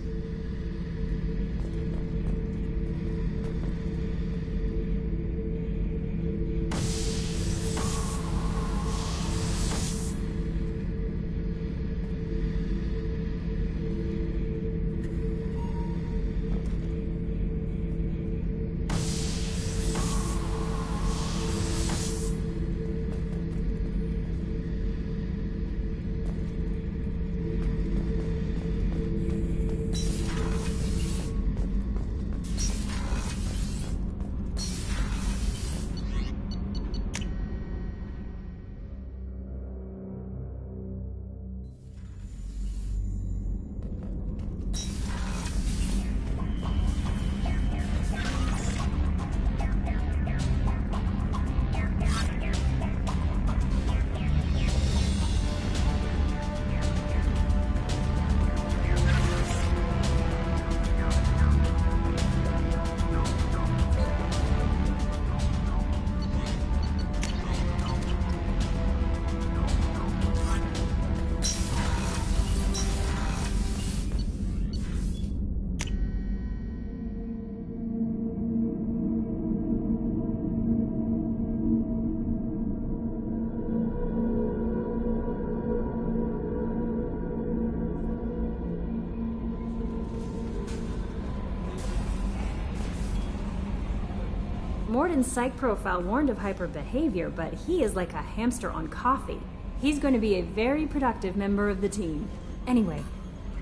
Morden's psych profile warned of hyper behavior, but he is like a hamster on coffee. He's going to be a very productive member of the team. Anyway,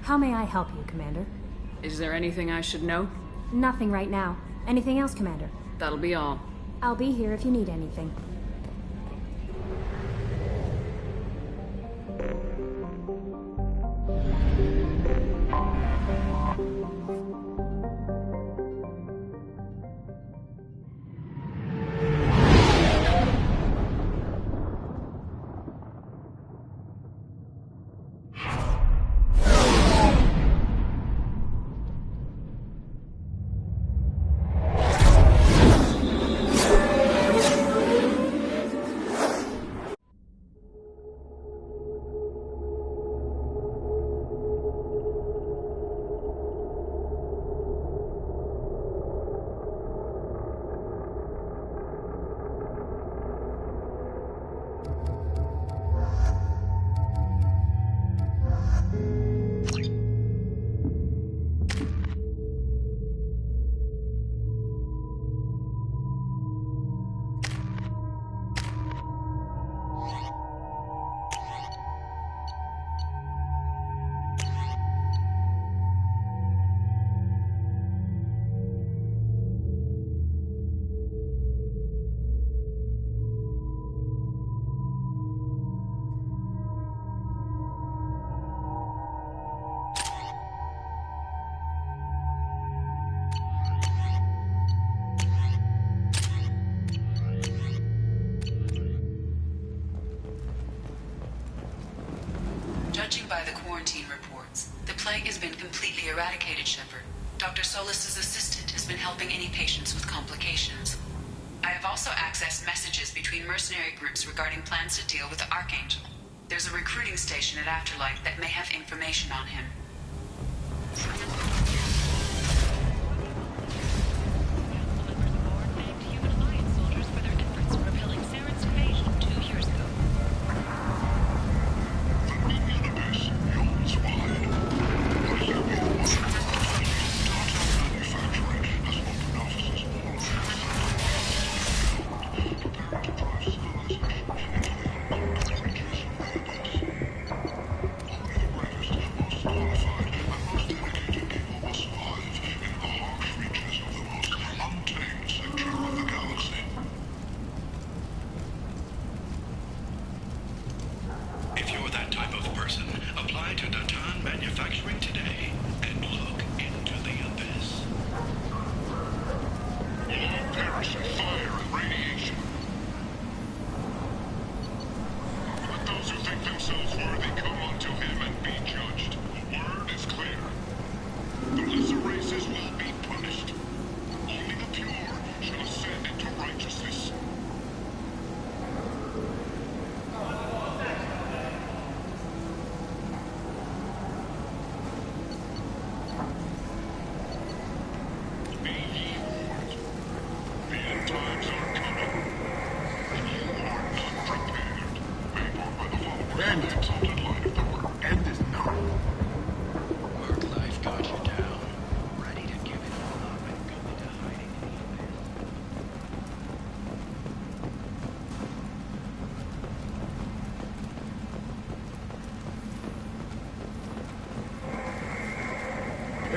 how may I help you, Commander? Is there anything I should know? Nothing right now. Anything else, Commander? That'll be all. I'll be here if you need anything. Judging by the quarantine reports, the plague has been completely eradicated, Shepard. Dr. Solis's assistant has been helping any patients with complications. I have also accessed messages between mercenary groups regarding plans to deal with the Archangel. There's a recruiting station at Afterlife that may have information on him.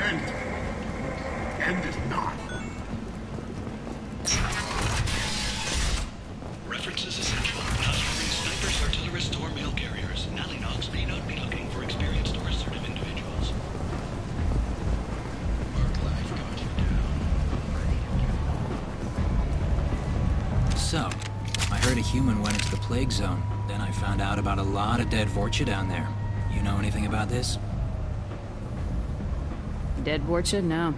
End. End it not. References essential. Not using snipers, artillerists, or mail carriers. Nalinox may not be looking for experienced or assertive individuals. Work life got you down. So, I heard a human went into the plague zone. Then I found out about a lot of dead Vorcha down there. You know anything about this? Dead Vorcha? No.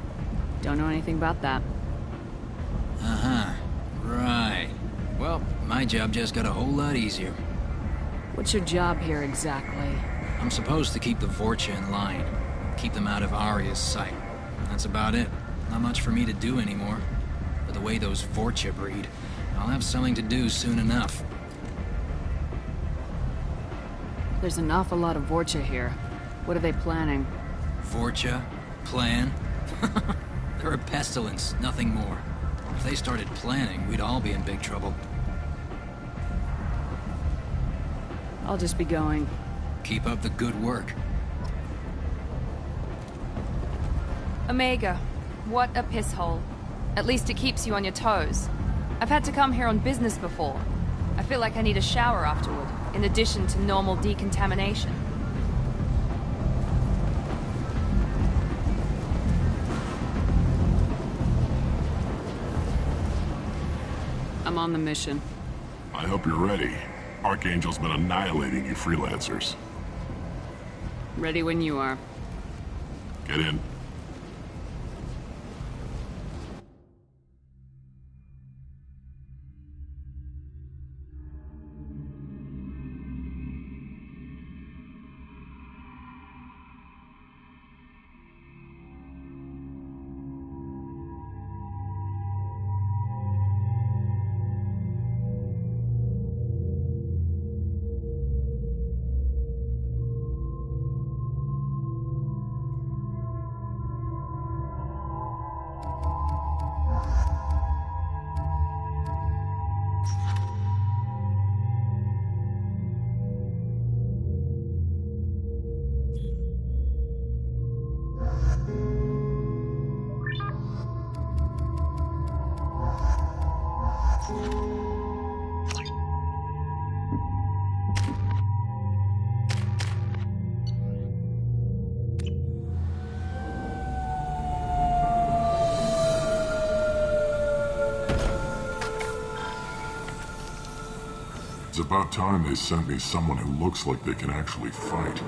Don't know anything about that. Uh-huh. Right. Well, my job just got a whole lot easier. What's your job here exactly? I'm supposed to keep the Vorcha in line. Keep them out of Arya's sight. That's about it. Not much for me to do anymore. But the way those Vorcha breed, I'll have something to do soon enough. There's an awful lot of Vorcha here. What are they planning? Vorcha? Plan? They're a pestilence, nothing more. If they started planning, we'd all be in big trouble. I'll just be going. Keep up the good work. Omega, what a piss hole. At least it keeps you on your toes. I've had to come here on business before. I feel like I need a shower afterward, in addition to normal decontamination. I'm on the mission. I hope you're ready. Archangel's been annihilating you freelancers. Ready when you are. Get in. It's about time they sent me someone who looks like they can actually fight.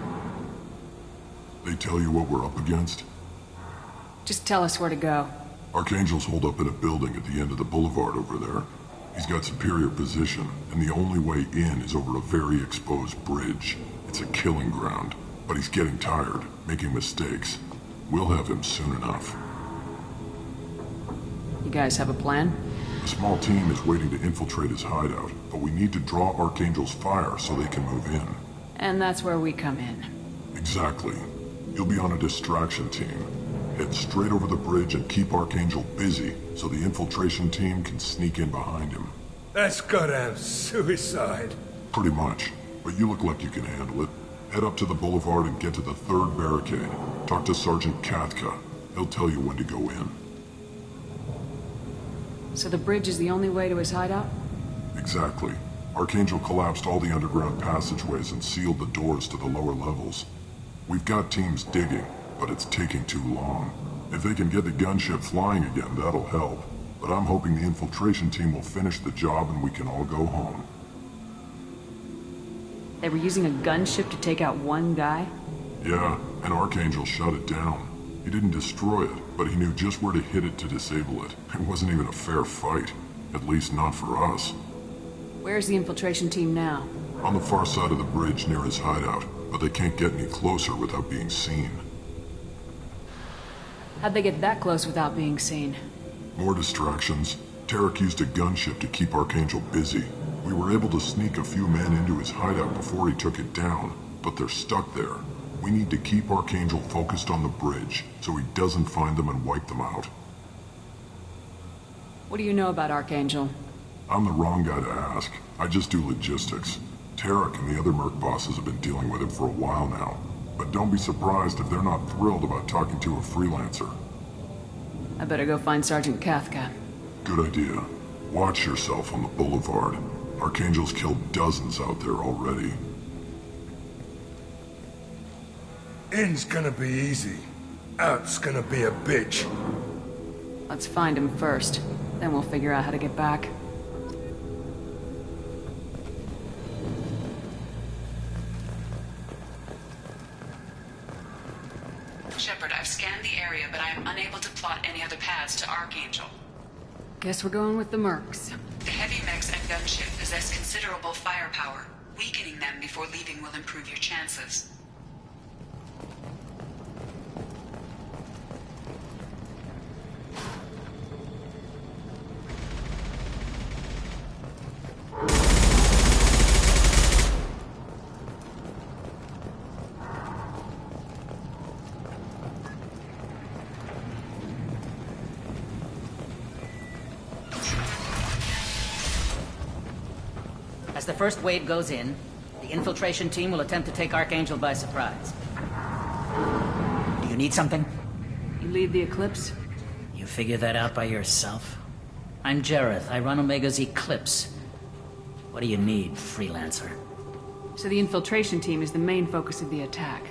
They tell you what we're up against? Just tell us where to go. Archangel's holed up in a building at the end of the boulevard over there. He's got superior position, and the only way in is over a very exposed bridge. It's a killing ground, but he's getting tired, making mistakes. We'll have him soon enough. You guys have a plan? A small team is waiting to infiltrate his hideout, but we need to draw Archangel's fire so they can move in. And that's where we come in. Exactly. You'll be on a distraction team. Head straight over the bridge and keep Archangel busy so the infiltration team can sneak in behind him. That's goddamn suicide. Pretty much, but you look like you can handle it. Head up to the boulevard and get to the third barricade. Talk to Sergeant Katka. He'll tell you when to go in. So the bridge is the only way to his hideout? Exactly. Archangel collapsed all the underground passageways and sealed the doors to the lower levels. We've got teams digging, but it's taking too long. If they can get the gunship flying again, that'll help. But I'm hoping the infiltration team will finish the job and we can all go home. They were using a gunship to take out one guy? Yeah, and Archangel shut it down. He didn't destroy it, but he knew just where to hit it to disable it. It wasn't even a fair fight. At least not for us. Where's the infiltration team now? On the far side of the bridge near his hideout, but they can't get any closer without being seen. How'd they get that close without being seen? More distractions. Tarek used a gunship to keep Archangel busy. We were able to sneak a few men into his hideout before he took it down, but they're stuck there. We need to keep Archangel focused on the bridge, so he doesn't find them and wipe them out. What do you know about Archangel? I'm the wrong guy to ask. I just do logistics. Tarek and the other merc bosses have been dealing with him for a while now. but don't be surprised if they're not thrilled about talking to a freelancer. I better go find Sergeant Cathcart. Good idea. Watch yourself on the boulevard. Archangel's killed dozens out there already. In's gonna be easy. Out's gonna be a bitch. Let's find him first. Then we'll figure out how to get back. Shepard, I've scanned the area, but I am unable to plot any other paths to Archangel. Guess we're going with the Mercs. The heavy mechs and gunship possess considerable firepower. Weakening them before leaving will improve your chances. As the first wave goes in, the infiltration team will attempt to take Archangel by surprise. Do you need something? You lead the Eclipse? You figure that out by yourself? I'm Jareth. I run Omega's Eclipse. What do you need, freelancer? So the infiltration team is the main focus of the attack.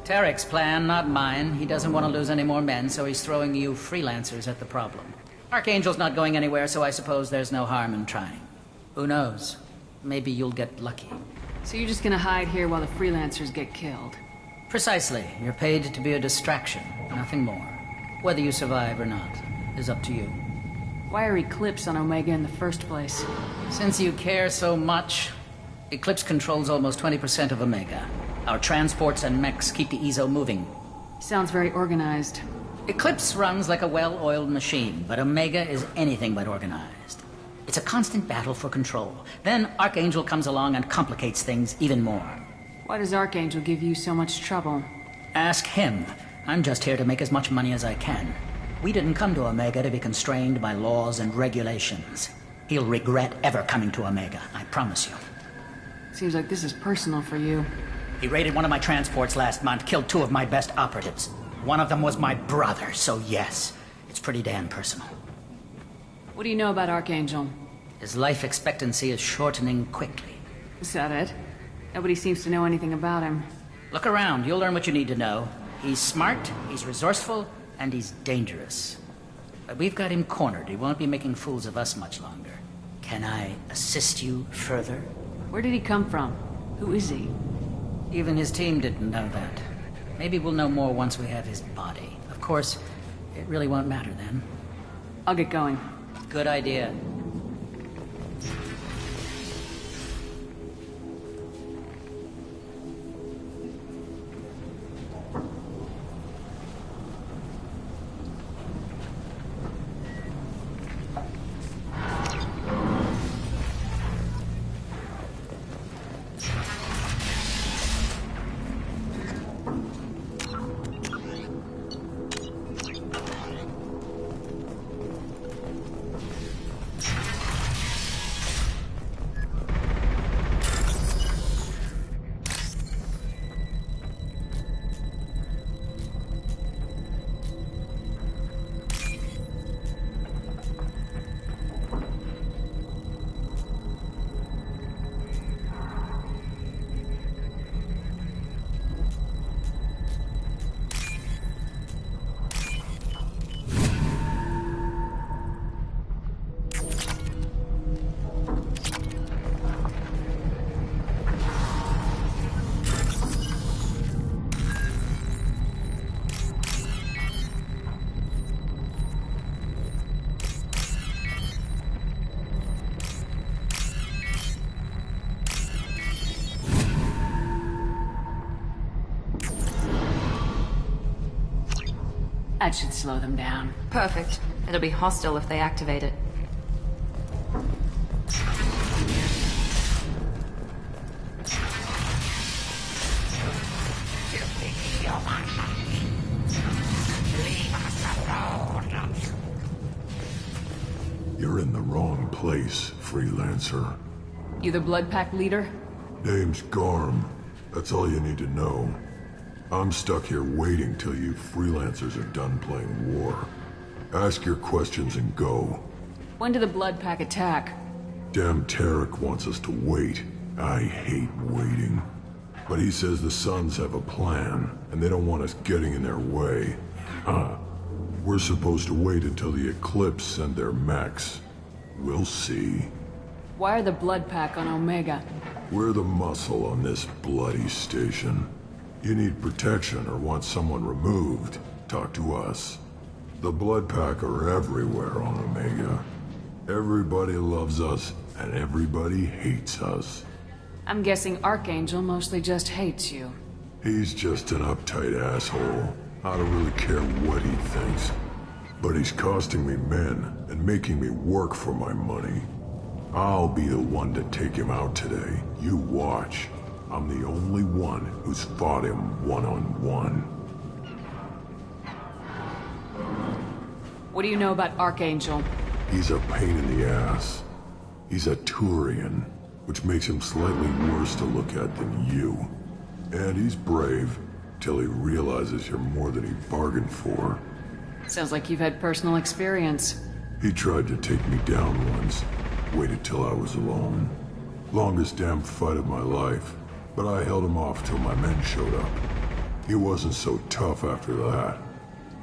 Tarek's plan, not mine. He doesn't want to lose any more men, so he's throwing you freelancers at the problem. Archangel's not going anywhere, so I suppose there's no harm in trying. Who knows? Maybe you'll get lucky. So you're just gonna hide here while the freelancers get killed? Precisely. You're paid to be a distraction, nothing more. Whether you survive or not is up to you. Why are Eclipse on Omega in the first place? Since you care so much, Eclipse controls almost 20% of Omega. Our transports and mechs keep the EZO moving. Sounds very organized. Eclipse runs like a well-oiled machine, but Omega is anything but organized. It's a constant battle for control. Then Archangel comes along and complicates things even more. Why does Archangel give you so much trouble? Ask him. I'm just here to make as much money as I can. We didn't come to Omega to be constrained by laws and regulations. He'll regret ever coming to Omega, I promise you. Seems like this is personal for you. He raided one of my transports last month, killed 2 of my best operatives. One of them was my brother, so yes, it's pretty damn personal. What do you know about Archangel? His life expectancy is shortening quickly. Is that it? Nobody seems to know anything about him. Look around, you'll learn what you need to know. He's smart, he's resourceful, and he's dangerous. But we've got him cornered. He won't be making fools of us much longer. Can I assist you further? Where did he come from? Who is he? Even his team didn't know that. Maybe we'll know more once we have his body. Of course, it really won't matter then. I'll get going. Good idea. That should slow them down. Perfect. It'll be hostile if they activate it. You're in the wrong place, freelancer. You the Blood Pack leader? Name's Garm. That's all you need to know. I'm stuck here waiting till you freelancers are done playing war. Ask your questions and go. When did the Blood Pack attack? Damn Tarek wants us to wait. I hate waiting. But he says the Suns have a plan, and they don't want us getting in their way. We're supposed to wait until the Eclipse send their mechs. We'll see. Why are the Blood Pack on Omega? We're the muscle on this bloody station. You need protection or want someone removed, talk to us. The Blood Pack are everywhere on Omega. Everybody loves us, and everybody hates us. I'm guessing Archangel mostly just hates you. He's just an uptight asshole. I don't really care what he thinks. But he's costing me men and making me work for my money. I'll be the one to take him out today. You watch. I'm the only one who's fought him one-on-one. What do you know about Archangel? He's a pain in the ass. He's a Turian, which makes him slightly worse to look at than you. And he's brave, till he realizes you're more than he bargained for. Sounds like you've had personal experience. He tried to take me down once. Waited till I was alone. Longest damn fight of my life. But I held him off till my men showed up. He wasn't so tough after that.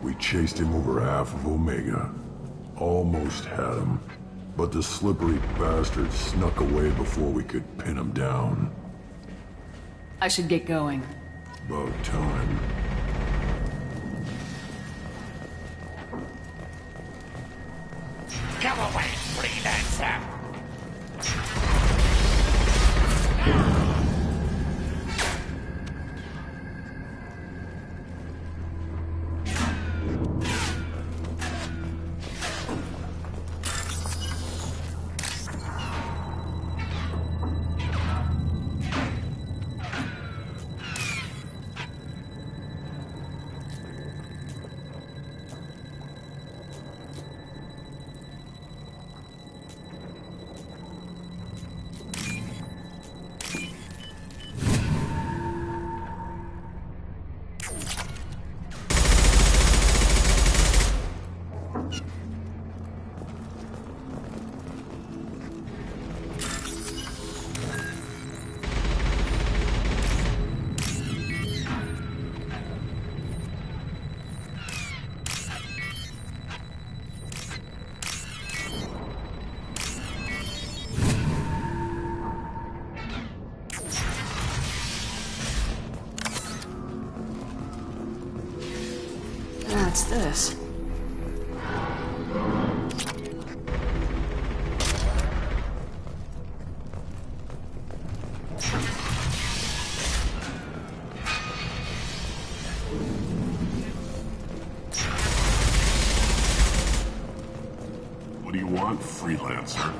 We chased him over half of Omega. Almost had him. But the slippery bastard snuck away before we could pin him down. I should get going. About time. Come away, freelancer! What's this? What do you want, freelancer?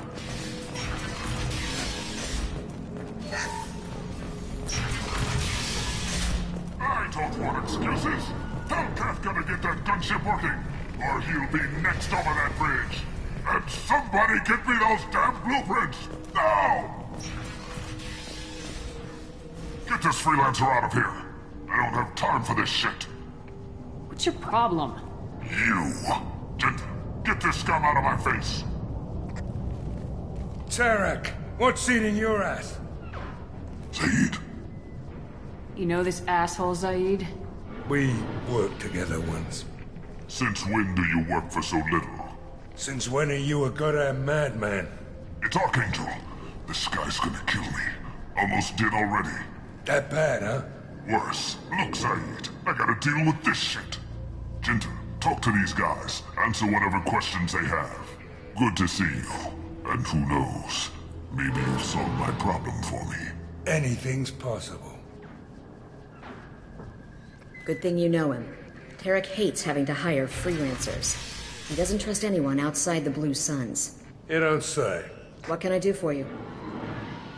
I don't want excuses. Hellcat gonna get that gunship working, or he'll be next over that bridge. And somebody get me those damn blueprints, now! Get this freelancer out of here. I don't have time for this shit. What's your problem? You. Get this scum out of my face. Tarek, what's eating your ass? Zaid. You know this asshole, Zaid? We worked together once. Since when do you work for so little? Since when are you a goddamn madman? It's Archangel. This guy's gonna kill me. Almost did already. That bad, huh? Worse. Look, Zaid, I gotta deal with this shit. Jinta, talk to these guys. Answer whatever questions they have. Good to see you. And who knows, maybe you'll solve my problem for me. Anything's possible. Good thing you know him. Tarek hates having to hire freelancers. He doesn't trust anyone outside the Blue Suns. You don't say. What can I do for you?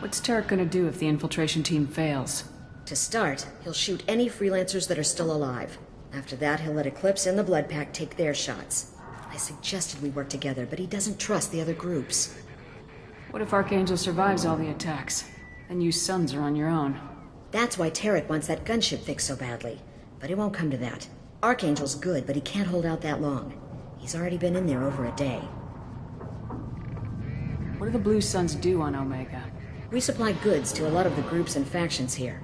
What's Tarek gonna do if the infiltration team fails? To start, he'll shoot any freelancers that are still alive. After that, he'll let Eclipse and the Blood Pack take their shots. I suggested we work together, but he doesn't trust the other groups. What if Archangel survives all the attacks? Then you Suns are on your own. That's why Tarek wants that gunship fixed so badly. But it won't come to that. Archangel's good, but he can't hold out that long. He's already been in there over a day. What do the Blue Suns do on Omega? We supply goods to a lot of the groups and factions here.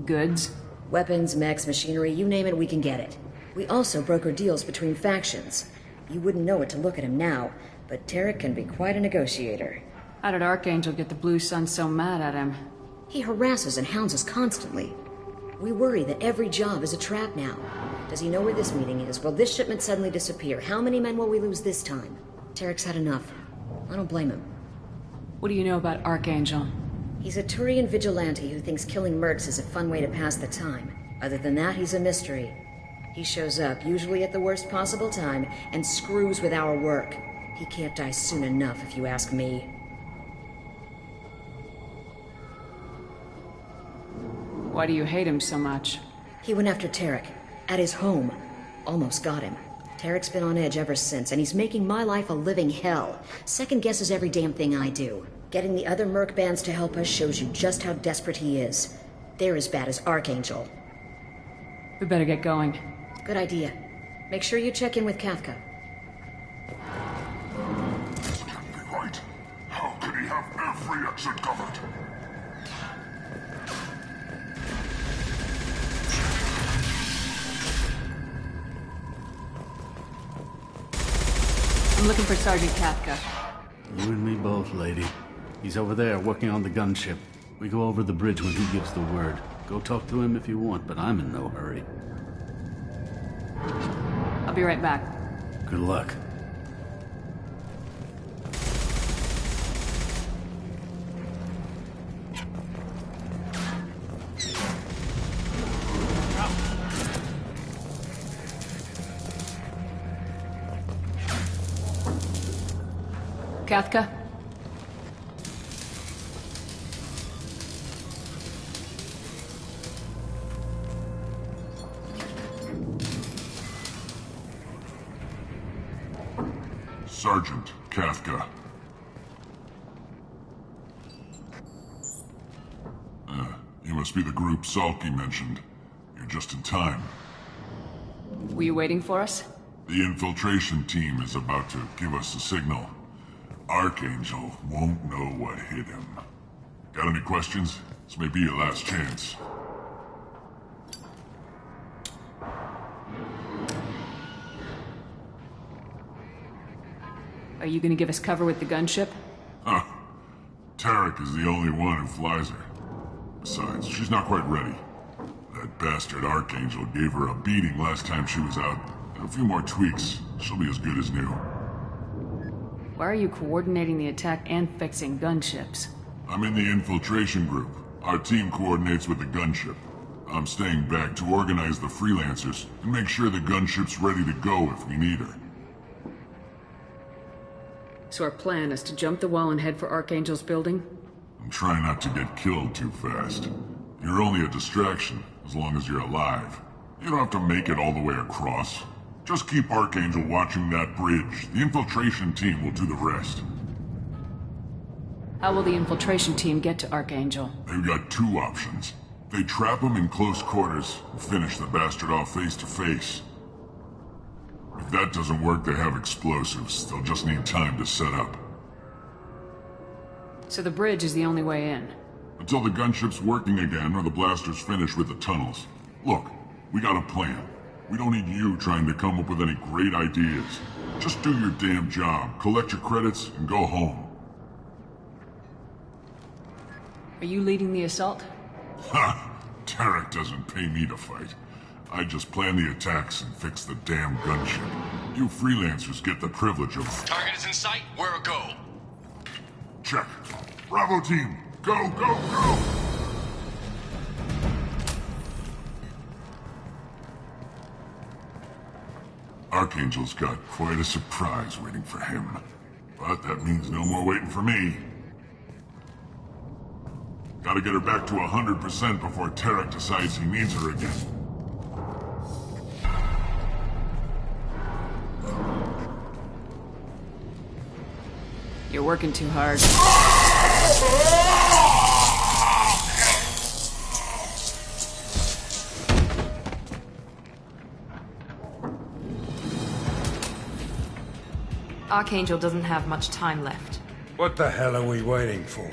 Goods? Weapons, mechs, machinery, you name it, we can get it. We also broker deals between factions. You wouldn't know it to look at him now, but Tarek can be quite a negotiator. How did Archangel get the Blue Suns so mad at him? He harasses and hounds us constantly. We worry that every job is a trap now. Does he know where this meeting is? Will this shipment suddenly disappear? How many men will we lose this time? Tarek's had enough. I don't blame him. What do you know about Archangel? He's a Turian vigilante who thinks killing mercs is a fun way to pass the time. Other than that, he's a mystery. He shows up, usually at the worst possible time, and screws with our work. He can't die soon enough, if you ask me. Why do you hate him so much? He went after Tarek. At his home. Almost got him. Tarek's been on edge ever since, and he's making my life a living hell. Second guesses every damn thing I do. Getting the other merc bands to help us shows you just how desperate he is. They're as bad as Archangel. We better get going. Good idea. Make sure you check in with Kafka. This can't be right. How could he have every exit covered? I'm looking for Sergeant Kafka. You and me both, lady. He's over there, working on the gunship. We go over the bridge when he gives the word. Go talk to him if you want, but I'm in no hurry. I'll be right back. Good luck. Kafka? Sergeant Kafka. You must be the group Salky mentioned. You're just in time. Were you waiting for us? The infiltration team is about to give us a signal. Archangel won't know what hit him. Got any questions? This may be your last chance. Are you gonna give us cover with the gunship? Huh. Tarek is the only one who flies her. Besides, she's not quite ready. That bastard Archangel gave her a beating last time she was out. A few more tweaks, she'll be as good as new. Why are you coordinating the attack and fixing gunships? I'm in the infiltration group. Our team coordinates with the gunship. I'm staying back to organize the freelancers and make sure the gunship's ready to go if we need her. So our plan is to jump the wall and head for Archangel's building? And try not to get killed too fast. You're only a distraction, as long as you're alive. You don't have to make it all the way across. Just keep Archangel watching that bridge. The infiltration team will do the rest. How will the infiltration team get to Archangel? They've got two options. They trap him in close quarters and finish the bastard off face to face. If that doesn't work, they have explosives. They'll just need time to set up. So the bridge is the only way in? Until the gunship's working again or the blasters finish with the tunnels. Look, we got a plan. We don't need you trying to come up with any great ideas. Just do your damn job, collect your credits, and go home. Are you leading the assault? Ha! Tarek doesn't pay me to fight. I just plan the attacks and fix the damn gunship. You freelancers get the privilege of... Target is in sight. Where a go? Check. Bravo team, go, go, go! Archangel's got quite a surprise waiting for him. But that means no more waiting for me. Gotta get her back to 100% before Tarek decides he needs her again. You're working too hard. Archangel doesn't have much time left. What the hell are we waiting for?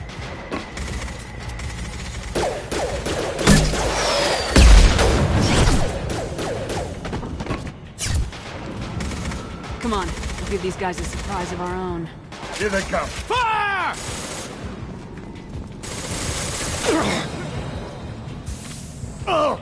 Come on, we'll give these guys a surprise of our own. Here they come. Fire! Oh!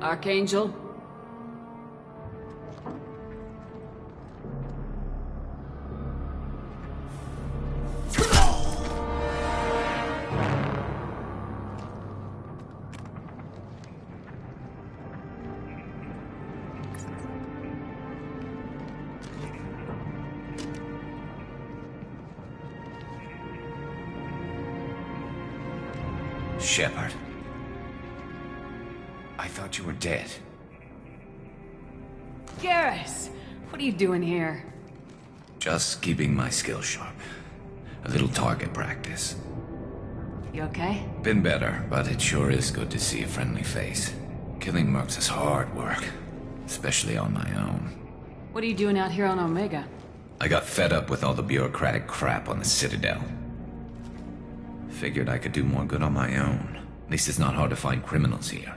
Archangel? Shepard. I thought you were dead. Garrus! What are you doing here? Just keeping my skills sharp. A little target practice. You okay? Been better, but it sure is good to see a friendly face. Killing mercs is hard work, especially on my own. What are you doing out here on Omega? I got fed up with all the bureaucratic crap on the Citadel. Figured I could do more good on my own. At least it's not hard to find criminals here.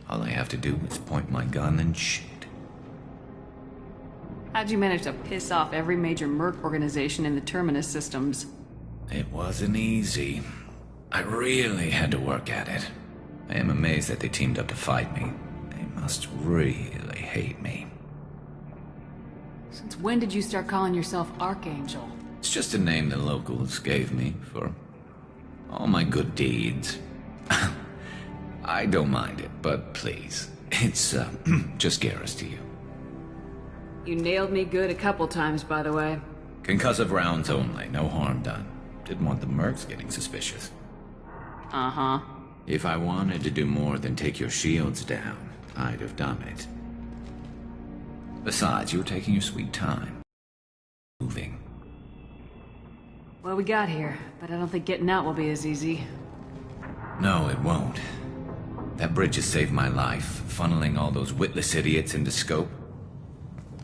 All I have to do is point my gun and shoot. How'd you manage to piss off every major merc organization in the Terminus systems? It wasn't easy. I really had to work at it. I am amazed that they teamed up to fight me. They must really hate me. Since when did you start calling yourself Archangel? It's just a name the locals gave me for all my good deeds. I don't mind it, but please, it's just Garrus to you. You nailed me good a couple times, by the way. Concussive rounds only, no harm done. Didn't want the mercs getting suspicious. Uh-huh. If I wanted to do more than take your shields down, I'd have done it. Besides, you were taking your sweet time. Moving. Well, we got here, but I don't think getting out will be as easy. No, it won't. That bridge has saved my life, funneling all those witless idiots into scope.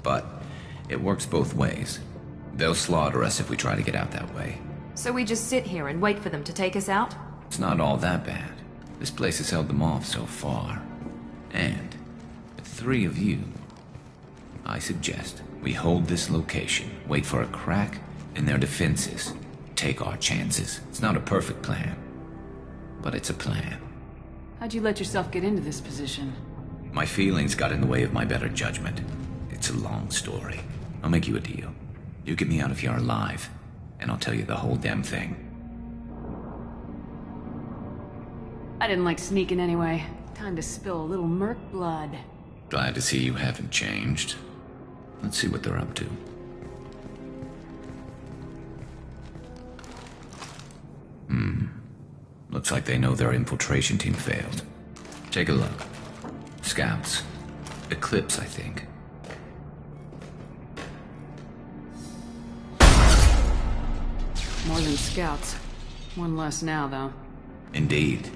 But it works both ways. They'll slaughter us if we try to get out that way. So we just sit here and wait for them to take us out? It's not all that bad. This place has held them off so far. And with 3 of you, I suggest we hold this location, wait for a crack in their defenses, take our chances. It's not a perfect plan, but it's a plan. How'd you let yourself get into this position? My feelings got in the way of my better judgment. It's a long story. I'll make you a deal. You get me out of here alive, and I'll tell you the whole damn thing. I didn't like sneaking anyway. Time to spill a little merc blood. Glad to see you haven't changed. Let's see what they're up to. Looks like they know their infiltration team failed. Take a look. Scouts. Eclipse, I think. More than scouts. One less now, though. Indeed.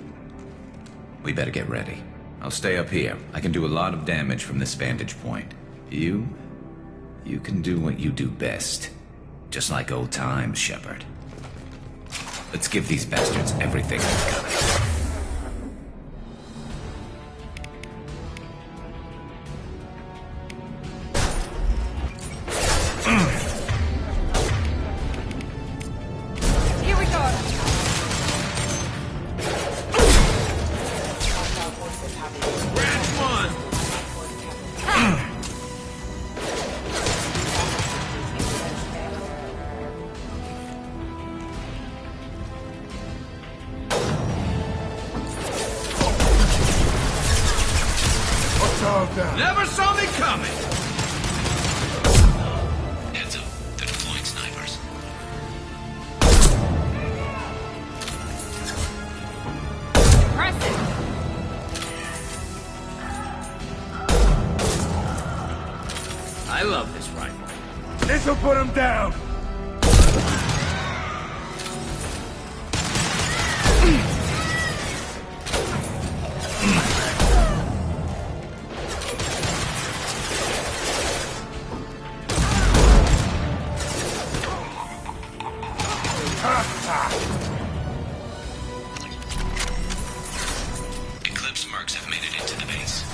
We better get ready. I'll stay up here. I can do a lot of damage from this vantage point. You can do what you do best. Just like old times, Shepard. Let's give these bastards everything they've got. Never saw me coming! Heads up, they're deploying snipers. Impressive! I love this rifle. This'll put him down! Eclipse mercs have made it into the base.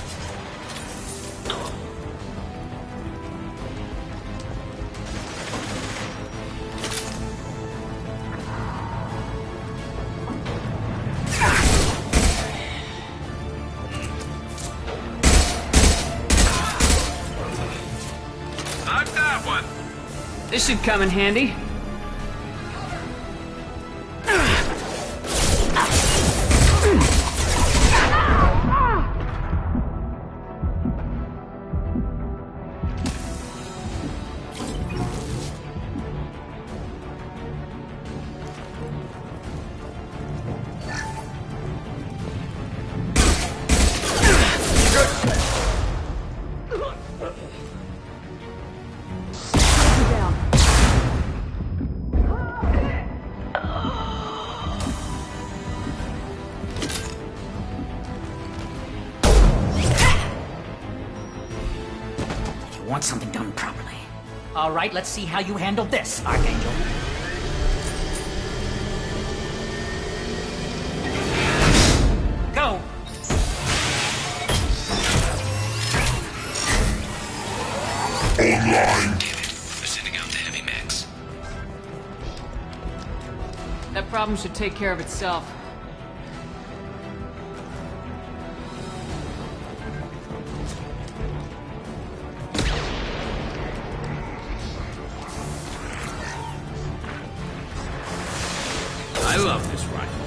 Knock that one! This should come in handy. Want something done properly. All right, let's see how you handle this, Archangel. Go! Online. They're sending out the heavy mechs. That problem should take care of itself. I love this rifle.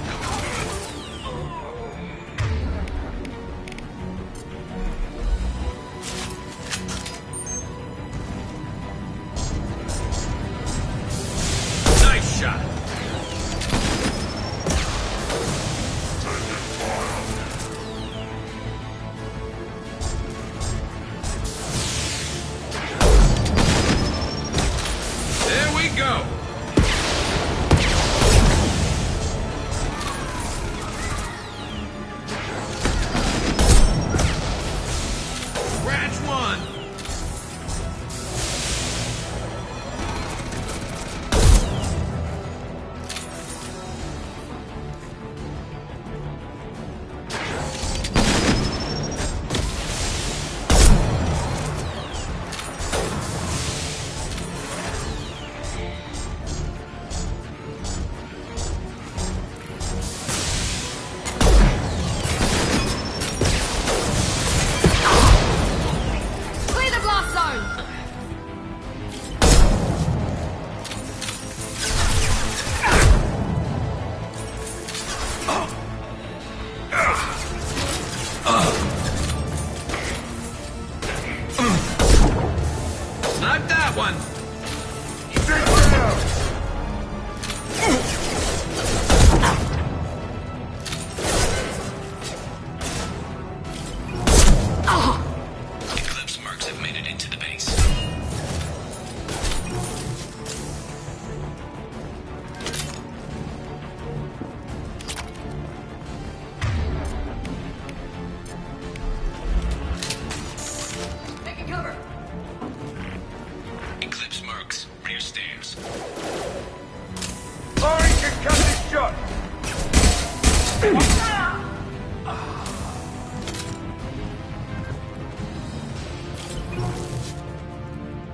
Nice shot. There we go.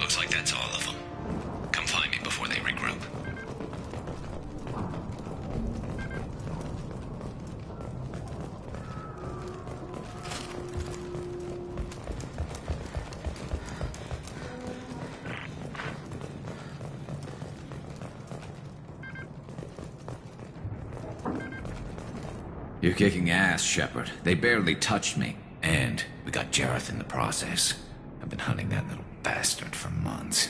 Looks like that's all of them. Come find me before they regroup. You're kicking ass, Shepard. They barely touched me. And we got Jareth in the process. I've been hunting that little bastard for months.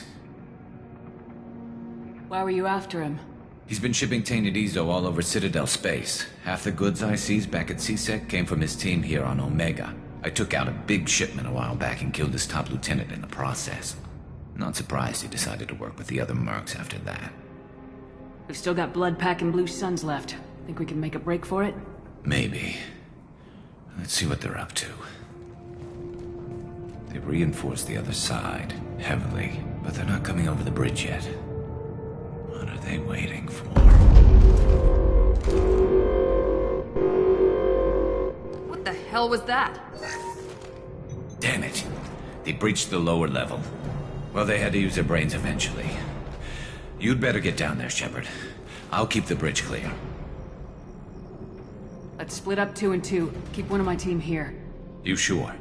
Why were you after him? He's been shipping tainted Ezo all over Citadel space. Half the goods I seized back at CSEC came from his team here on Omega. I took out a big shipment a while back and killed his top lieutenant in the process. Not surprised he decided to work with the other mercs after that. We've still got Bloodpack and Blue Suns left. Think we can make a break for it? Maybe. Let's see what they're up to. They've reinforced the other side, heavily, but they're not coming over the bridge yet. What are they waiting for? What the hell was that? Damn it. They breached the lower level. Well, they had to use their brains eventually. You'd better get down there, Shepard. I'll keep the bridge clear. Let's split up 2 and 2. Keep one of my team here. You sure?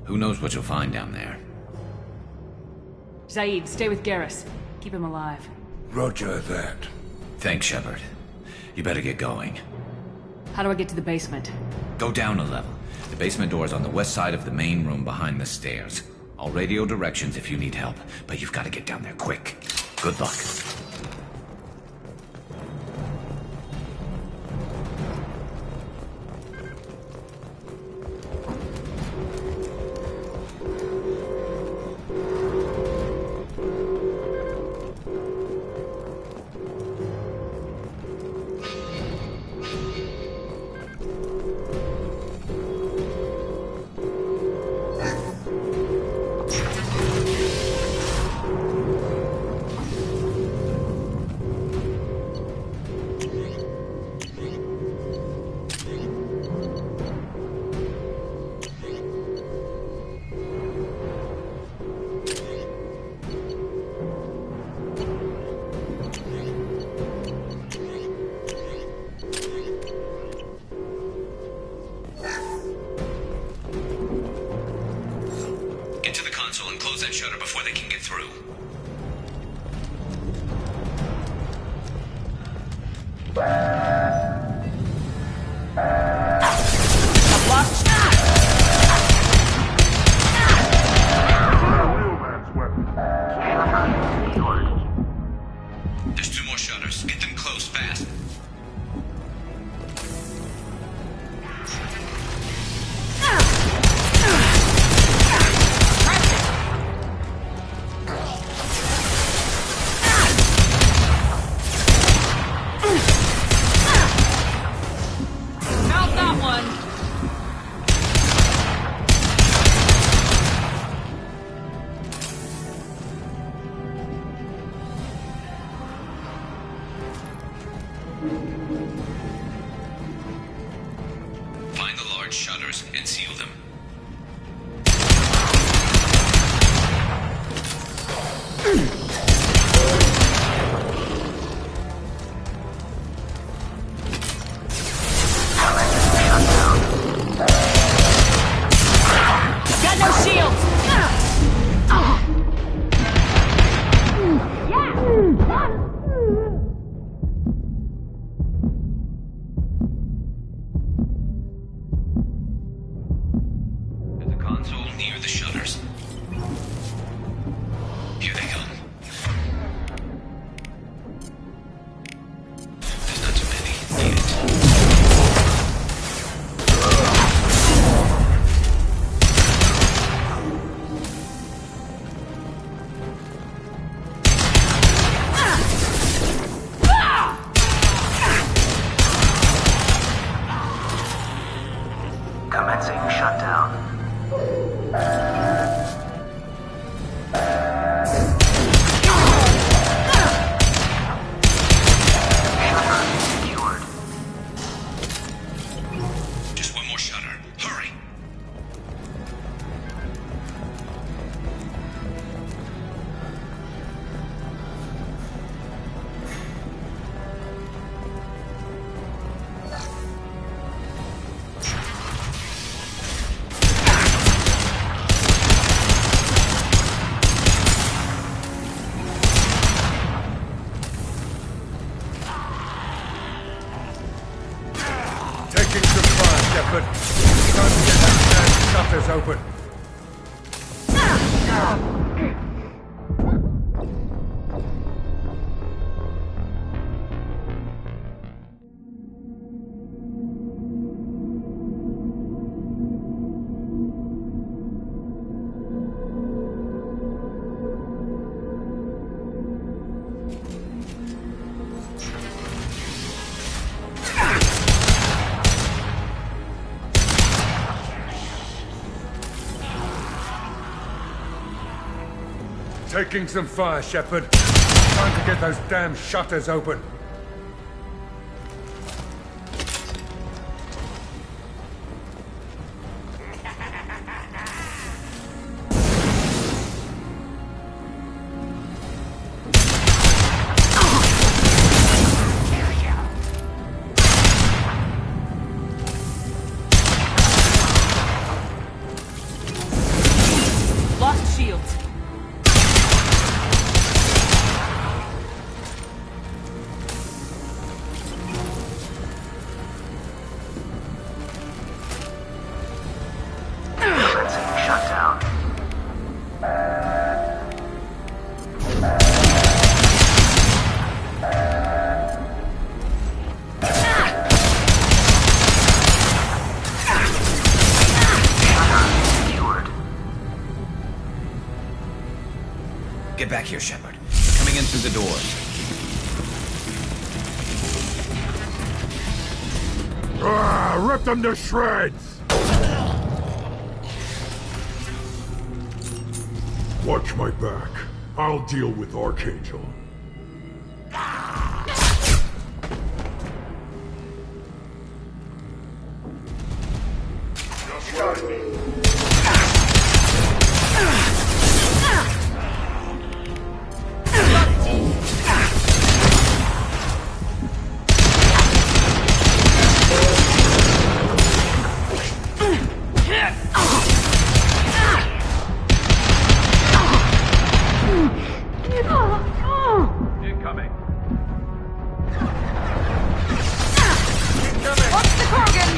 Who knows what you'll find down there? Zaid, stay with Garrus. Keep him alive. Roger that. Thanks, Shepard. You better get going. How do I get to the basement? Go down a level. The basement door is on the west side of the main room behind the stairs. I'll radio directions if you need help, but you've got to get down there quick. Good luck. There's 2 more shutters. Get them closed fast. Mount that one! Find the large shutters and seal them. Got no shields! There's a console near the shutters. Here they come. Shepard. Time to get those damn shutters open. Taking some fire, Shepard. Time to get those damn shutters open. Lost shields. Get back here, Shepard. Coming in through the doors. Rip them to shreds! Watch my back. I'll deal with Archangel. Incoming. What's the Krogan?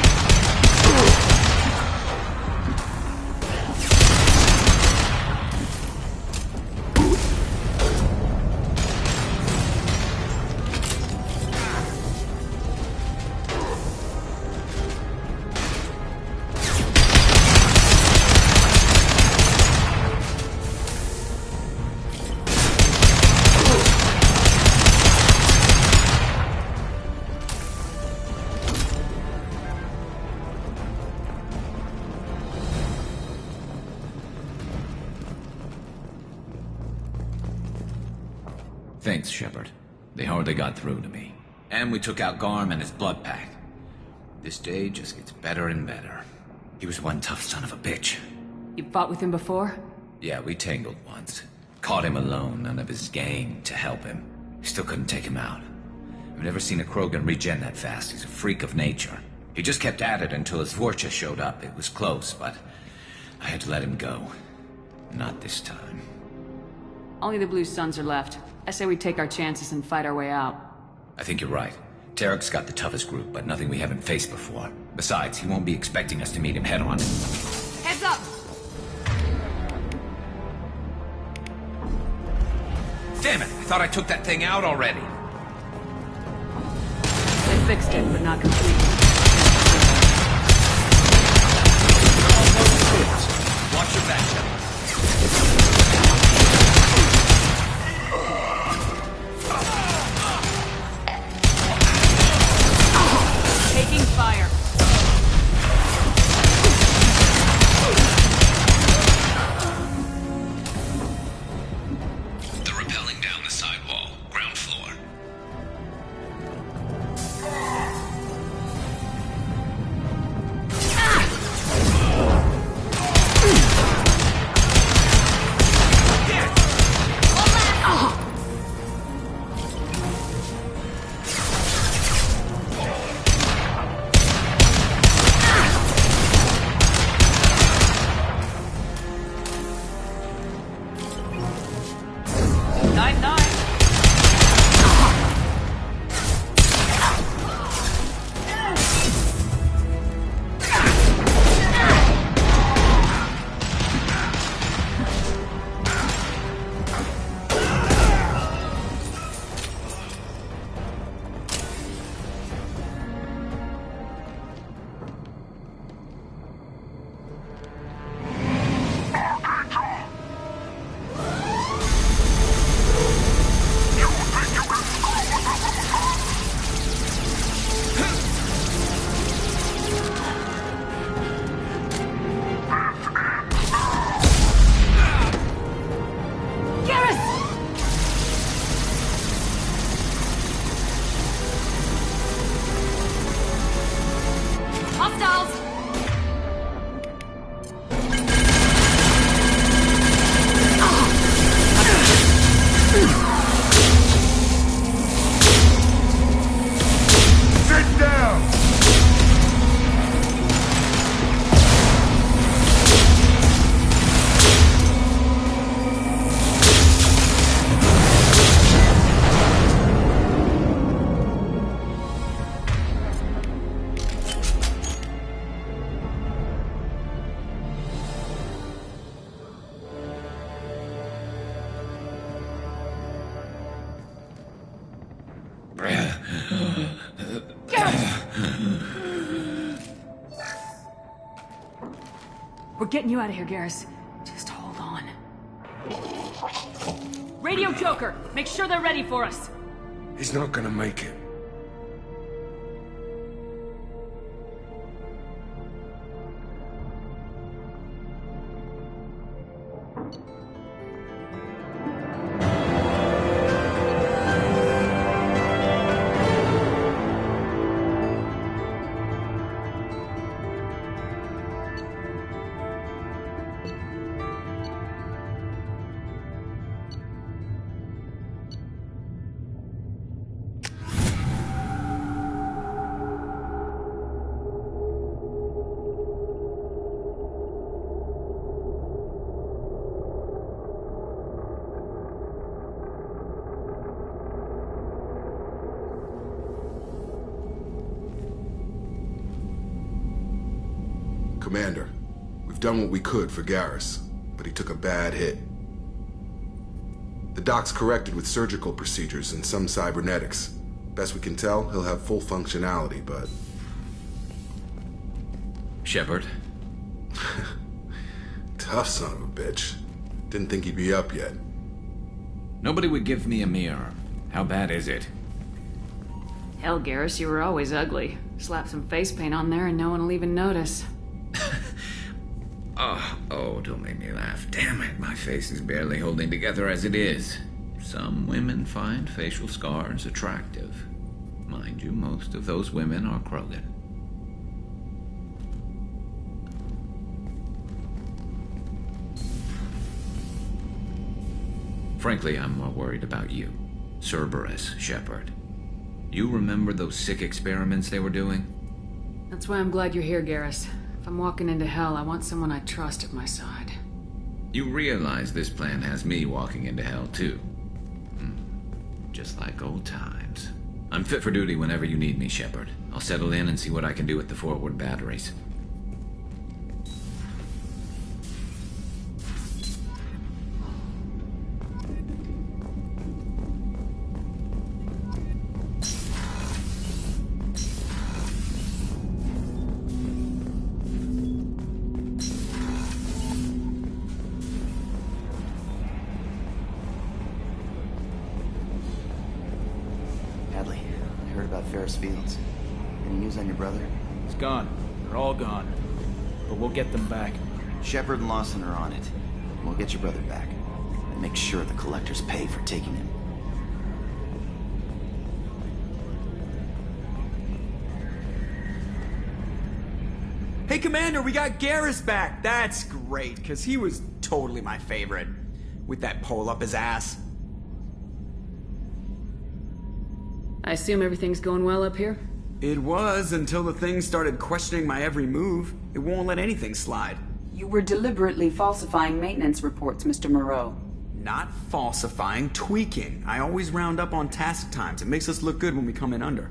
Thanks, Shepard. They hardly got through to me. And we took out Garm and his blood pack. This day just gets better and better. He was one tough son of a bitch. You fought with him before? Yeah, we tangled once. Caught him alone, none of his gang to help him. Still couldn't take him out. I've never seen a Krogan regen that fast. He's a freak of nature. He just kept at it until his Vorcha showed up. It was close, but I had to let him go. Not this time. Only the Blue Suns are left. I say we take our chances and fight our way out. I think you're right. Tarek's got the toughest group, but nothing we haven't faced before. Besides, he won't be expecting us to meet him head-on. Heads up! Damn it! I thought I took that thing out already. They fixed it, but not completely. Watch your back, Shepard. Taking fire. They're rappelling down the sidewall, ground floor. We're getting you out of here, Garrus. Just hold on. Radio Joker! Make sure they're ready for us! He's not gonna make it. Commander, we've done what we could for Garrus, but he took a bad hit. The doc's corrected with surgical procedures and some cybernetics. Best we can tell, he'll have full functionality, but... Shepard? Tough son of a bitch. Didn't think he'd be up yet. Nobody would give me a mirror. How bad is it? Hell, Garrus, you were always ugly. Slap some face paint on there and no one will even notice. Oh, don't make me laugh. Damn it, my face is barely holding together as it is. Some women find facial scars attractive. Mind you, most of those women are Krogan. Frankly, I'm more worried about you. Cerberus, Shepard. You remember those sick experiments they were doing? That's why I'm glad you're here, Garrus. If I'm walking into hell, I want someone I trust at my side. You realize this plan has me walking into hell, too. Just like old times. I'm fit for duty whenever you need me, Shepard. I'll settle in and see what I can do with the forward batteries. Fields. Any news on your brother? He's gone. They're all gone. But we'll get them back. Shepard and Lawson are on it. We'll get your brother back. And make sure the collectors pay for taking him. Hey, Commander, we got Garrus back. That's great, because he was totally my favorite. With that pole up his ass. I assume everything's going well up here? It was, until the thing started questioning my every move. It won't let anything slide. You were deliberately falsifying maintenance reports, Mr. Moreau. Not falsifying, tweaking. I always round up on task times. It makes us look good when we come in under.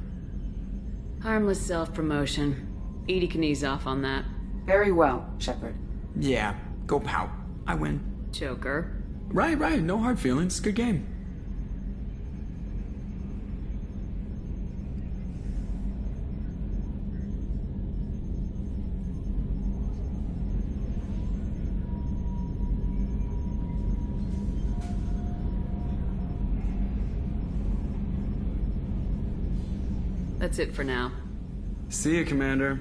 Harmless self-promotion. Edie can ease off on that. Very well, Shepard. Yeah, go pout. I win. Joker. Right. No hard feelings. Good game. That's it for now. See you, Commander.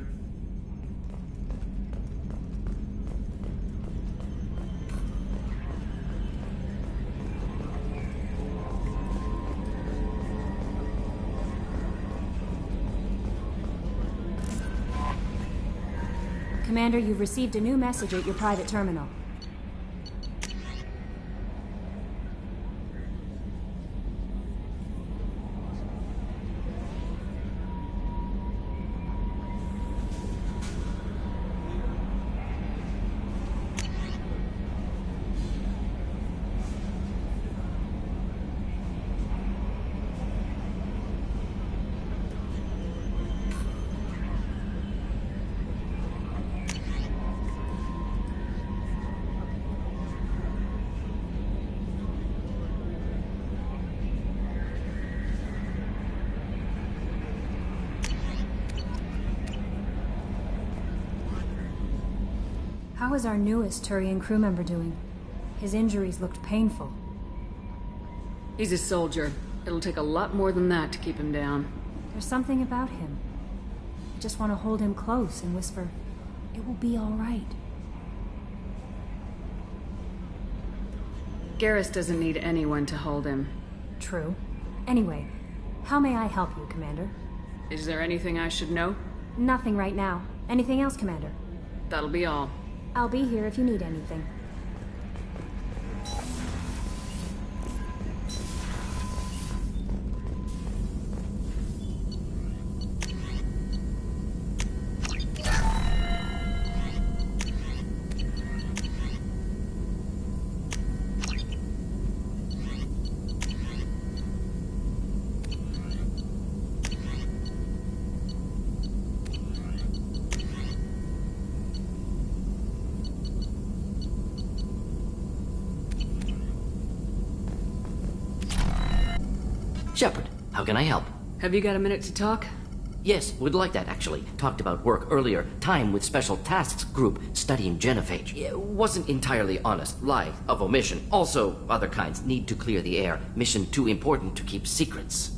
Commander, you've received a new message at your private terminal. How is our newest Turian crew member doing? His injuries looked painful. He's a soldier. It'll take a lot more than that to keep him down. There's something about him. I just want to hold him close and whisper, "It will be all right." Garrus doesn't need anyone to hold him. True. Anyway, how may I help you, Commander? Is there anything I should know? Nothing right now. Anything else, Commander? That'll be all. I'll be here if you need anything. Shepard, how can I help? Have you got a minute to talk? Yes, would like that, actually. Talked about work earlier. Time with Special Tasks Group studying genophage. It wasn't entirely honest. Lie of omission. Also, other kinds. Need to clear the air. Mission too important to keep secrets.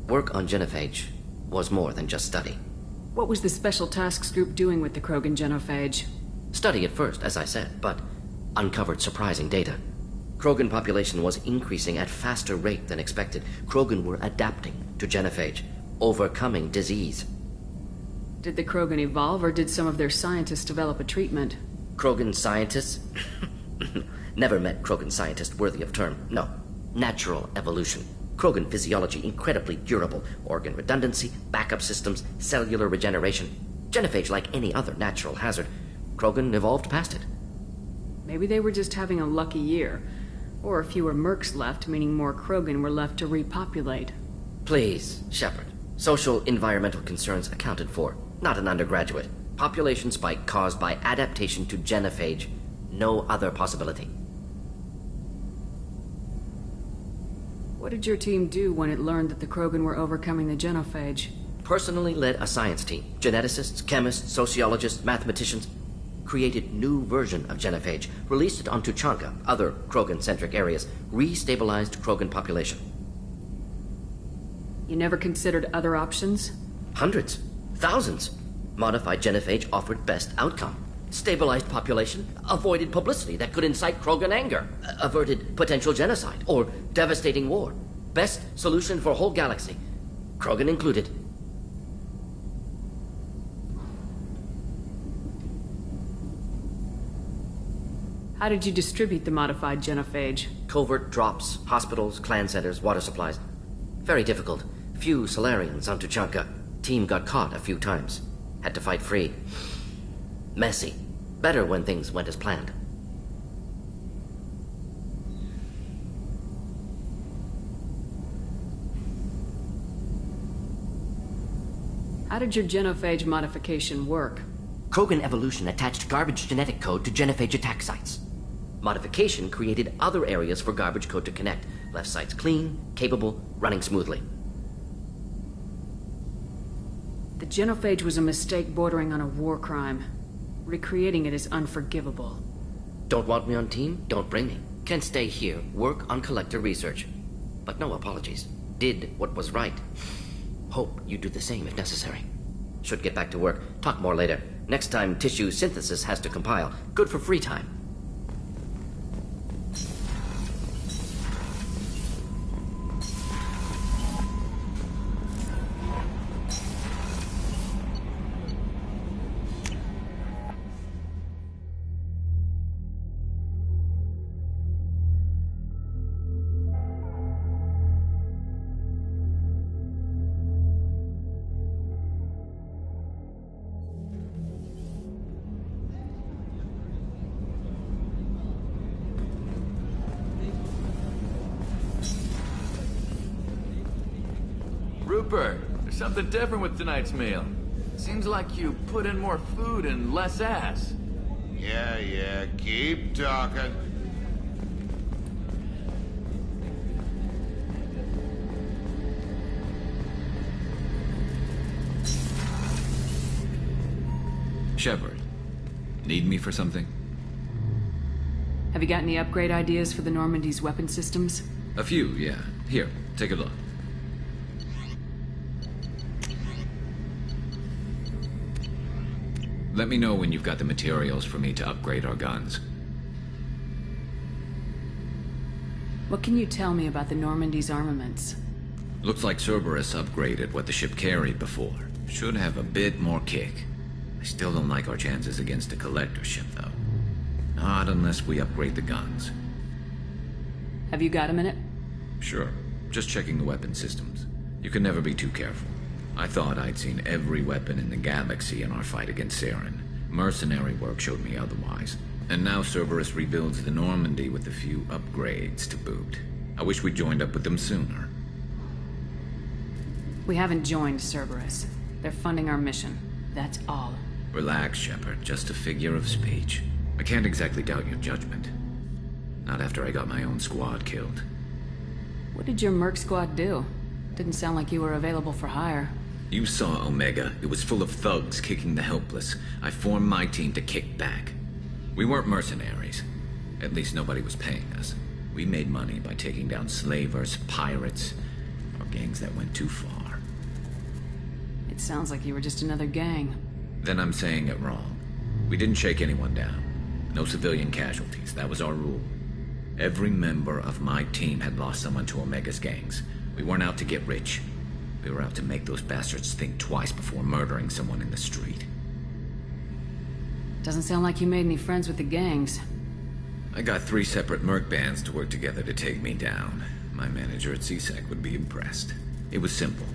Work on genophage was more than just study. What was the Special Tasks Group doing with the Krogan genophage? Study at first, as I said, but uncovered surprising data. Krogan population was increasing at faster rate than expected. Krogan were adapting to genophage, overcoming disease. Did the Krogan evolve, or did some of their scientists develop a treatment? Krogan scientists? Never met Krogan scientist worthy of term. No. Natural evolution. Krogan physiology incredibly durable. Organ redundancy, backup systems, cellular regeneration. Genophage like any other natural hazard. Krogan evolved past it. Maybe they were just having a lucky year. Or fewer mercs left, meaning more Krogan were left to repopulate. Please, Shepard. Social environmental concerns accounted for. Not an undergraduate. Population spike caused by adaptation to genophage. No other possibility. What did your team do when it learned that the Krogan were overcoming the genophage? Personally led a science team. Geneticists, chemists, sociologists, mathematicians. Created new version of genophage, released it on Tuchanka, other Krogan-centric areas, restabilized Krogan population. You never considered other options? Hundreds. Thousands. Modified genophage offered best outcome. Stabilized population, avoided publicity that could incite Krogan anger, averted potential genocide, or devastating war. Best solution for whole galaxy. Krogan included. How did you distribute the modified genophage? Covert drops, hospitals, clan centers, water supplies. Very difficult. Few Solarians on Tuchanka. Team got caught a few times. Had to fight free. Messy. Better when things went as planned. How did your genophage modification work? Krogan evolution attached garbage genetic code to genophage attack sites. Modification created other areas for garbage code to connect. Left sites clean, capable, running smoothly. The genophage was a mistake bordering on a war crime. Recreating it is unforgivable. Don't want me on team? Don't bring me. Can stay here, work on collector research. But no apologies. Did what was right. Hope you do the same if necessary. Should get back to work. Talk more later. Next time tissue synthesis has to compile. Good for free time. Rupert, there's something different with tonight's meal. Seems like you put in more food and less ass. Yeah, keep talking. Shepard, need me for something? Have you got any upgrade ideas for the Normandy's weapon systems? A few, yeah. Here, take a look. Let me know when you've got the materials for me to upgrade our guns. What can you tell me about the Normandy's armaments? Looks like Cerberus upgraded what the ship carried before. Should have a bit more kick. I still don't like our chances against a collector ship, though. Not unless we upgrade the guns. Have you got a minute? Sure. Just checking the weapon systems. You can never be too careful. I thought I'd seen every weapon in the galaxy in our fight against Saren. Mercenary work showed me otherwise. And now Cerberus rebuilds the Normandy with a few upgrades to boot. I wish we joined up with them sooner. We haven't joined Cerberus. They're funding our mission. That's all. Relax, Shepard. Just a figure of speech. I can't exactly doubt your judgment. Not after I got my own squad killed. What did your merc squad do? Didn't sound like you were available for hire. You saw Omega. It was full of thugs kicking the helpless. I formed my team to kick back. We weren't mercenaries. At least nobody was paying us. We made money by taking down slavers, pirates, or gangs that went too far. It sounds like you were just another gang. Then I'm saying it wrong. We didn't shake anyone down. No civilian casualties. That was our rule. Every member of my team had lost someone to Omega's gangs. We weren't out to get rich. We were out to make those bastards think twice before murdering someone in the street. Doesn't sound like you made any friends with the gangs. I got 3 separate merc bands to work together to take me down. My manager at CSEC would be impressed. It was simple.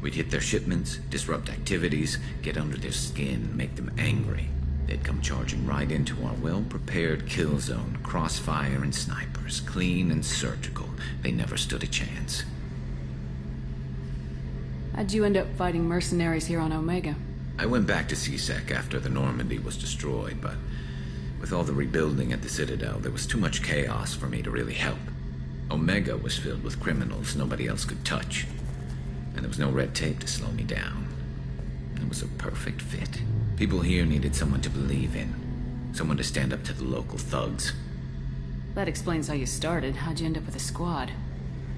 We'd hit their shipments, disrupt activities, get under their skin, make them angry. They'd come charging right into our well-prepared kill zone, crossfire and snipers, clean and surgical. They never stood a chance. How'd you end up fighting mercenaries here on Omega? I went back to CSEC after the Normandy was destroyed, but with all the rebuilding at the Citadel, there was too much chaos for me to really help. Omega was filled with criminals nobody else could touch, and there was no red tape to slow me down. It was a perfect fit. People here needed someone to believe in, someone to stand up to the local thugs. That explains how you started. How'd you end up with a squad?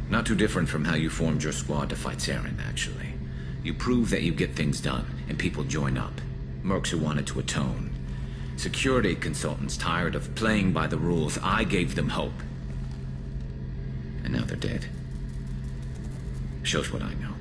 Not too different from how you formed your squad to fight Saren, actually. You prove that you get things done, and people join up. Mercs who wanted to atone. Security consultants tired of playing by the rules. I gave them hope. And now they're dead. Shows what I know.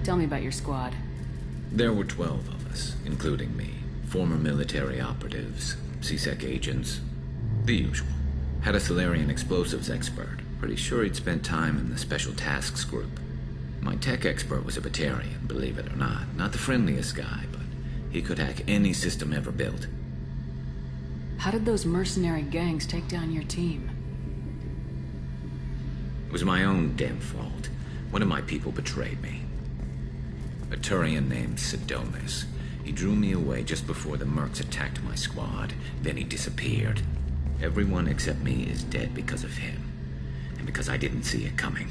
Tell me about your squad. There were 12 of us, including me. Former military operatives, CSEC agents, the usual. Had a Solarian explosives expert. Pretty sure he'd spent time in the Special Tasks Group. My tech expert was a Batarian, believe it or not. Not the friendliest guy, but he could hack any system ever built. How did those mercenary gangs take down your team? It was my own damn fault. One of my people betrayed me. A Turian named Sidonis. He drew me away just before the mercs attacked my squad. Then he disappeared. Everyone except me is dead because of him. And because I didn't see it coming.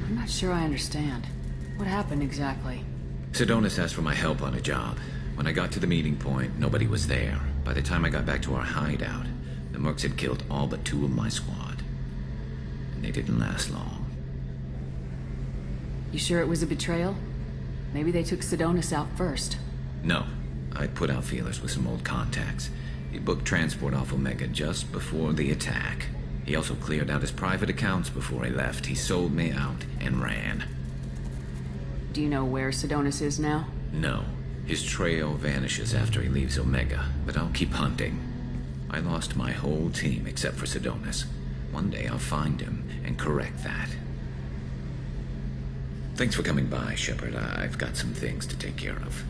I'm not sure I understand. What happened exactly? Sidonis asked for my help on a job. When I got to the meeting point, nobody was there. By the time I got back to our hideout, the mercs had killed all but 2 of my squad. And they didn't last long. You sure it was a betrayal? Maybe they took Sidonis out first. No. I'd put out feelers with some old contacts. He booked transport off Omega just before the attack. He also cleared out his private accounts before he left. He sold me out and ran. Do you know where Sidonis is now? No. His trail vanishes after he leaves Omega, but I'll keep hunting. I lost my whole team except for Sidonis. One day I'll find him and correct that. Thanks for coming by, Shepard. I've got some things to take care of.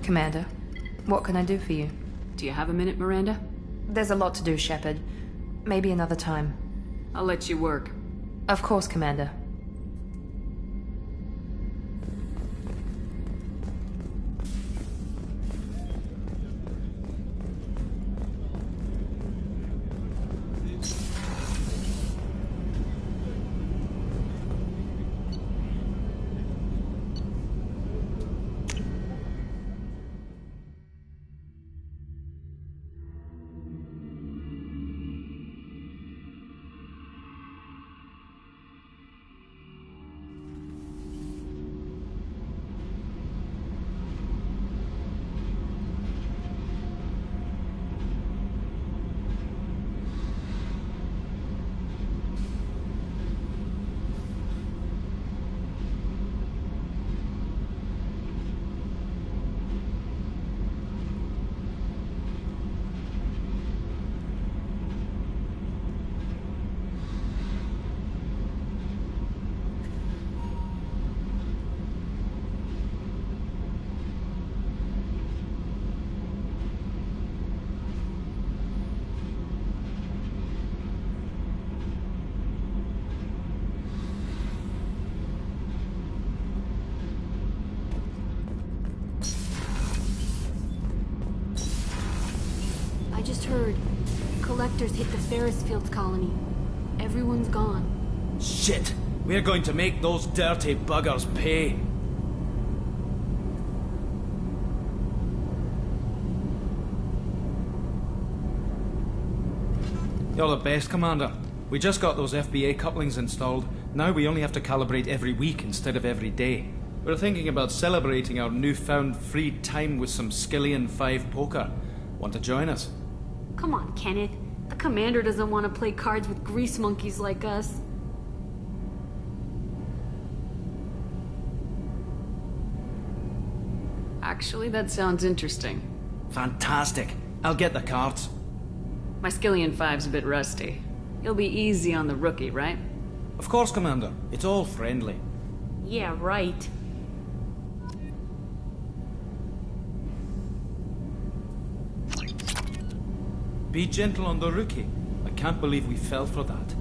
Commander, what can I do for you? Do you have a minute, Miranda? There's a lot to do, Shepard. Maybe another time. I'll let you work. Of course, Commander. I just heard collectors hit the Ferris Fields colony. Everyone's gone. Shit! We're going to make those dirty buggers pay. You're the best, Commander. We just got those FBA couplings installed. Now we only have to calibrate every week instead of every day. We're thinking about celebrating our newfound free time with some Skillian 5 poker. Want to join us? Come on, Kenneth. The commander doesn't want to play cards with grease monkeys like us. Actually, that sounds interesting. Fantastic. I'll get the cards. My Skillian 5's a bit rusty. You'll be easy on the rookie, right? Of course, Commander. It's all friendly. Yeah, right. Be gentle on the rookie. I can't believe we fell for that.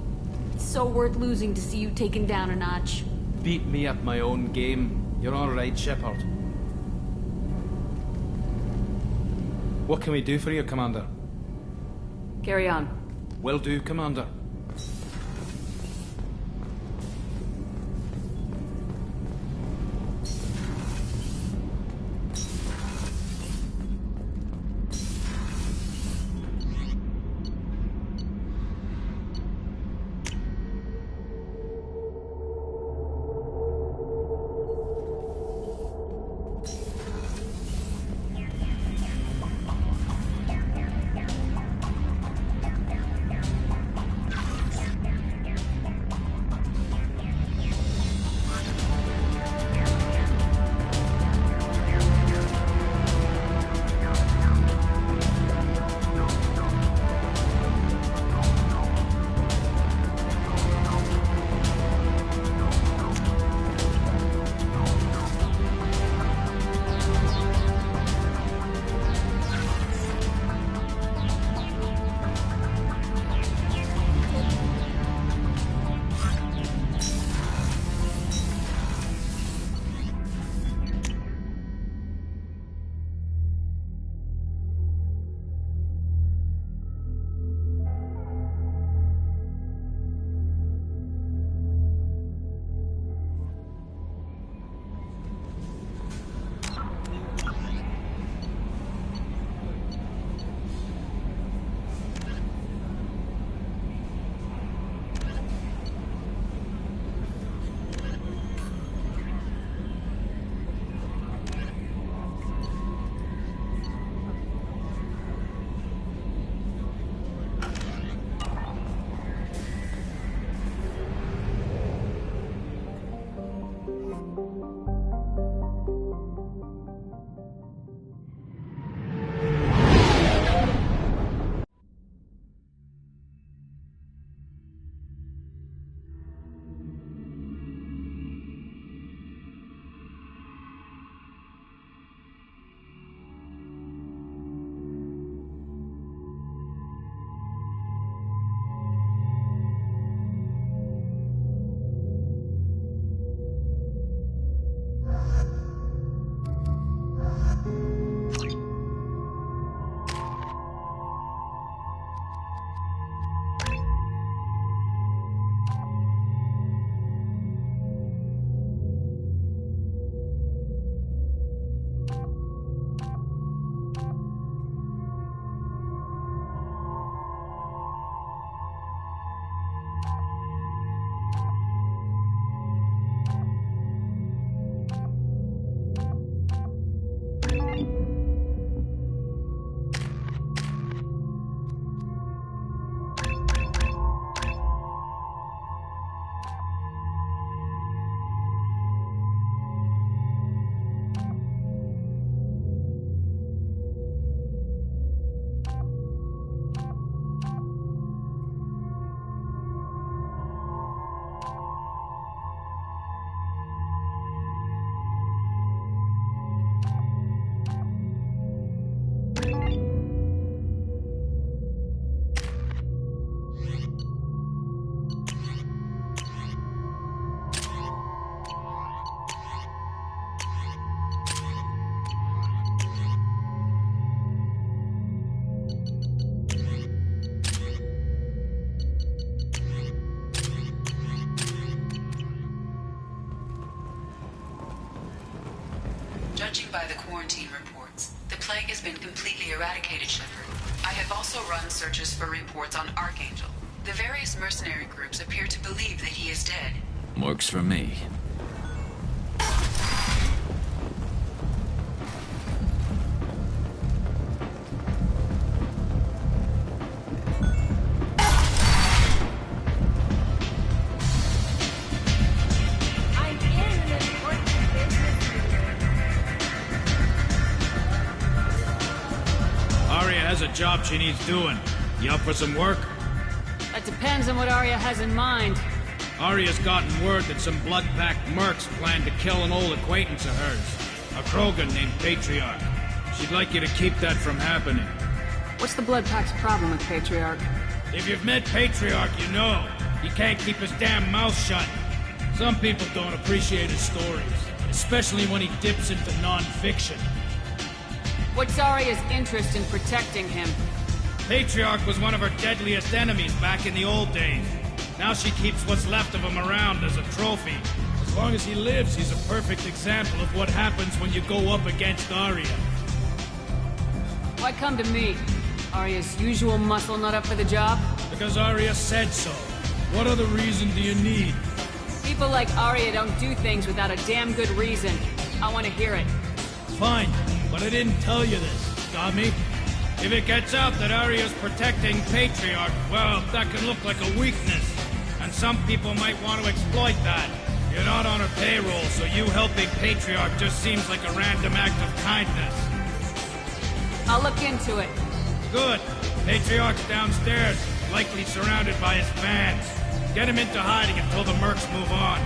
It's so worth losing to see you taken down a notch. Beat me at my own game. You're all right, Shepard. What can we do for you, Commander? Carry on. Will do, Commander. Judging by the quarantine reports, the plague has been completely eradicated, Shepard. I have also run searches for reports on Archangel. The various mercenary groups appear to believe that he is dead. Works for me. Arya has a job she needs doing. You up for some work? That depends on what Arya has in mind. Arya's gotten word that some blood-packed mercs plan to kill an old acquaintance of hers. A Krogan named Patriarch. She'd like you to keep that from happening. What's the Blood Pack's problem with Patriarch? If you've met Patriarch, you know. He can't keep his damn mouth shut. Some people don't appreciate his stories, especially when he dips into non-fiction. What's Arya's interest in protecting him? Patriarch was one of her deadliest enemies back in the old days. Now she keeps what's left of him around as a trophy. As long as he lives, he's a perfect example of what happens when you go up against Arya. Why come to me? Arya's usual muscle not up for the job? Because Arya said so. What other reason do you need? People like Arya don't do things without a damn good reason. I want to hear it. Fine, but I didn't tell you this, got me? If it gets out that Arya's protecting Patriarch, well, that can look like a weakness. And some people might want to exploit that. You're not on her payroll, so you helping Patriarch just seems like a random act of kindness. I'll look into it. Good. Patriarch's downstairs, likely surrounded by his fans. Get him into hiding until the mercs move on.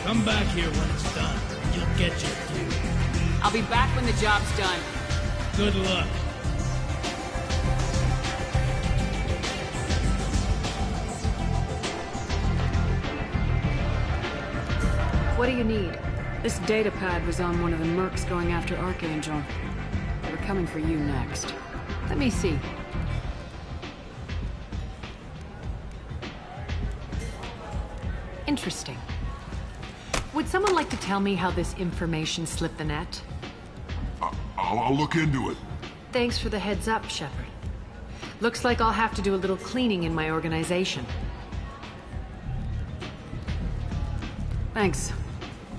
Come back here when it's done. You'll get your due. I'll be back when the job's done. Good luck. What do you need? This data pad was on one of the mercs going after Archangel. They were coming for you next. Let me see. Interesting. Would someone like to tell me how this information slipped the net? I'll look into it. Thanks for the heads up, Shepard. Looks like I'll have to do a little cleaning in my organization. Thanks.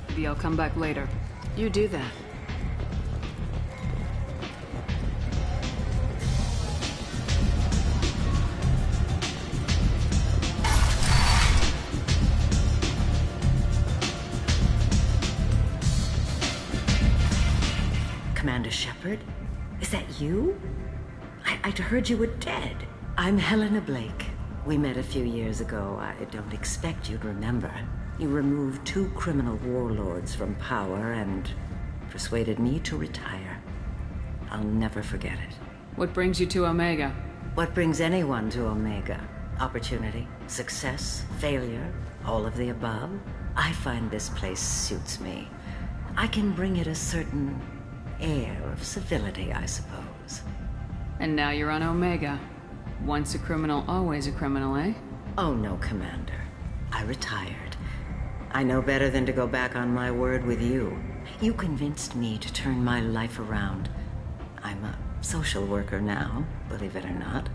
Maybe I'll come back later. You do that. Commander Shepard? Is that you? I'd heard you were dead. I'm Helena Blake. We met a few years ago. I don't expect you'd remember. You removed 2 criminal warlords from power and persuaded me to retire. I'll never forget it. What brings you to Omega? What brings anyone to Omega? Opportunity, success, failure, all of the above. I find this place suits me. I can bring it a certain air of civility, I suppose. And now you're on Omega. Once a criminal, always a criminal, eh? Oh no, Commander. I retired. I know better than to go back on my word with you. You convinced me to turn my life around. I'm a social worker now, believe it or not.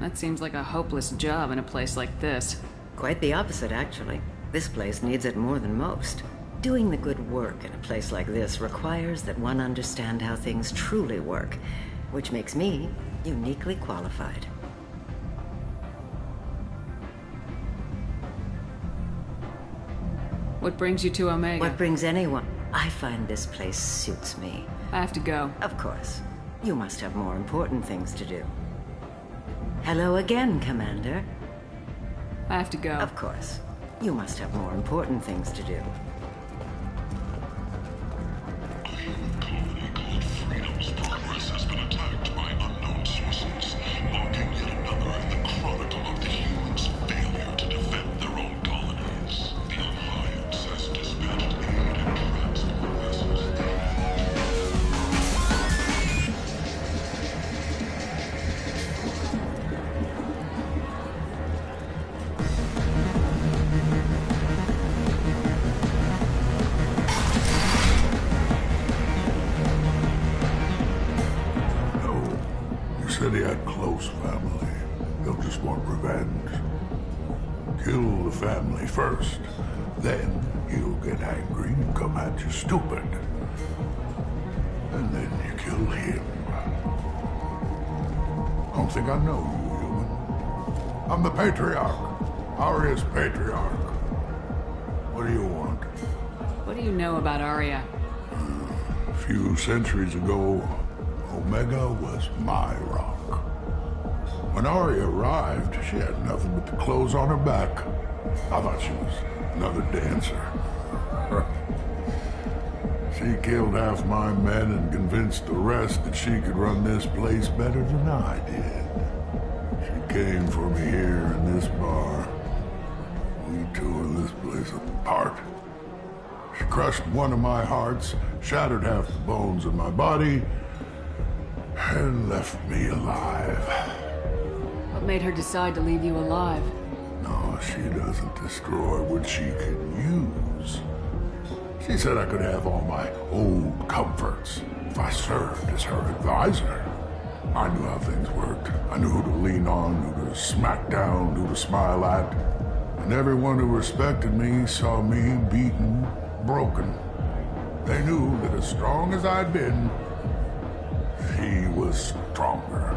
That seems like a hopeless job in a place like this. Quite the opposite, actually. This place needs it more than most. Doing the good work in a place like this requires that one understand how things truly work, which makes me uniquely qualified. What brings you to Omega? What brings anyone? I find this place suits me. I have to go. Of course. You must have more important things to do. Hello again, Commander. I have to go. Of course. You must have more important things to do. Freedom's progress has been attacked by unknown sources, marking yet another in the chronicle of the humans' failure to defend their own colonies. The Alliance has dispatched aid and transport vessels. Randy had close family. They'll just want revenge. Kill the family first. Then he'll get angry and come at you stupid. And then you kill him. Don't think I know you, human. I'm the Patriarch. Aria's Patriarch. What do you want? What do you know about Aria? A few centuries ago, Omega was my rock. When Aria arrived, she had nothing but the clothes on her back. I thought she was another dancer. She killed half my men and convinced the rest that she could run this place better than I did. She came for me here in this bar. We tore this place apart. She crushed one of my hearts, shattered half the bones in my body, and left me alive. What made her decide to leave you alive? No, she doesn't destroy what she can use. She said I could have all my old comforts if I served as her advisor. I knew how things worked. I knew who to lean on, who to smack down, who to smile at. And everyone who respected me saw me beaten, broken. They knew that as strong as I'd been, she was stronger.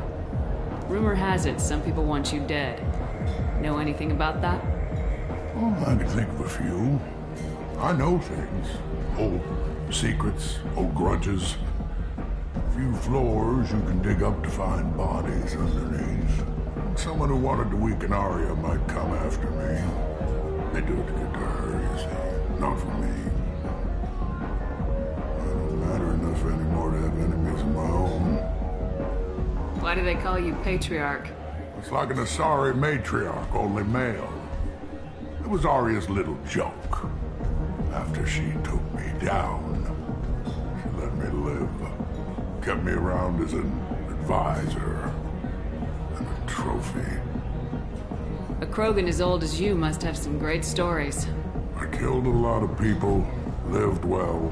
Rumor has it some people want you dead. Know anything about that? Oh, I can think of a few. I know things. Old secrets, old grudges. A few floors you can dig up to find bodies underneath. Someone who wanted to weaken Aria might come after me. They do it to get to her, you see. Not for me. I don't matter enough anymore to have enemies of my own. Why do they call you Patriarch? It's like an Asari matriarch, only male. It was Aria's little joke. After she took me down, she let me live. Kept me around as an advisor and a trophy. A Krogan as old as you must have some great stories. I killed a lot of people, lived well,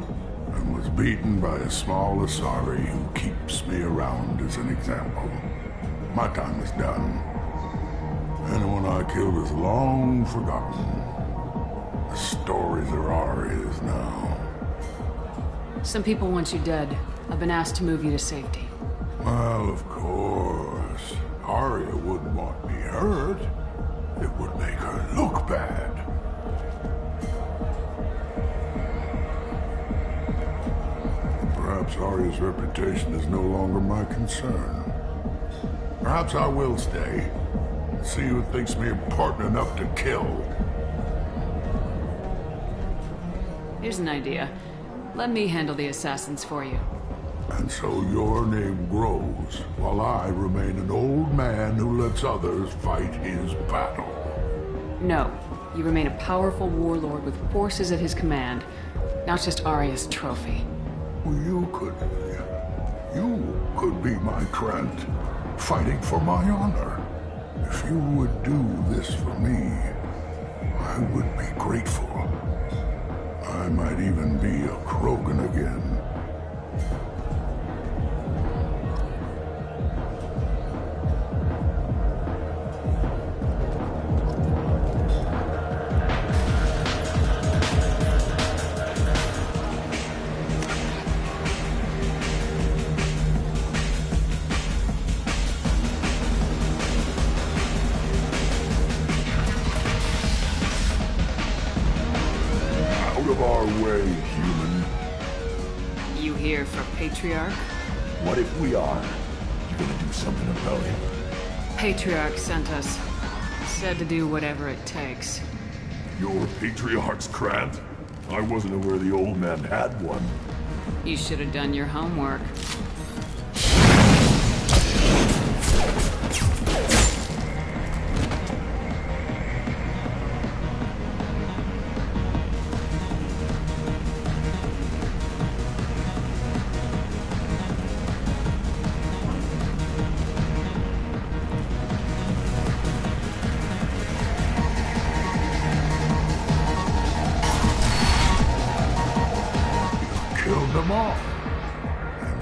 and was beaten by a small Asari who keeps me around as an example. My time is done. Anyone I killed is long forgotten. The stories are Aria's now. Some people want you dead. I've been asked to move you to safety. Well, of course. Aria wouldn't want me hurt. It would make her look bad. Perhaps Aria's reputation is no longer my concern. Perhaps I will stay. See who thinks me important enough to kill. Here's an idea. Let me handle the assassins for you. And so your name grows, while I remain an old man who lets others fight his battle. No. You remain a powerful warlord with forces at his command, not just Aria's trophy. Well, you could be my Trent, fighting for my honor. If you would do this for me, I would be grateful. I might even be a Krogan again. Patriarch? What if we are? You gonna do something about it? Patriarch sent us. Said to do whatever it takes. Your Patriarch's Krant? I wasn't aware the old man had one. You should have done your homework.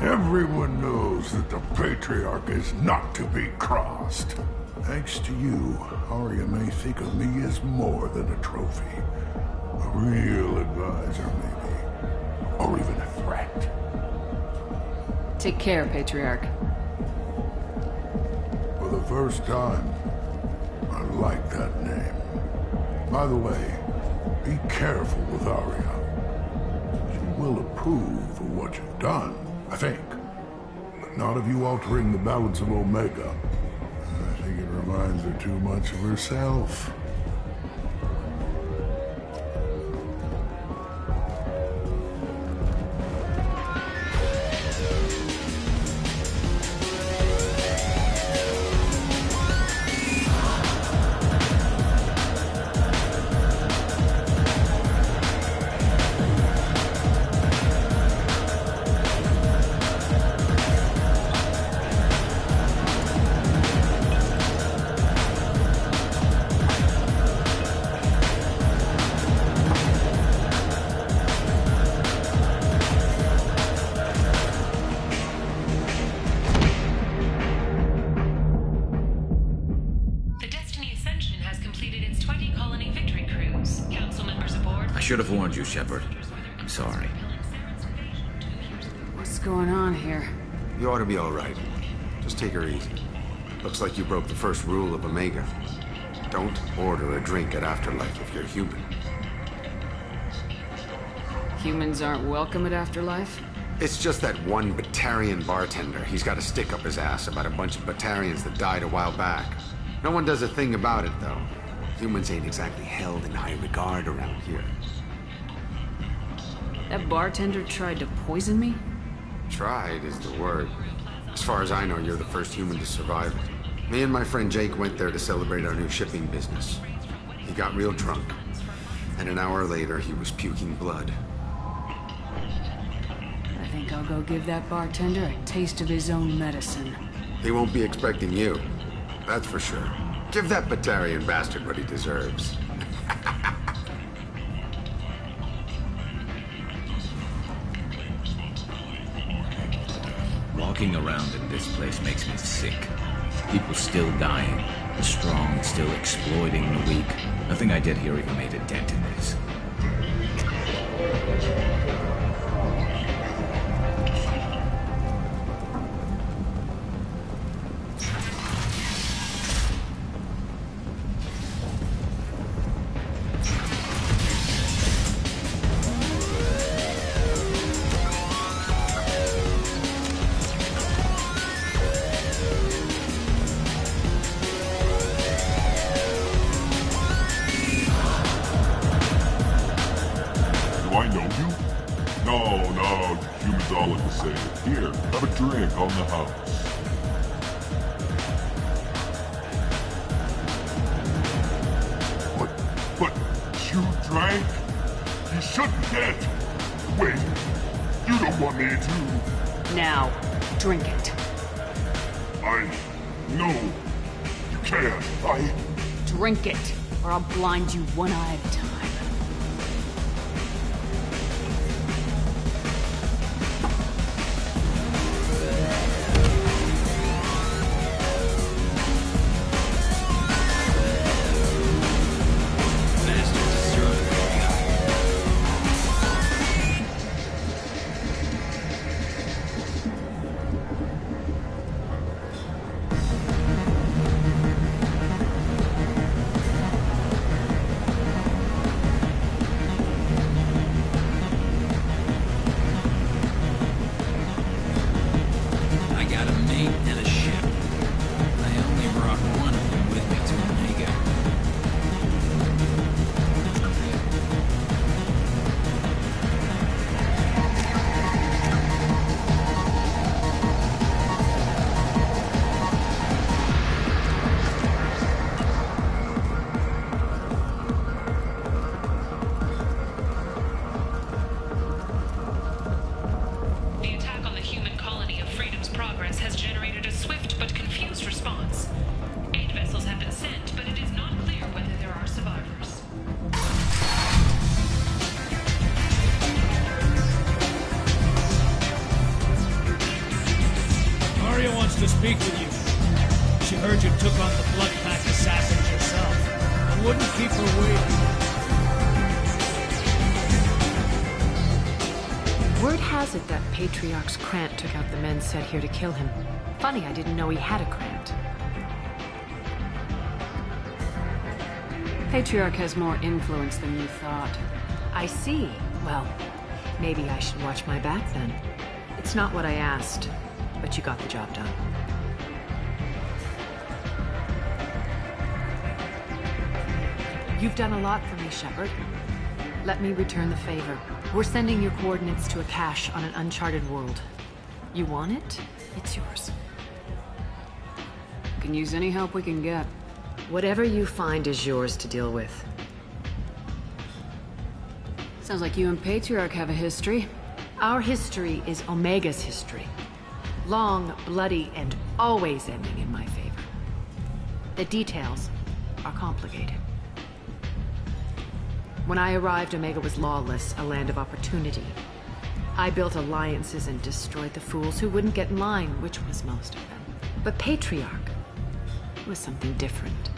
Everyone knows that the Patriarch is not to be crossed. Thanks to you, Arya may think of me as more than a trophy. A real advisor, maybe. Or even a threat. Take care, Patriarch. For the first time, I like that name. By the way, be careful with Arya. She will approve of what you've done, I think. But not of you altering the balance of Omega. I think it reminds her too much of herself. I should have warned you, Shepard. I'm sorry. What's going on here? You ought to be all right. Just take her easy. Looks like you broke the first rule of Omega. Don't order a drink at Afterlife if you're human. Humans aren't welcome at Afterlife? It's just that one Batarian bartender. He's got a stick up his ass about a bunch of Batarians that died a while back. No one does a thing about it, though. Humans ain't exactly held in high regard around here. That bartender tried to poison me? Tried is the word. As far as I know, you're the first human to survive it. Me and my friend Jake went there to celebrate our new shipping business. He got real drunk, and an hour later he was puking blood. I think I'll go give that bartender a taste of his own medicine. He won't be expecting you, that's for sure. Give that Batarian bastard what he deserves. Walking around in this place makes me sick. People still dying. The strong still exploiting the weak. Nothing I did here even made a dent in this. Do I know you? No, humans all look the same. Here, have a drink on the house. But you drank? You shouldn't get. Wait, you don't want me to. Now, drink it. No, you can't. Drink it, or I'll blind you one eye at a time. to speak with you. She heard you took on the Blood Pack assassins yourself. I wouldn't keep her waiting. Word has it that Patriarch's Krant took out the men sent here to kill him. Funny, I didn't know he had a Krant. Patriarch has more influence than you thought. I see. Well, maybe I should watch my back then. It's not what I asked, but you got the job done. You've done a lot for me, Shepard. Let me return the favor. We're sending your coordinates to a cache on an uncharted world. You want it? It's yours. Can use any help we can get. Whatever you find is yours to deal with. Sounds like you and Patriarch have a history. Our history is Omega's history. Long, bloody, and always ending in my favor. The details are complicated. When I arrived, Omega was lawless, a land of opportunity. I built alliances and destroyed the fools who wouldn't get in line, which was most of them. But Patriarch was something different.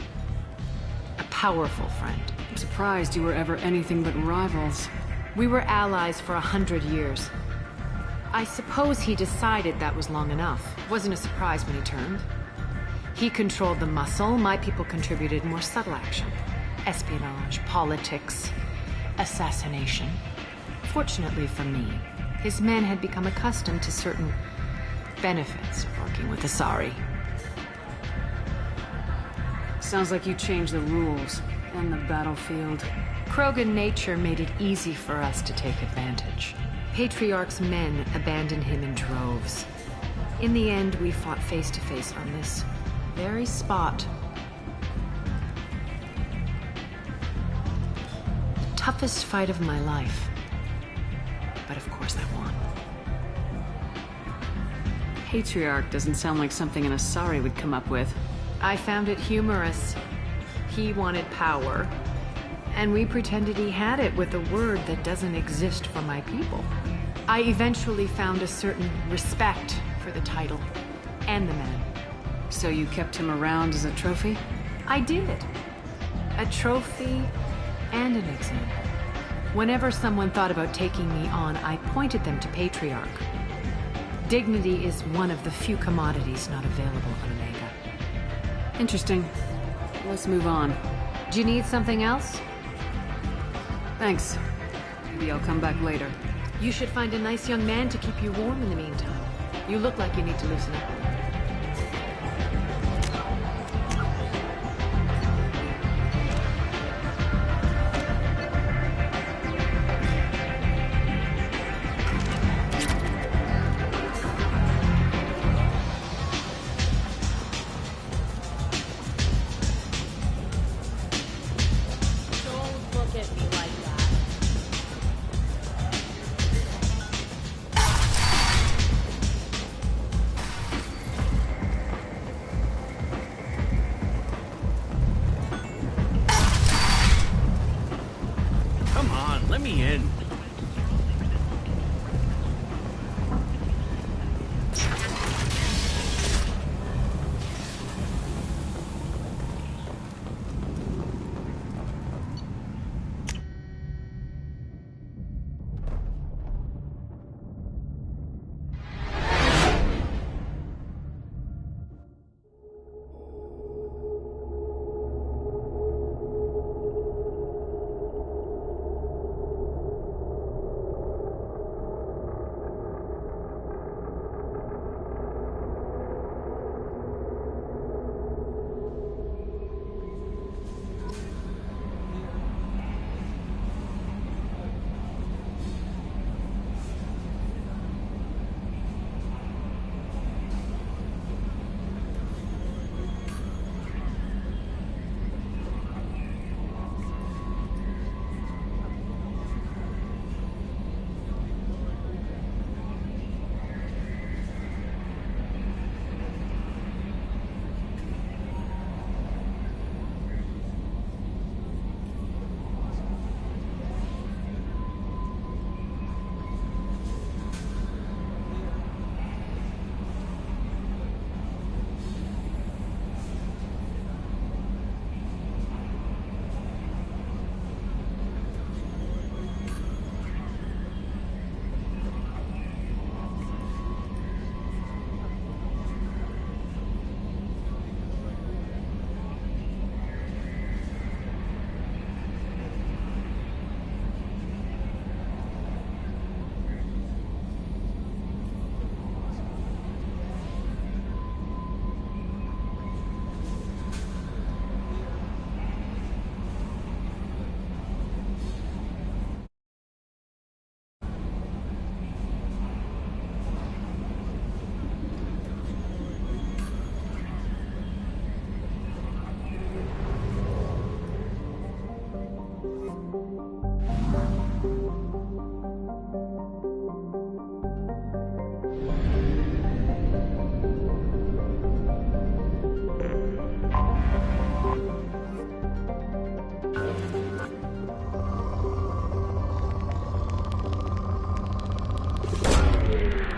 A powerful friend. I'm surprised you were ever anything but rivals. We were allies for 100 years. I suppose he decided that was long enough. Wasn't a surprise when he turned. He controlled the muscle, my people contributed more subtle action. Espionage, politics, assassination. Fortunately for me, his men had become accustomed to certain benefits of working with Asari. Sounds like you changed the rules and the battlefield. Krogan nature made it easy for us to take advantage. Patriarch's men abandoned him in droves. In the end, we fought face to face on this very spot. The toughest fight of my life. But of course I won. Patriarch doesn't sound like something an Asari would come up with. I found it humorous. He wanted power, and we pretended he had it with a word that doesn't exist for my people. I eventually found a certain respect for the title and the man. So you kept him around as a trophy? I did. A trophy and an example. Whenever someone thought about taking me on, I pointed them to Patriarch. Dignity is one of the few commodities not available on Omega. Interesting. Let's move on. Do you need something else? Thanks. Maybe I'll come back later. You should find a nice young man to keep you warm in the meantime. You look like you need to loosen up.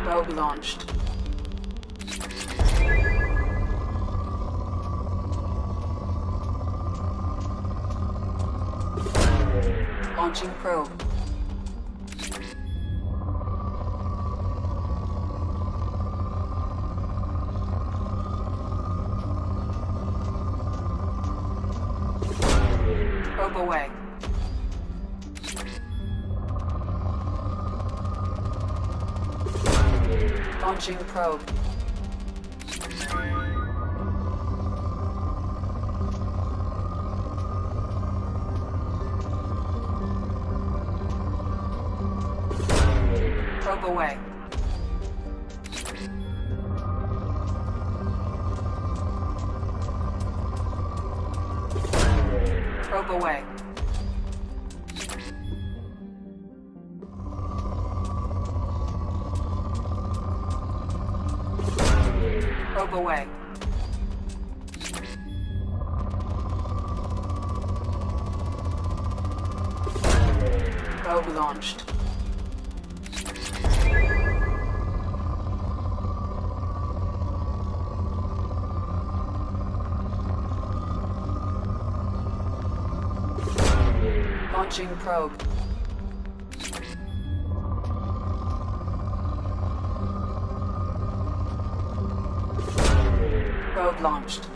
Probe launched. Launching probe. Probe away. Launching probe. Probe away. Probe away. Probe away. Probe launched. Launching probe. Probe launched.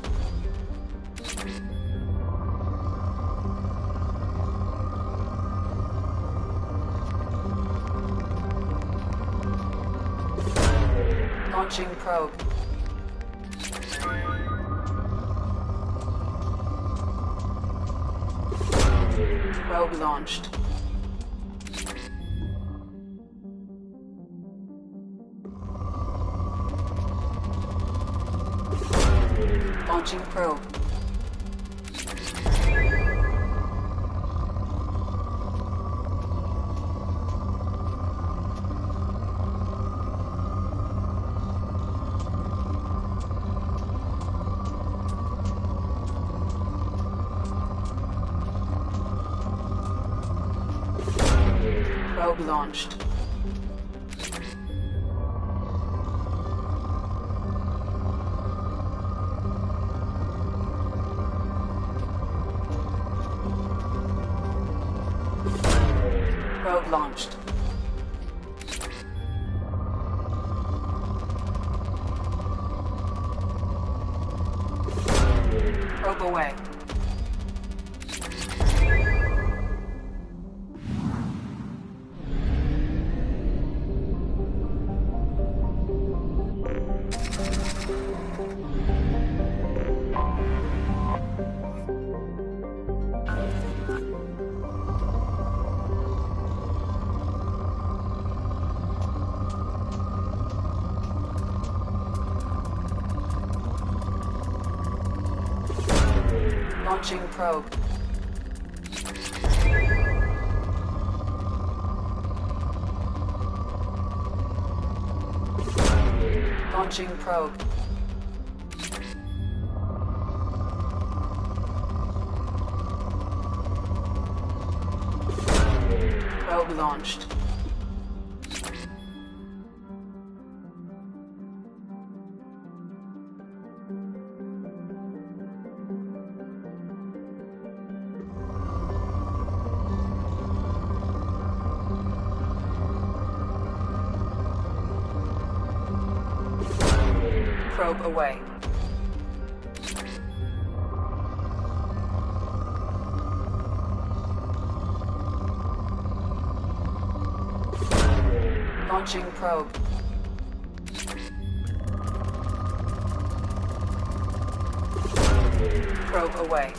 Launching probe. Probe launched. Launching probe. Probe launched. Probe launched. Probe away. Launching probe. Launching probe. Probe launched. Probe away. Launching probe. Probe away.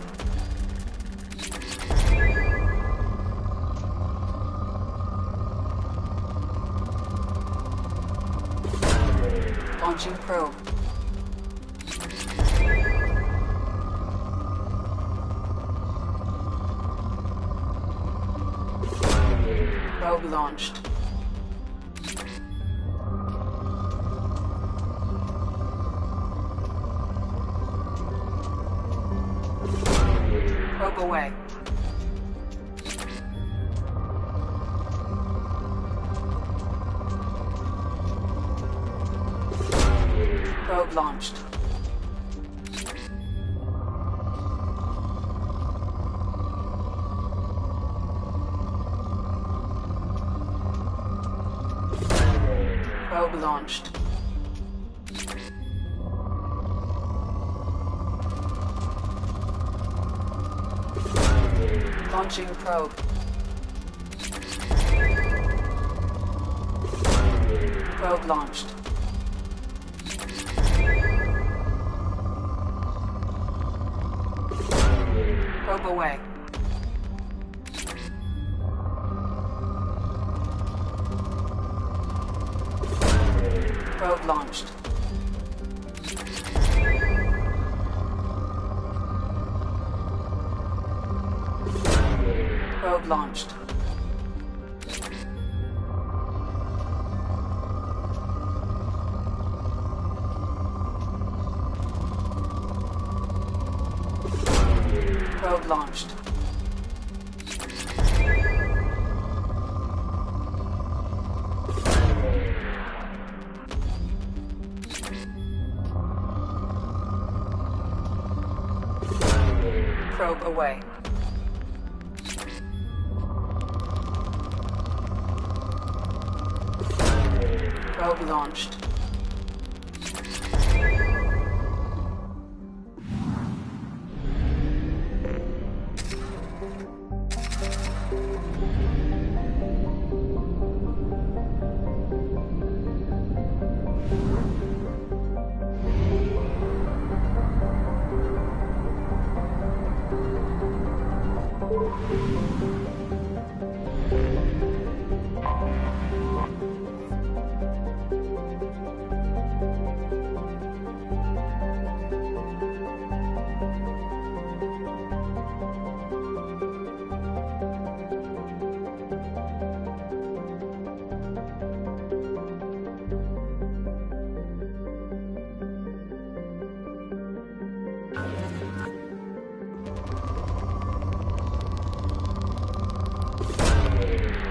Launching probe. Probe launched. Probe away. Probe launched. Probe launched. Launching probe. Probe launched. Probe away. Probe launched. Probe launched. Probe launched. Probe away. Probe launched.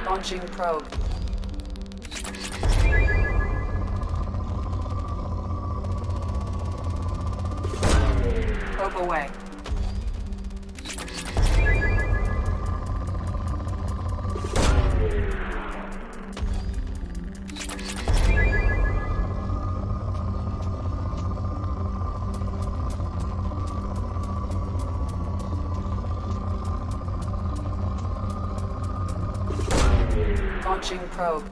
Launching probe. Probe away. Launching probe.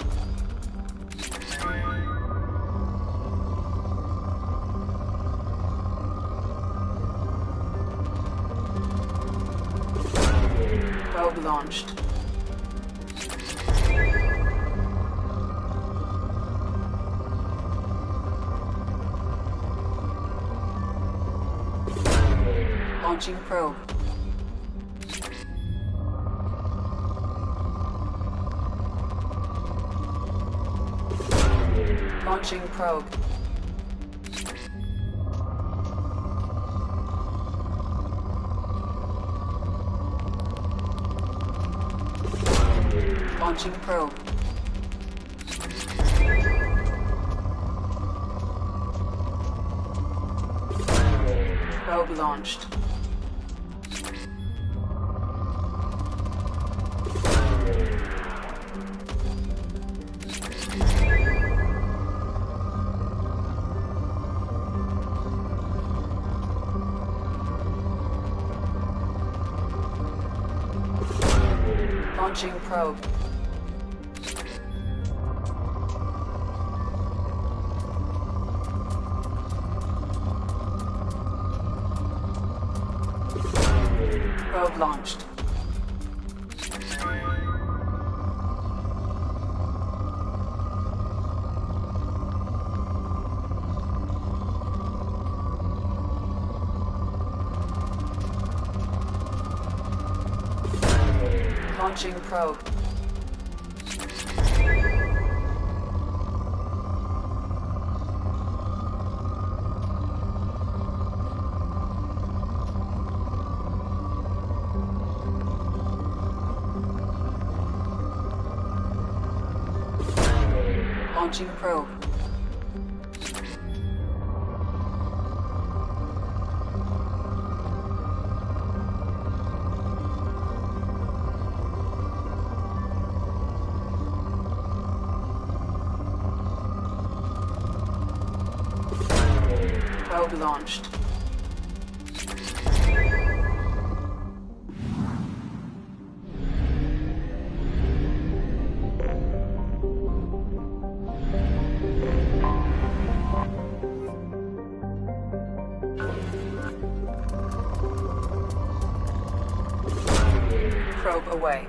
Probe launched. Launching probe. Launching probe. Launching probe. Probe launched. Launching probe. Probe launched. Launching probe. Launching probe. Probe launched. Probe away.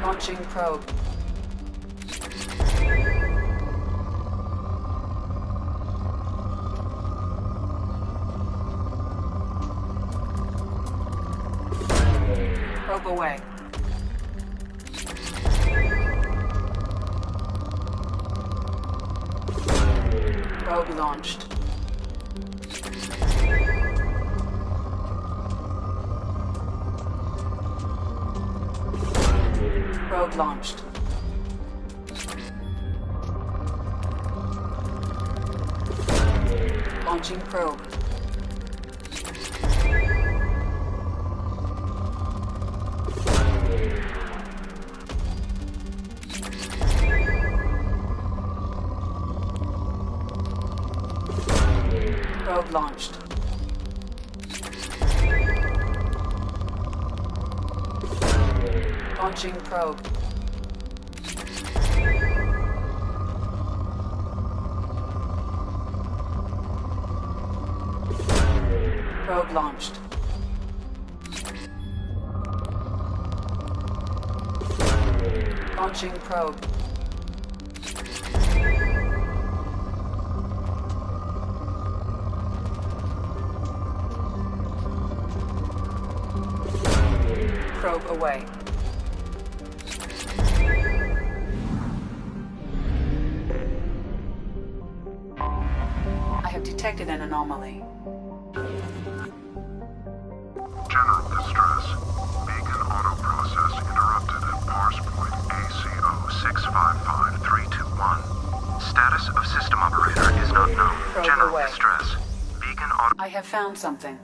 Launching probe. Probe away. Probe launched. Probe launched. Launching probe. Probe launched. Launching probe. Probe launched. Launching probe. Probe away. I have detected an anomaly. General distress. Beacon auto process interrupted at parse point ACO 655321. Status of system operator is not known. Probe General away. distress. Beacon auto... I have found something.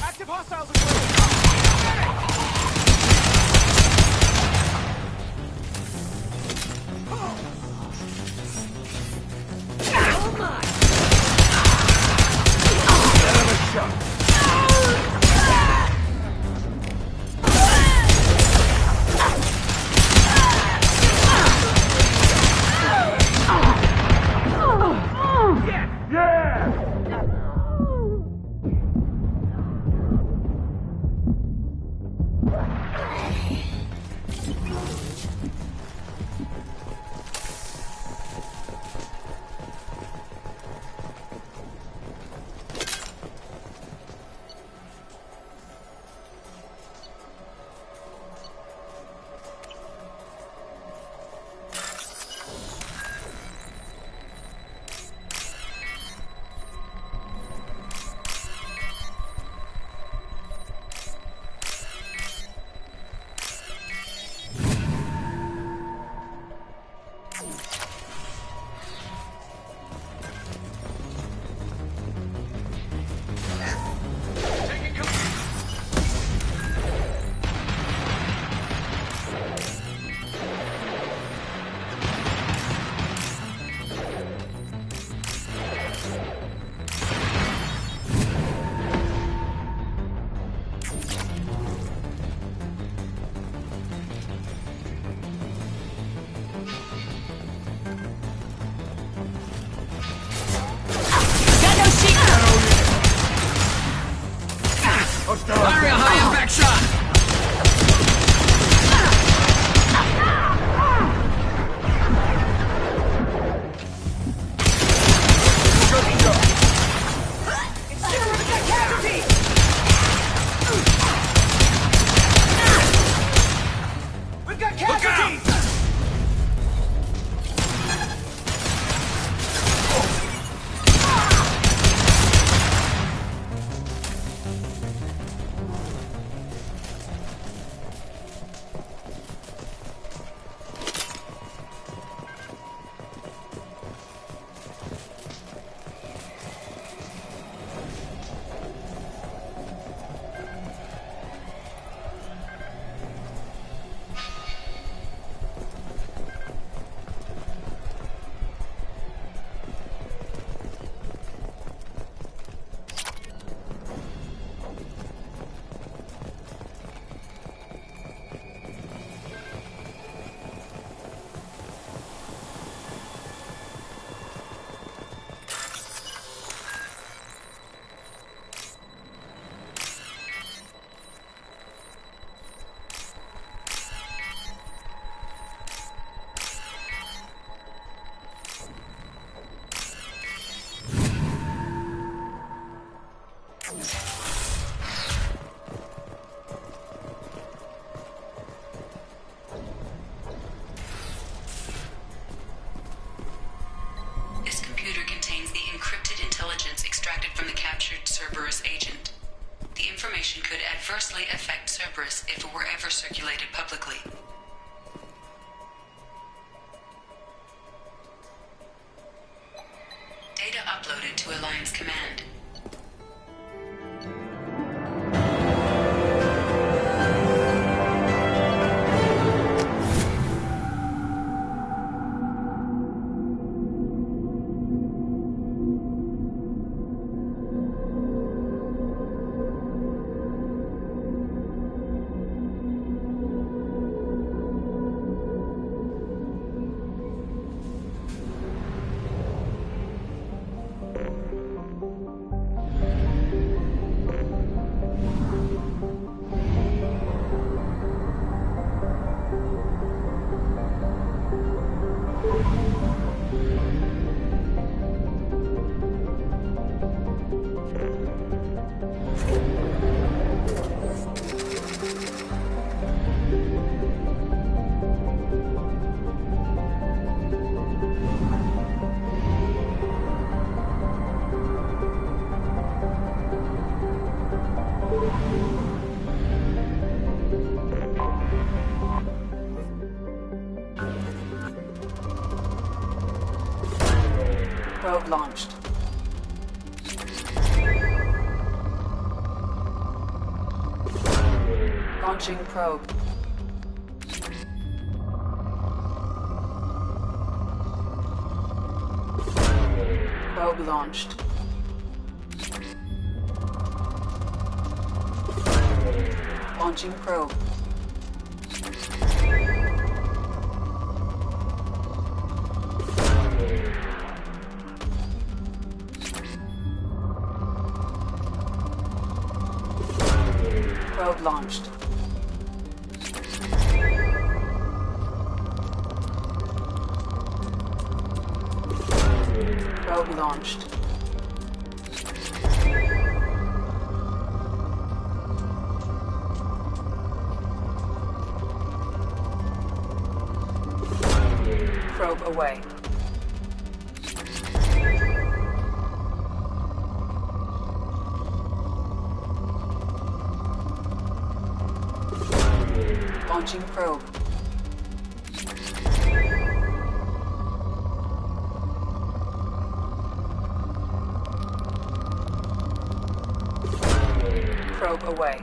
Active hostiles Oh my! if it were ever circulated publicly. Data uploaded to Alliance Command. Probe launched. Launching probe. Probe launched. Launching probe. Probe launched. Probe launched. Probe away. Launching probe. Probe away.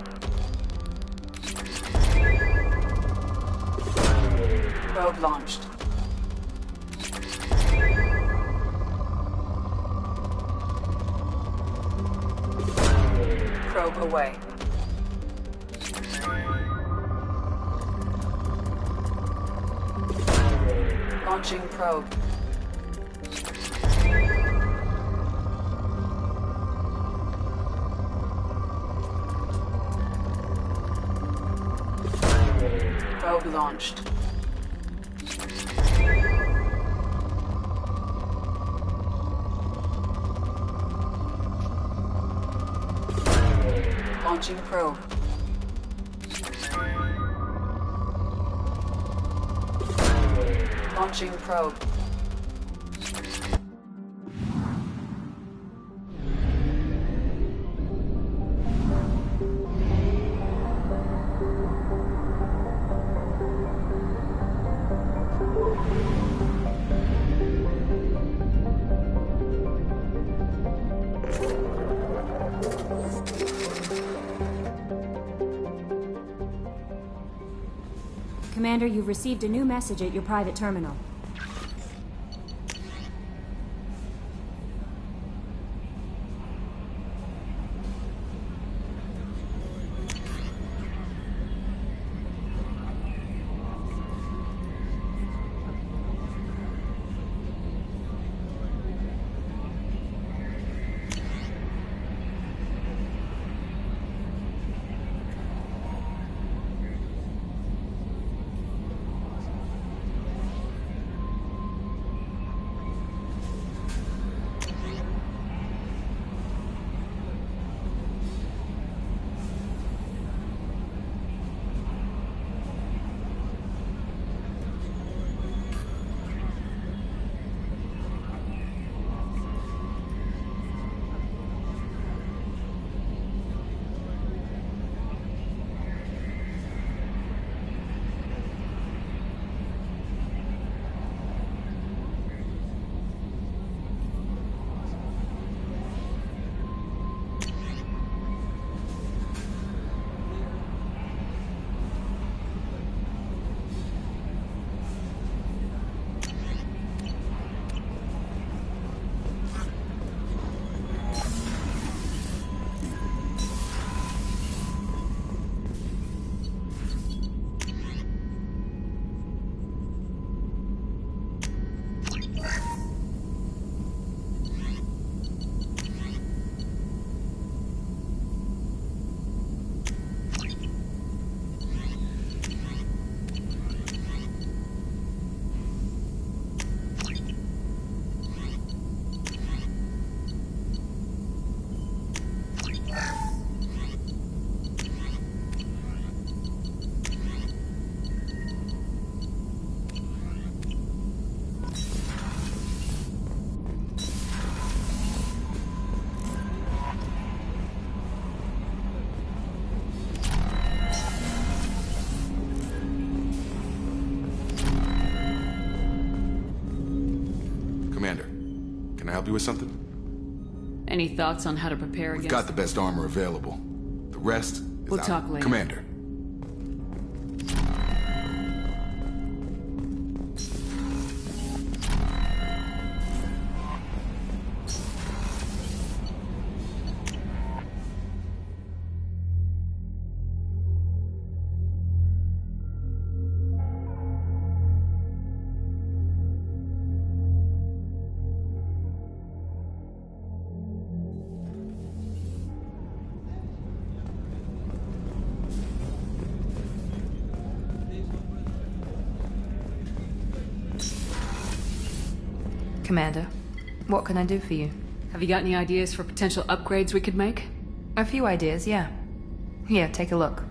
Probe launched. Probe away. Launching probe. Probe launched. Launching probe. Launching probe. Commander, you've received a new message at your private terminal. help you with something? Any thoughts on how to prepare We've against... got the best armor available. The rest is We'll out. talk later. Commander. Commander, what can I do for you? Have you got any ideas for potential upgrades we could make? A few ideas, yeah. Here, take a look.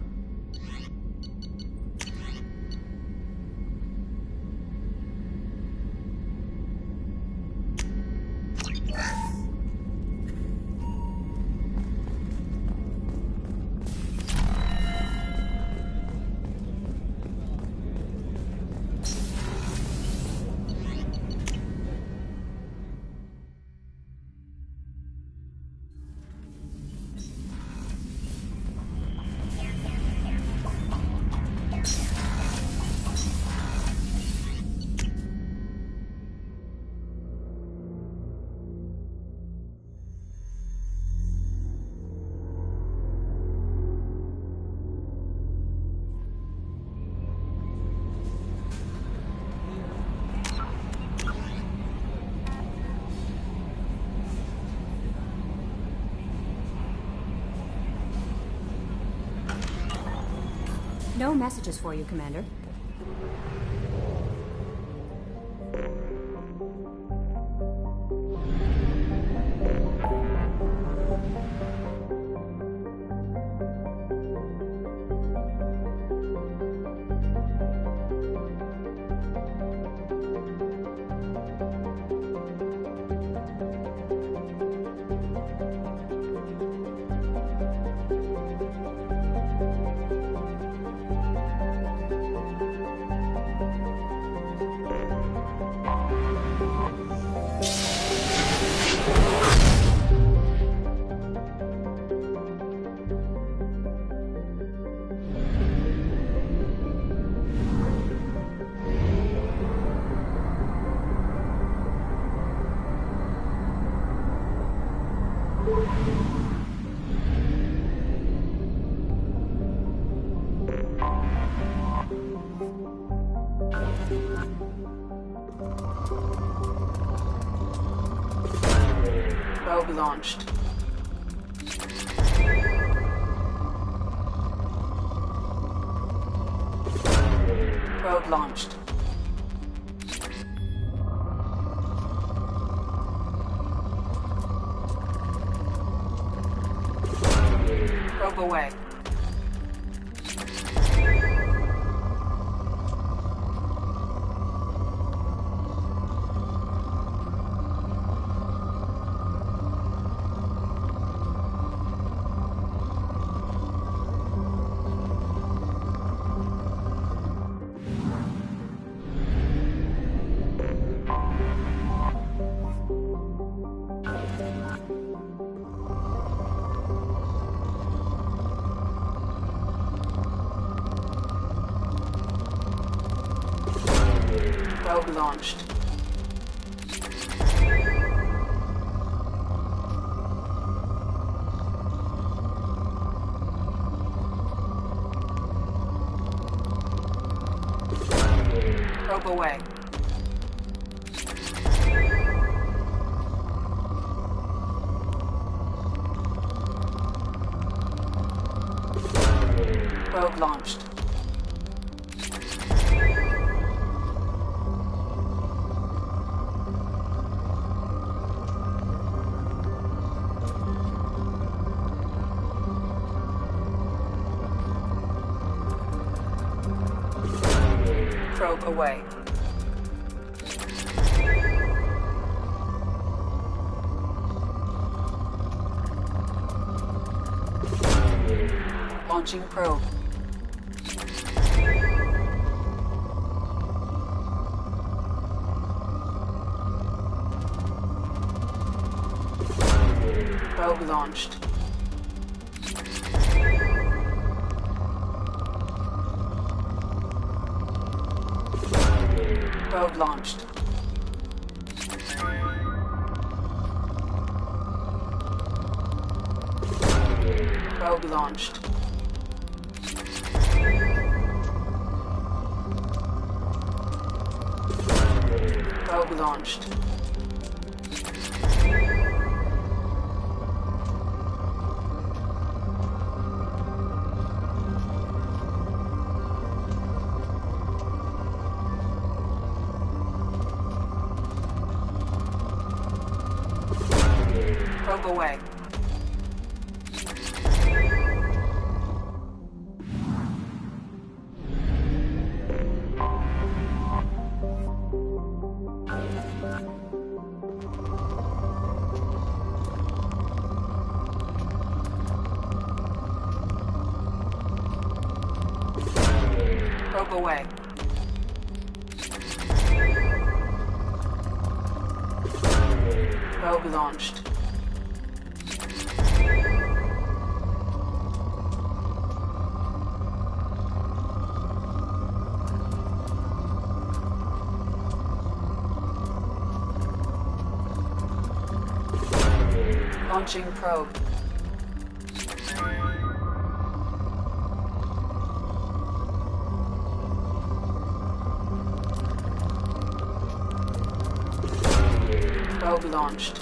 No messages for you, Commander. Probe launched. Probe launched. Probe away. Probe launched. Probe away. Probe launched. Probe away. Launching probe. Probe launched. Probe launched. Probe launched. Probe launched. Probe away. Probe away. Probe launched. Launching probe. Probe launched.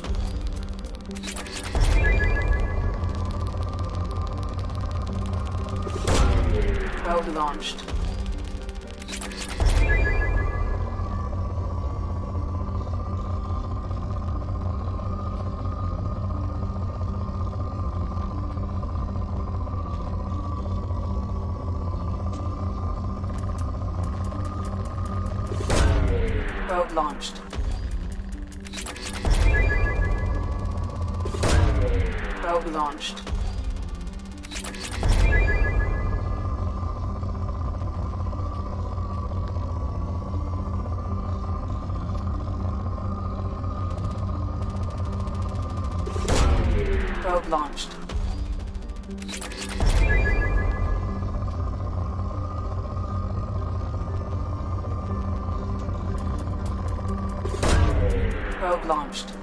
Probe launched. Probe launched. Probe launched. Probe launched. Probe launched.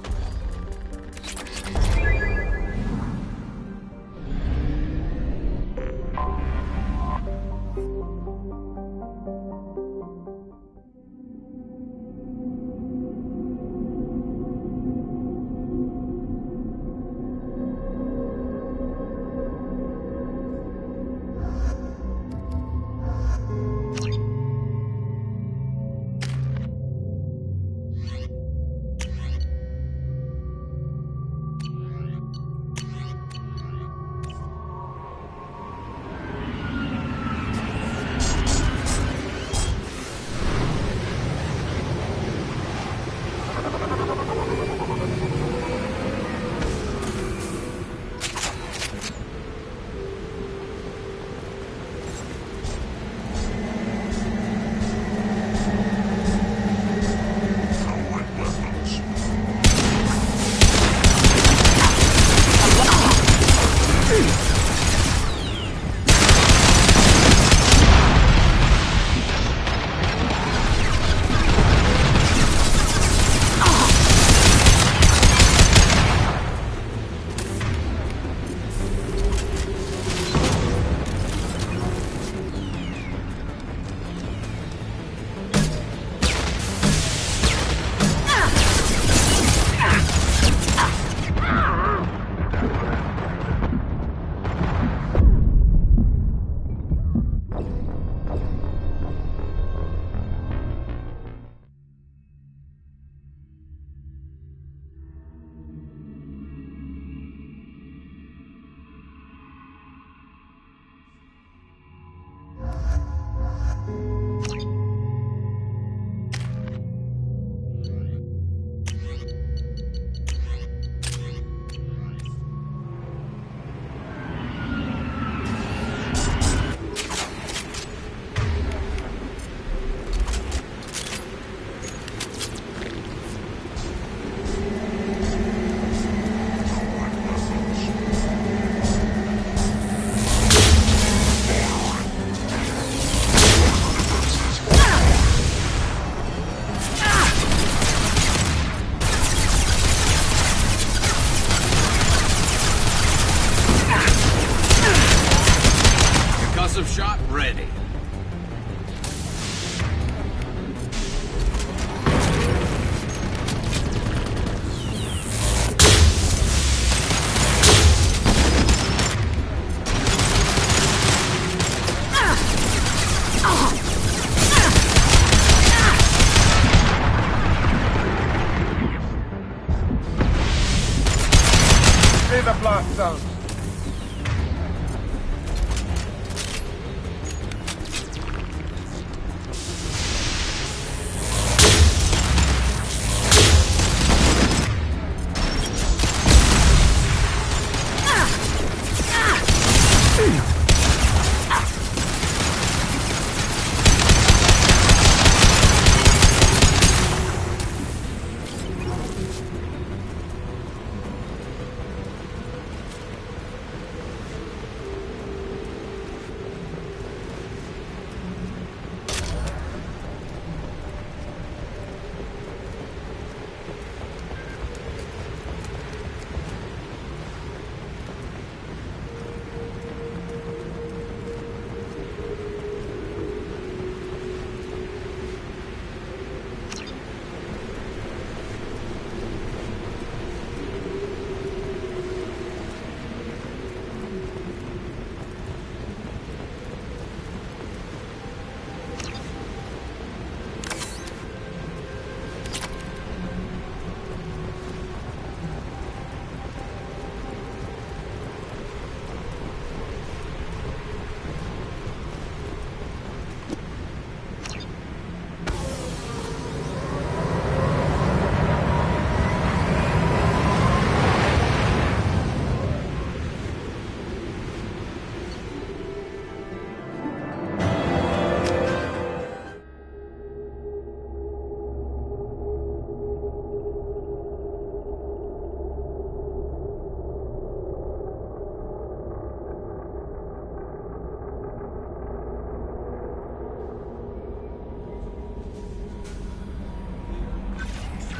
Clear the blast zone.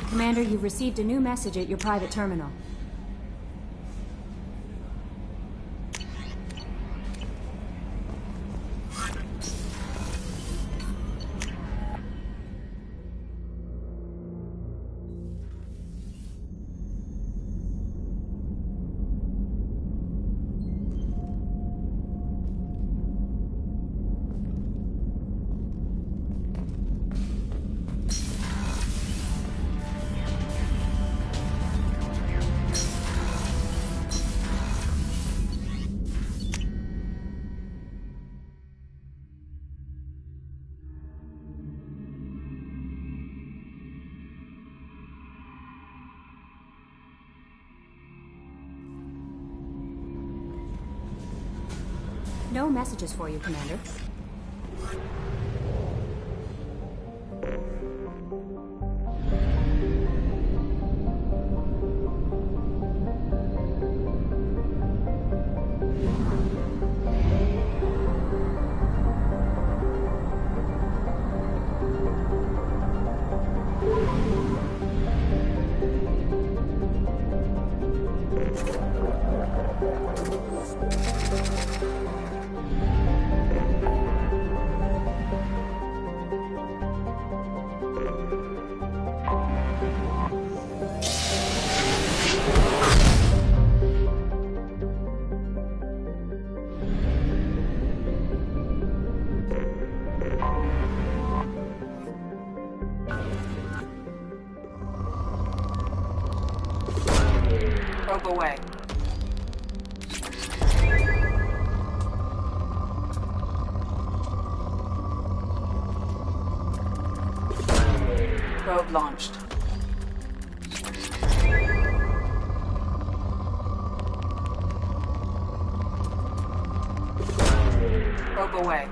Commander, you've received a new message at your private terminal. No messages for you, Commander. Probe away. Probe launched. Probe away.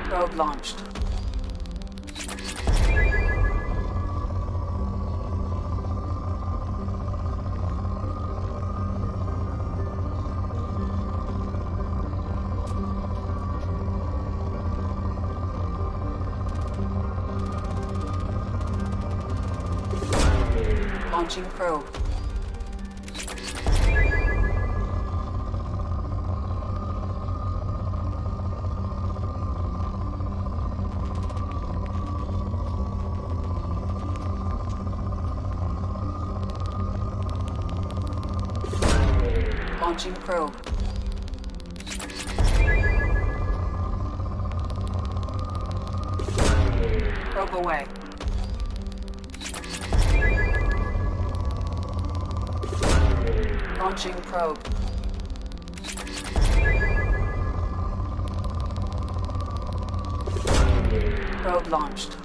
Probe launched. Launching probe. Launching probe. Probe away. Launching probe. Probe launched.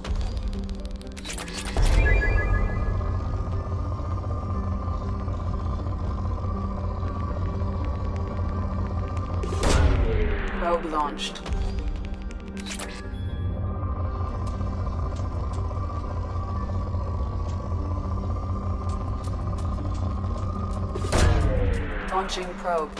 Probe launched. Launching probe.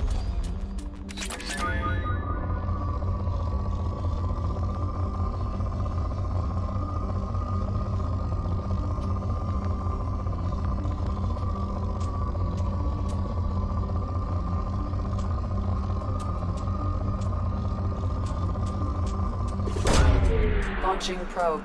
Launching probe.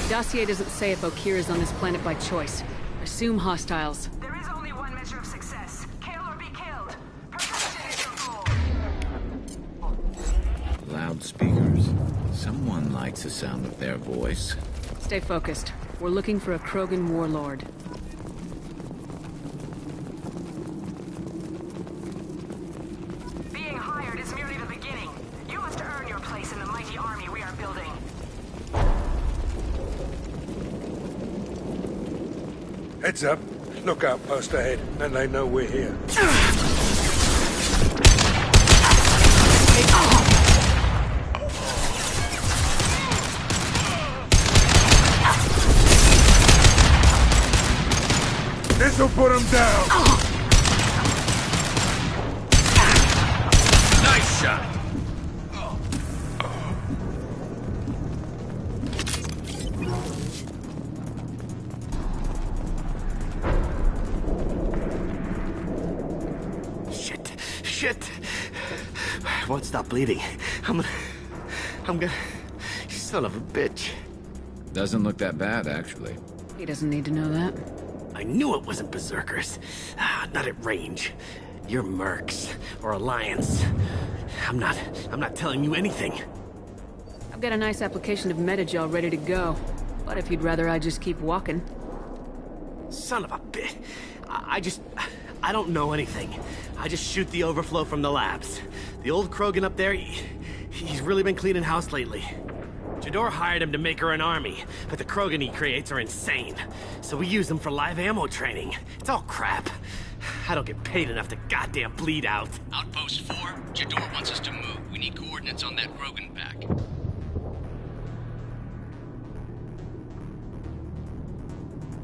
Dossier doesn't say if Okir is on this planet by choice. Assume hostiles. There is only one measure of success. Kill or be killed. Perfection is your goal. Loudspeakers. Someone likes the sound of their voice. Stay focused. We're looking for a Krogan warlord. Being hired is merely the beginning. You must earn your place in the mighty army we are building. Heads up. Lookout post ahead, and they know we're here. This'll put them down. Nice shot. Shit! Won't stop bleeding. I'm gonna... You son of a bitch. Doesn't look that bad, actually. He doesn't need to know that. I knew it wasn't Berserkers. Not at range. You're Mercs. Or Alliance. I'm not telling you anything. I've got a nice application of Metagel ready to go. But if you'd rather I just keep walking. Son of a bitch. I don't know anything. I just shoot the overflow from the labs. The old Krogan up there, he's really been cleaning house lately. Jador hired him to make her an army, but the Krogan he creates are insane. So we use them for live ammo training. It's all crap. I don't get paid enough to goddamn bleed out. Outpost 4, Jador wants us to move. We need coordinates on that Krogan pack.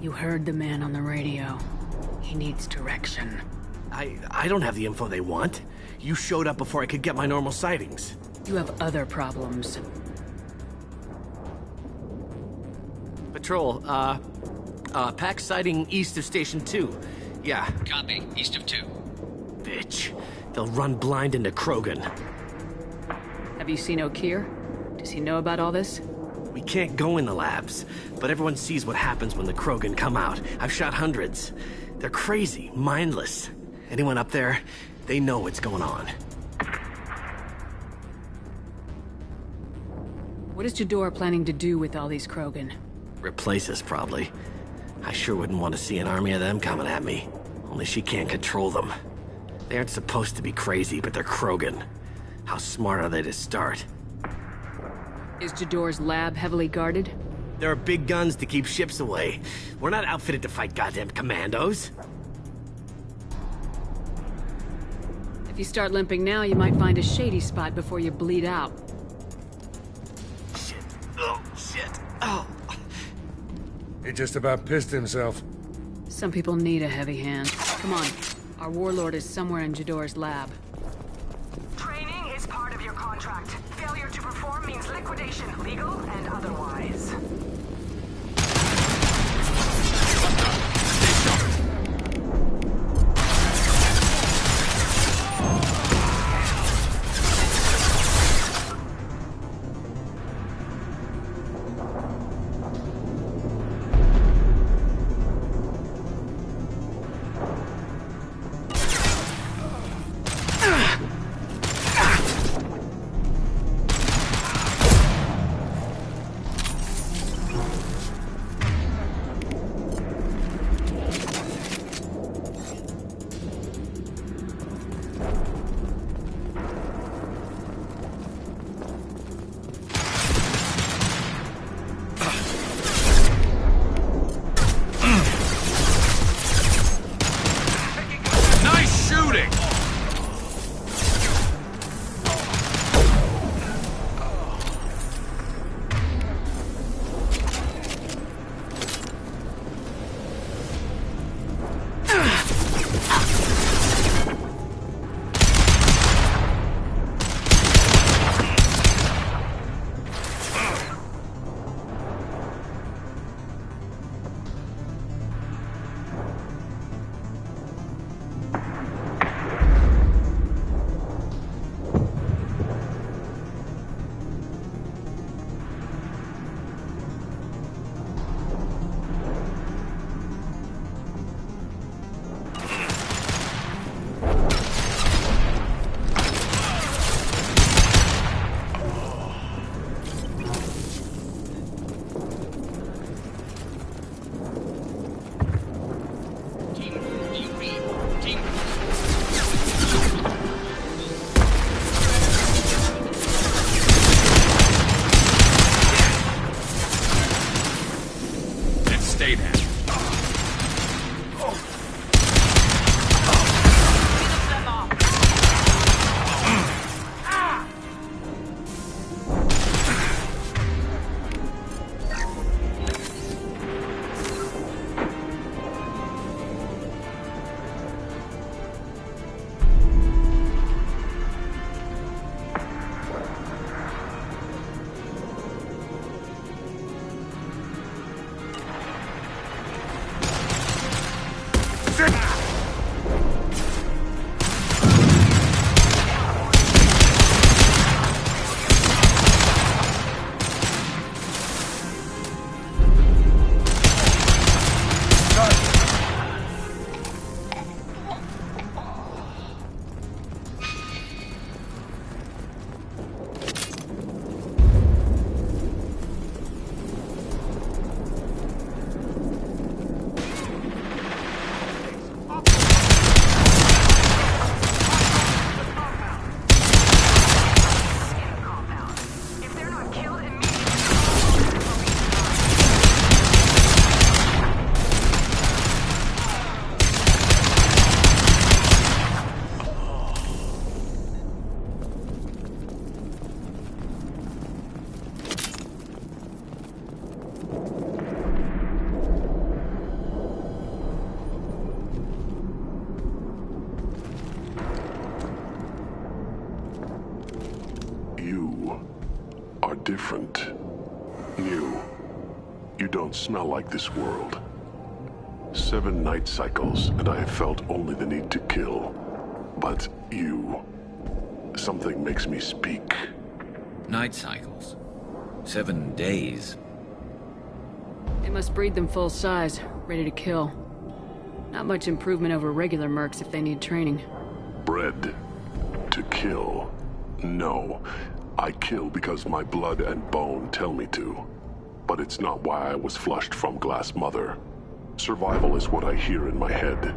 You heard the man on the radio. He needs direction. I don't have the info they want. You showed up before I could get my normal sightings. You have other problems. Patrol, pack sighting east of Station 2. Yeah. Copy, east of 2. Bitch. They'll run blind into Krogan. Have you seen Okir? Does he know about all this? We can't go in the labs, but everyone sees what happens when the Krogan come out. I've shot hundreds. They're crazy, mindless. Anyone up there, they know what's going on. What is Jador planning to do with all these Krogan? Replace us, probably. I sure wouldn't want to see an army of them coming at me. Only she can't control them. They aren't supposed to be crazy, but they're Krogan. How smart are they to start? Is Jador's lab heavily guarded? There are big guns to keep ships away. We're not outfitted to fight goddamn commandos. If you start limping now, you might find a shady spot before you bleed out. Shit. Oh, shit. Oh. He just about pissed himself. Some people need a heavy hand. Come on. Our warlord is somewhere in Jador's lab. Training is part of your contract. Failure to perform means liquidation, legal and otherwise. different. New. You don't smell like this world. 7 night cycles, and I have felt only the need to kill. But you... something makes me speak. Night cycles? 7 days? They must breed them full size, ready to kill. Not much improvement over regular mercs if they need training. Bred to kill. No. I kill because my blood and bone tell me to. But it's not why I was flushed from Glass Mother. Survival is what I hear in my head.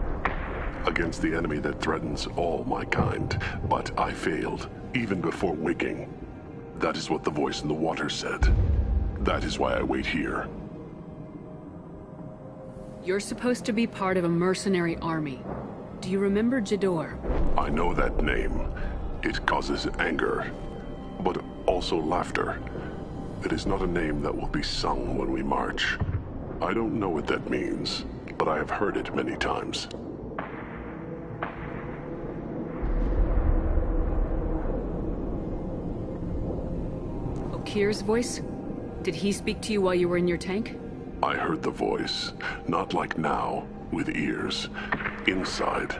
Against the enemy that threatens all my kind. But I failed, even before waking. That is what the voice in the water said. That is why I wait here. You're supposed to be part of a mercenary army. Do you remember Jador? I know that name. It causes anger, but also laughter. It is not a name that will be sung when we march. I don't know what that means, but I have heard it many times. Okir's voice? Did he speak to you while you were in your tank? I heard the voice, not like now, with ears. Inside.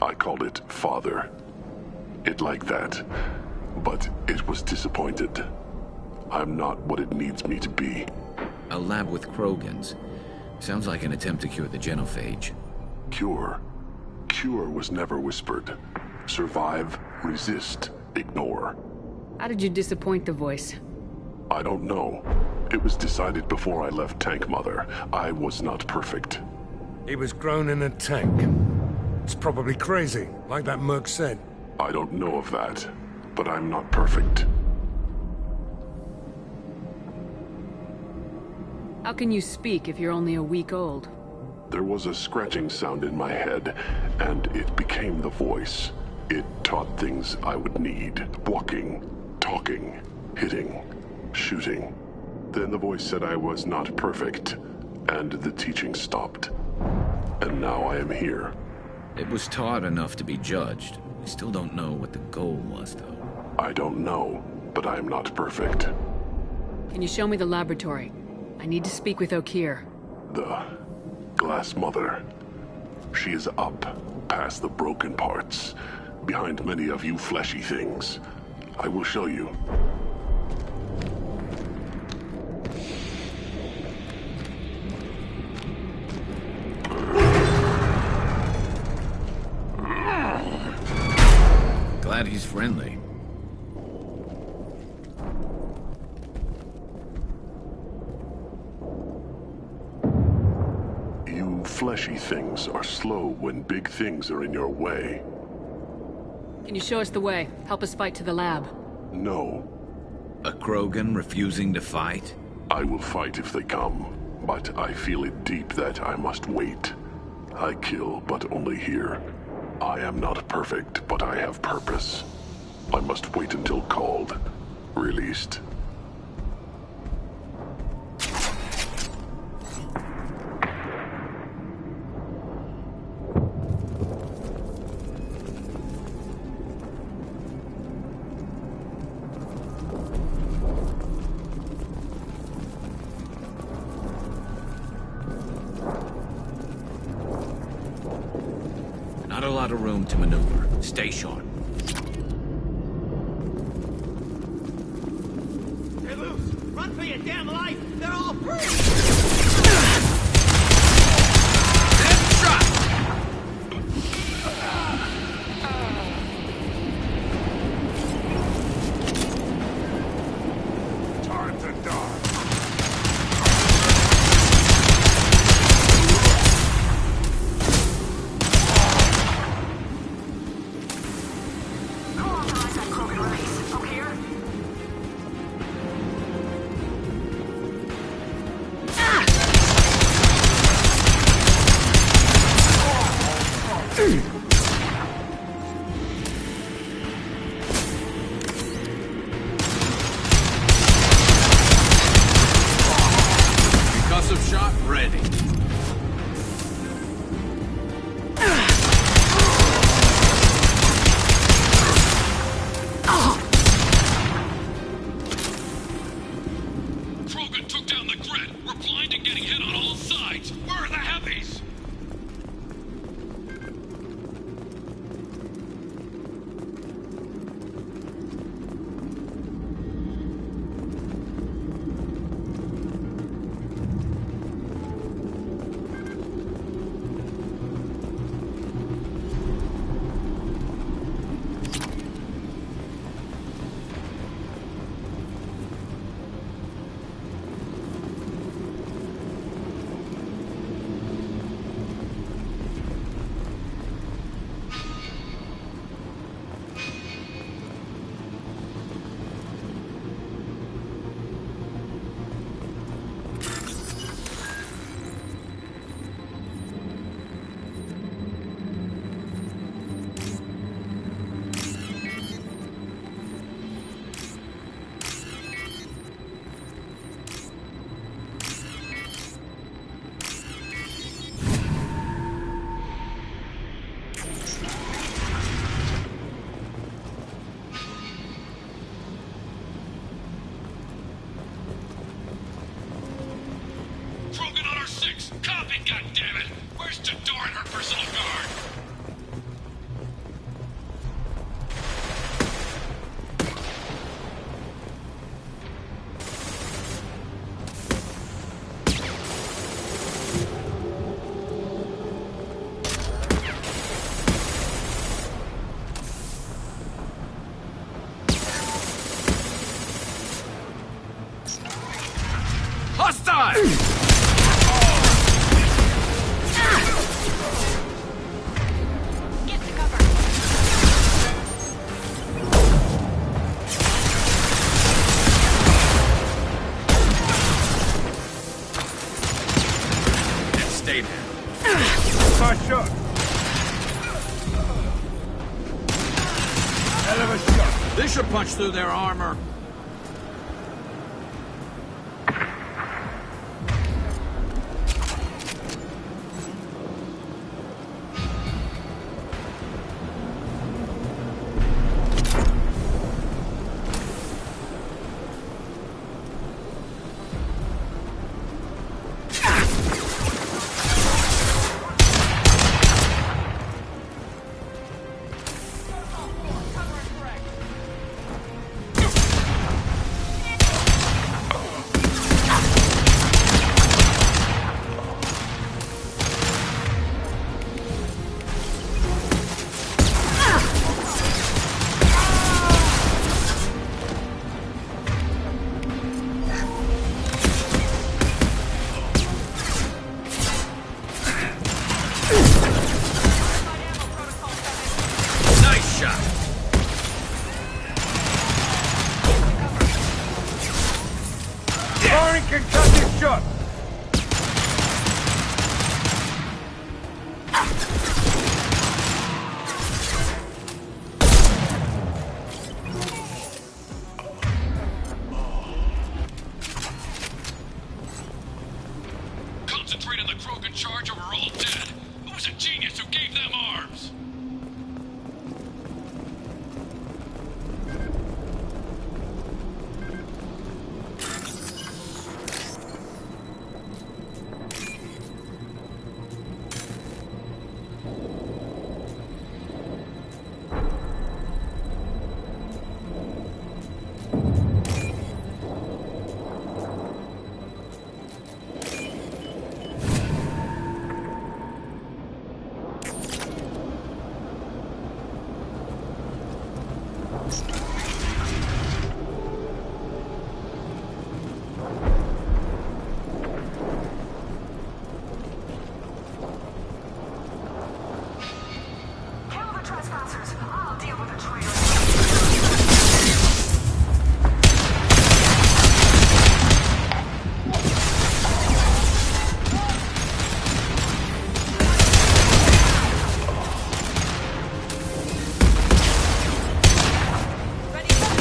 I called it Father. It like that, but it was disappointed. I'm not what it needs me to be. A lab with Krogans. Sounds like an attempt to cure the genophage. Cure? Cure was never whispered. Survive, resist, ignore. How did you disappoint the voice? I don't know. It was decided before I left Tank Mother. I was not perfect. He was grown in a tank. It's probably crazy, like that merc said. I don't know of that, but I'm not perfect. How can you speak if you're only a week old? There was a scratching sound in my head, and it became the voice. It taught things I would need. Walking, talking, hitting, shooting. Then the voice said I was not perfect, and the teaching stopped. And now I am here. It was taught enough to be judged. We still don't know what the goal was, though. I don't know, but I am not perfect. Can you show me the laboratory? I need to speak with Okir. The Glass Mother. She is up, past the broken parts, behind many of you fleshy things. I will show you. Glad he's friendly. You fleshy things are slow when big things are in your way. Can you show us the way? Help us fight to the lab. No. A Krogan refusing to fight? I will fight if they come, but I feel it deep that I must wait. I kill, but only here. I am not perfect, but I have purpose. I must wait until called, released. Not a lot of room to maneuver. Stay sharp. They're loose! Run for your damn life! They're all free! Time to die. Concussive shot ready. Krogan took down the grid. We're blind and getting hit on all sides. Where are the heavies? Hostile! Stay there. Nice shot. Hell of a shot. This should punch through their armor.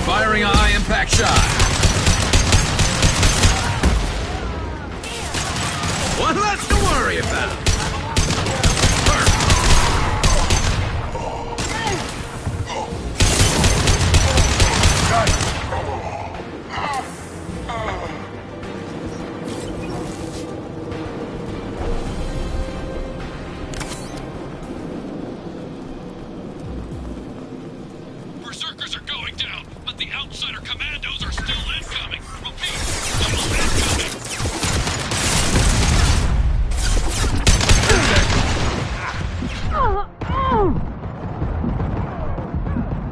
Firing a high-impact shot. One less to worry about. Berserkers are going down, but the outsider commandos are still incoming. Repeat, still incoming.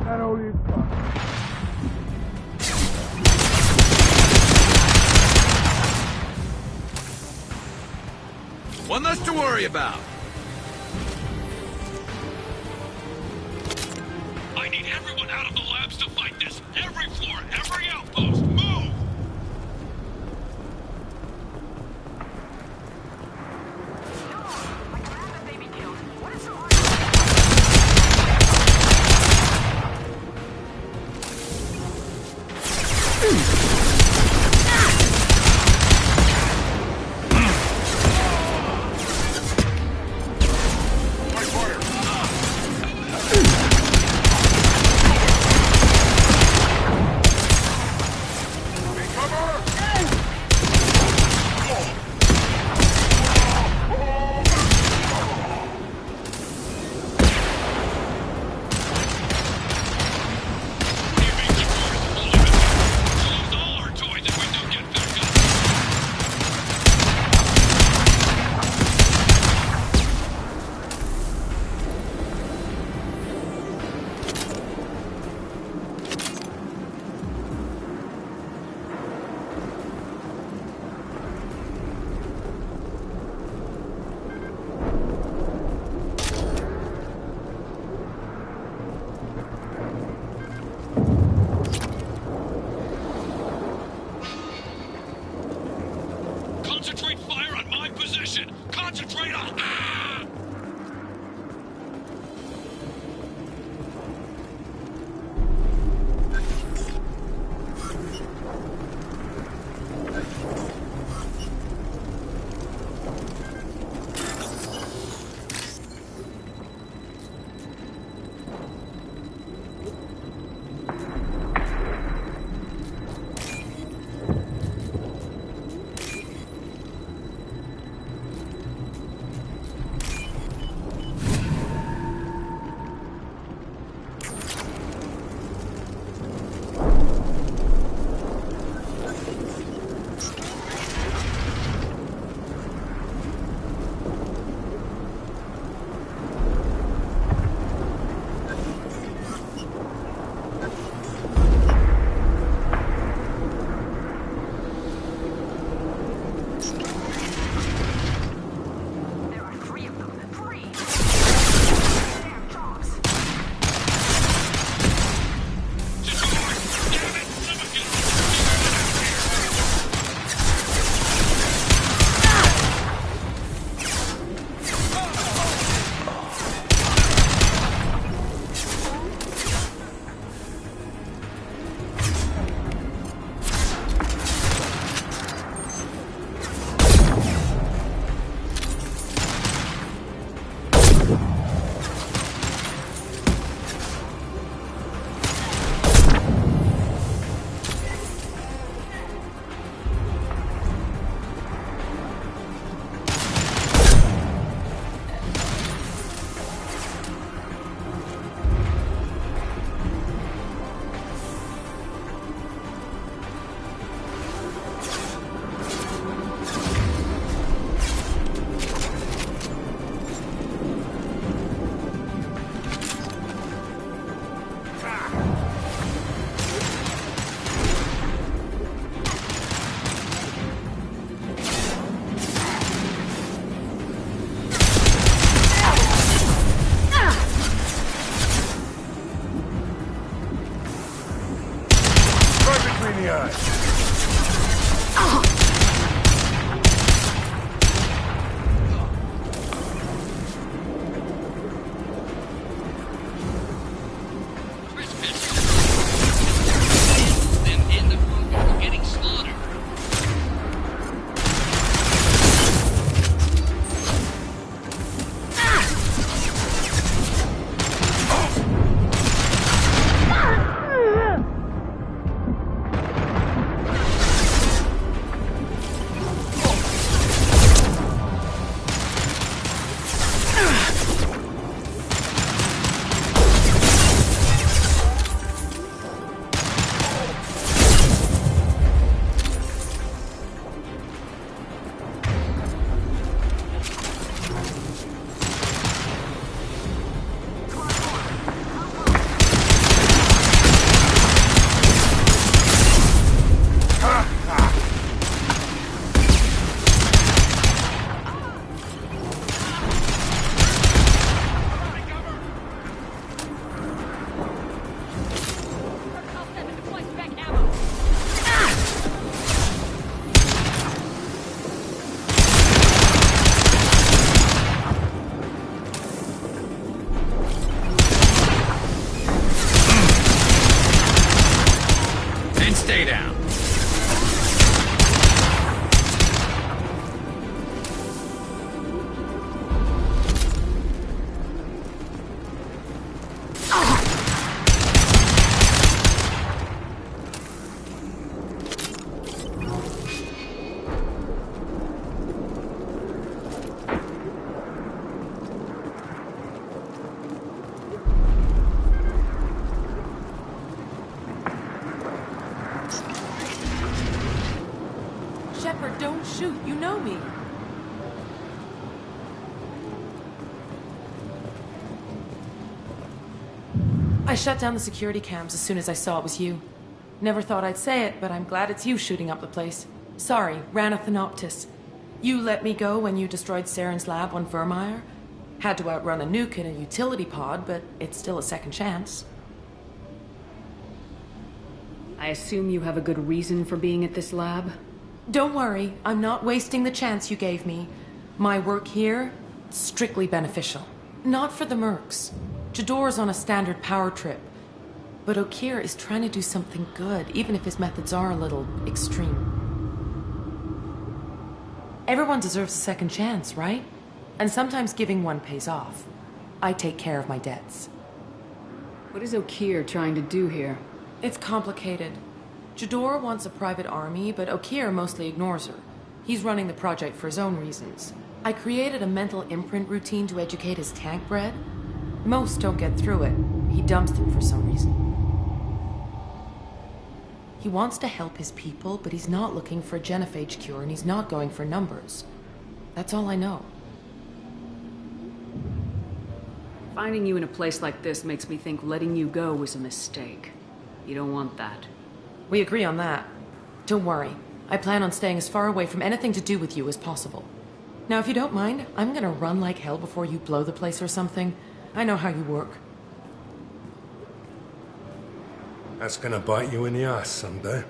That only fuck. One less to worry about. I need everyone out of the labs to fight this. Every floor, every outpost, move! Stay down. Don't shoot, you know me. I shut down the security cams as soon as I saw it was you. Never thought I'd say it, but I'm glad it's you shooting up the place. Sorry, ran a Thanoptis. You let me go when you destroyed Saren's lab on Vermeer. Had to outrun a nuke in a utility pod, but it's still a second chance. I assume you have a good reason for being at this lab? Don't worry, I'm not wasting the chance you gave me. My work here, strictly beneficial. Not for the mercs. Jador's on a standard power trip. But Okeer is trying to do something good, even if his methods are a little extreme. Everyone deserves a second chance, right? And sometimes giving one pays off. I take care of my debts. What is Okeer trying to do here? It's complicated. Jador wants a private army, but Okeer mostly ignores her. He's running the project for his own reasons. I created a mental imprint routine to educate his tank bred. Most don't get through it. He dumps them for some reason. He wants to help his people, but he's not looking for a genophage cure, and he's not going for numbers. That's all I know. Finding you in a place like this makes me think letting you go was a mistake. You don't want that. We agree on that. Don't worry. I plan on staying as far away from anything to do with you as possible. Now, if you don't mind, I'm gonna run like hell before you blow the place or something. I know how you work. That's gonna bite you in the ass someday.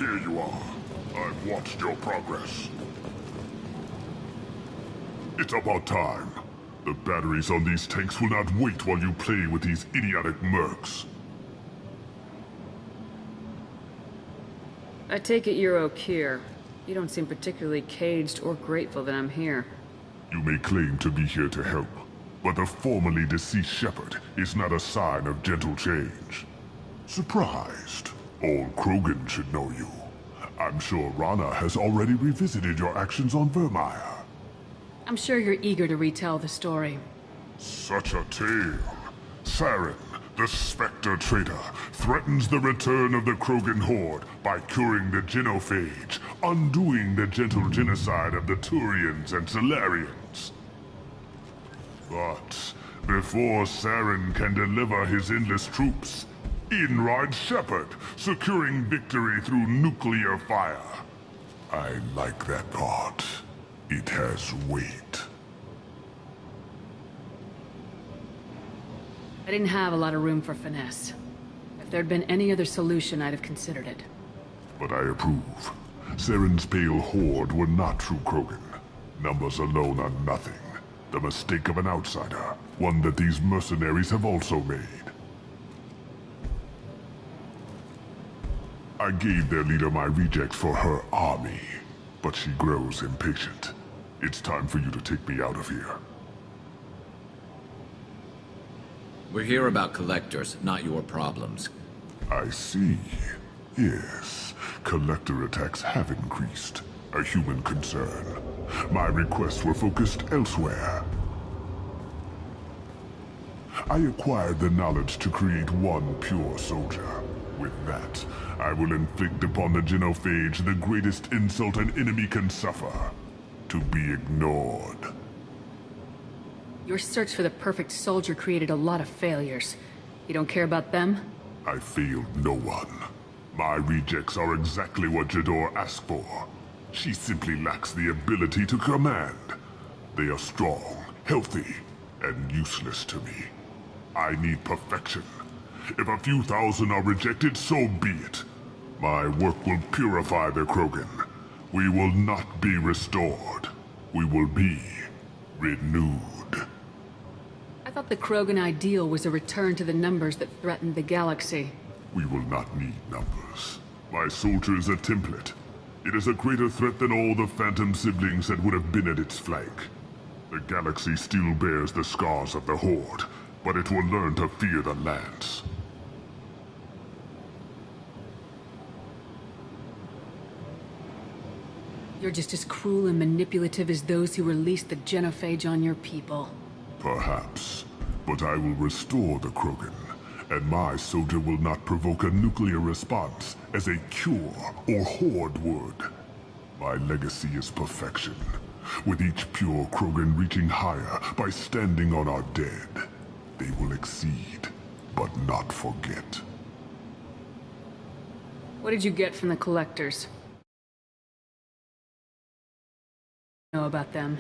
Here you are. I've watched your progress. It's about time. The batteries on these tanks will not wait while you play with these idiotic mercs. I take it you're Okeer. You don't seem particularly caged or grateful that I'm here. You may claim to be here to help, but the formerly deceased shepherd is not a sign of gentle change. Surprised? Old Krogan should know you. I'm sure Rana has already revisited your actions on Vermeer. I'm sure you're eager to retell the story. Such a tale. Saren, The Spectre traitor threatens the return of the Krogan horde by curing the genophage, undoing the gentle genocide of the Turians and Solarians. But before Saren can deliver his endless troops, in rides Shepard, securing victory through nuclear fire. I like that part. It has weight. I didn't have a lot of room for finesse. If there'd been any other solution, I'd have considered it. But I approve. Saren's pale horde were not true Krogan. Numbers alone are nothing. The mistake of an outsider, one that these mercenaries have also made. I gave their leader my rejects for her army, but she grows impatient. It's time for you to take me out of here. We're here about collectors, not your problems. I see. Yes, collector attacks have increased. A human concern. My requests were focused elsewhere. I acquired the knowledge to create one pure soldier. With that, I will inflict upon the genophage the greatest insult an enemy can suffer. To be ignored. Your search for the perfect soldier created a lot of failures. You don't care about them? I failed no one. My rejects are exactly what Jador asked for. She simply lacks the ability to command. They are strong, healthy, and useless to me. I need perfection. If a few thousand are rejected, so be it. My work will purify the Krogan. We will not be restored. We will be renewed. I thought the Krogan ideal was a return to the numbers that threatened the galaxy. We will not need numbers. My soldier is a template. It is a greater threat than all the Phantom siblings that would have been at its flank. The galaxy still bears the scars of the Horde, but it will learn to fear the Lance. You're just as cruel and manipulative as those who released the genophage on your people. Perhaps, but I will restore the Krogan, and my soldier will not provoke a nuclear response as a cure or Horde would. My legacy is perfection, with each pure Krogan reaching higher by standing on our dead. They will exceed, but not forget. What did you get from the collectors? Know about them?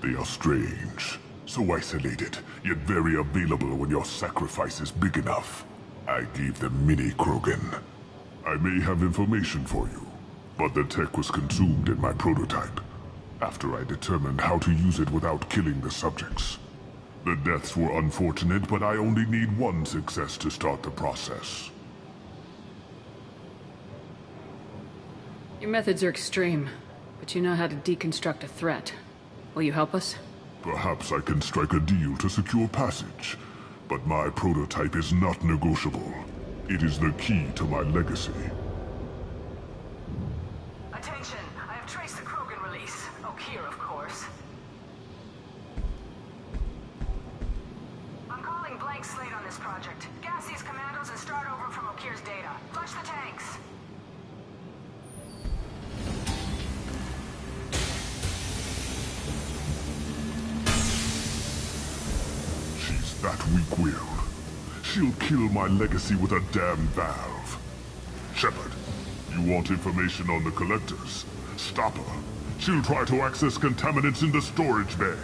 They are strange. So isolated, yet very available when your sacrifice is big enough. I gave them mini Krogan. I may have information for you, but the tech was consumed in my prototype, after I determined how to use it without killing the subjects. The deaths were unfortunate, but I only need one success to start the process. Your methods are extreme, but you know how to deconstruct a threat. Will you help us? Perhaps I can strike a deal to secure passage, but my prototype is not negotiable. It is the key to my legacy. Attention, I have traced the Krogan release. Okeer, of course. I'm calling blank slate on this project. Gas these commandos and start over from Okeer's data. Flush the tanks. That weak-willed. She'll kill my legacy with a damn valve. Shepard, you want information on the collectors? Stop her. She'll try to access contaminants in the storage bay.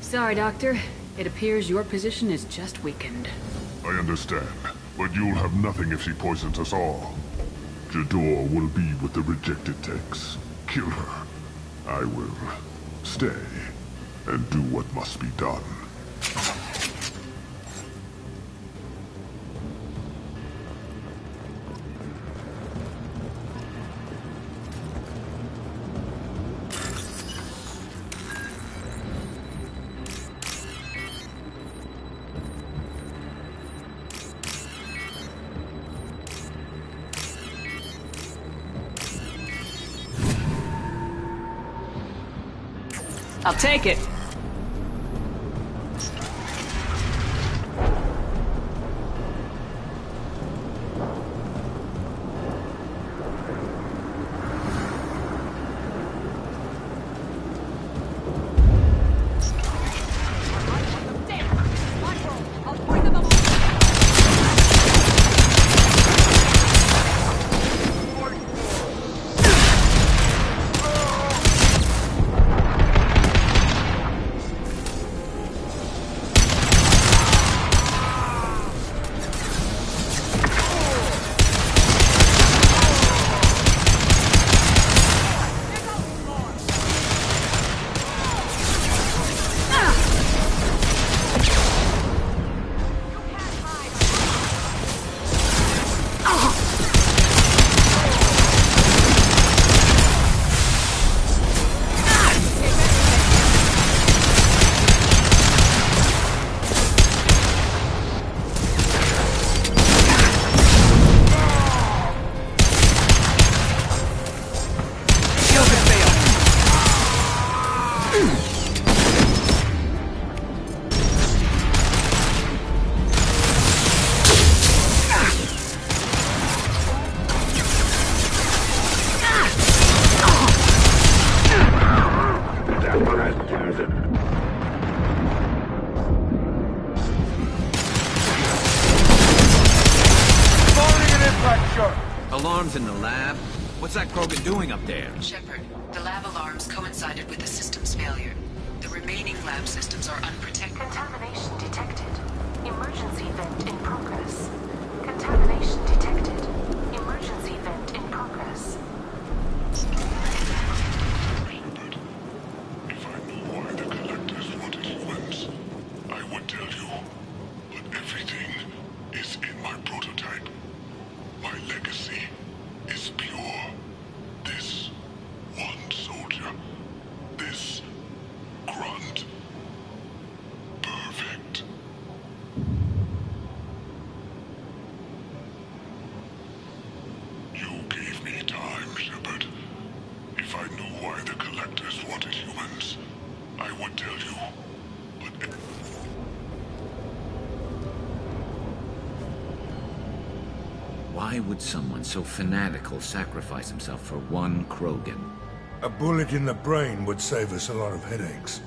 Sorry, Doctor. It appears your position is just weakened. I understand, but you'll have nothing if she poisons us all. Jador will be with the rejected techs. Kill her. I will stay and do what must be done. I'll take it. shot. Alarms in the lab? What's that Krogan doing up there? Shepard, the lab alarms coincided with the system's failure. The remaining lab systems are unprotected. Contamination detected. Emergency vent in progress. Contamination detected. Emergency vent in progress. If I knew why the Collectors wanted humans, I would tell you. But everything is in my prototype. My legacy is pure. This one soldier. This grunt. Perfect. You gave me time, Shepard. If I knew why the Collectors wanted humans, I would tell you. But... Why would someone so fanatical sacrifice himself for one Krogan? A bullet in the brain would save us a lot of headaches.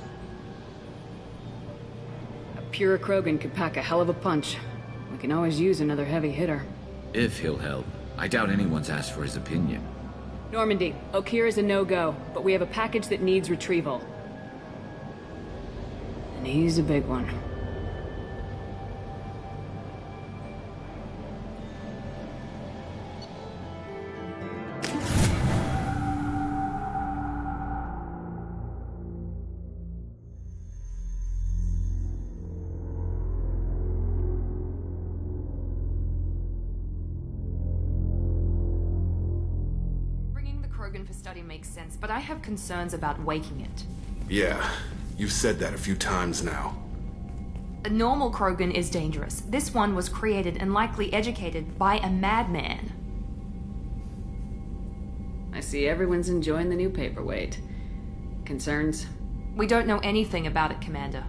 A pure Krogan could pack a hell of a punch. We can always use another heavy hitter. If he'll help. I doubt anyone's asked for his opinion. Normandy, Okeer is a no-go, but we have a package that needs retrieval. And he's a big one. For study makes sense, but I have concerns about waking it. Yeah, you've said that a few times now. A normal Krogan is dangerous. This one was created and likely educated by a madman. I see everyone's enjoying the new paperweight. Concerns? We don't know anything about it, Commander.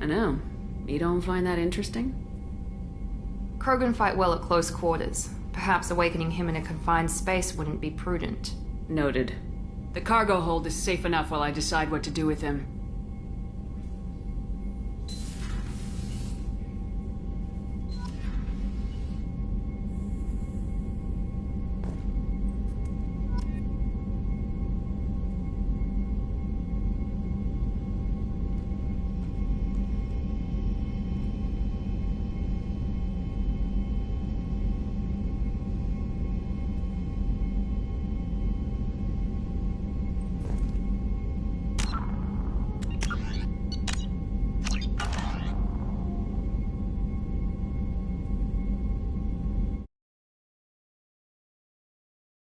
I know. You don't find that interesting? Krogan fight well at close quarters. Perhaps awakening him in a confined space wouldn't be prudent. Noted. The cargo hold is safe enough while I decide what to do with him.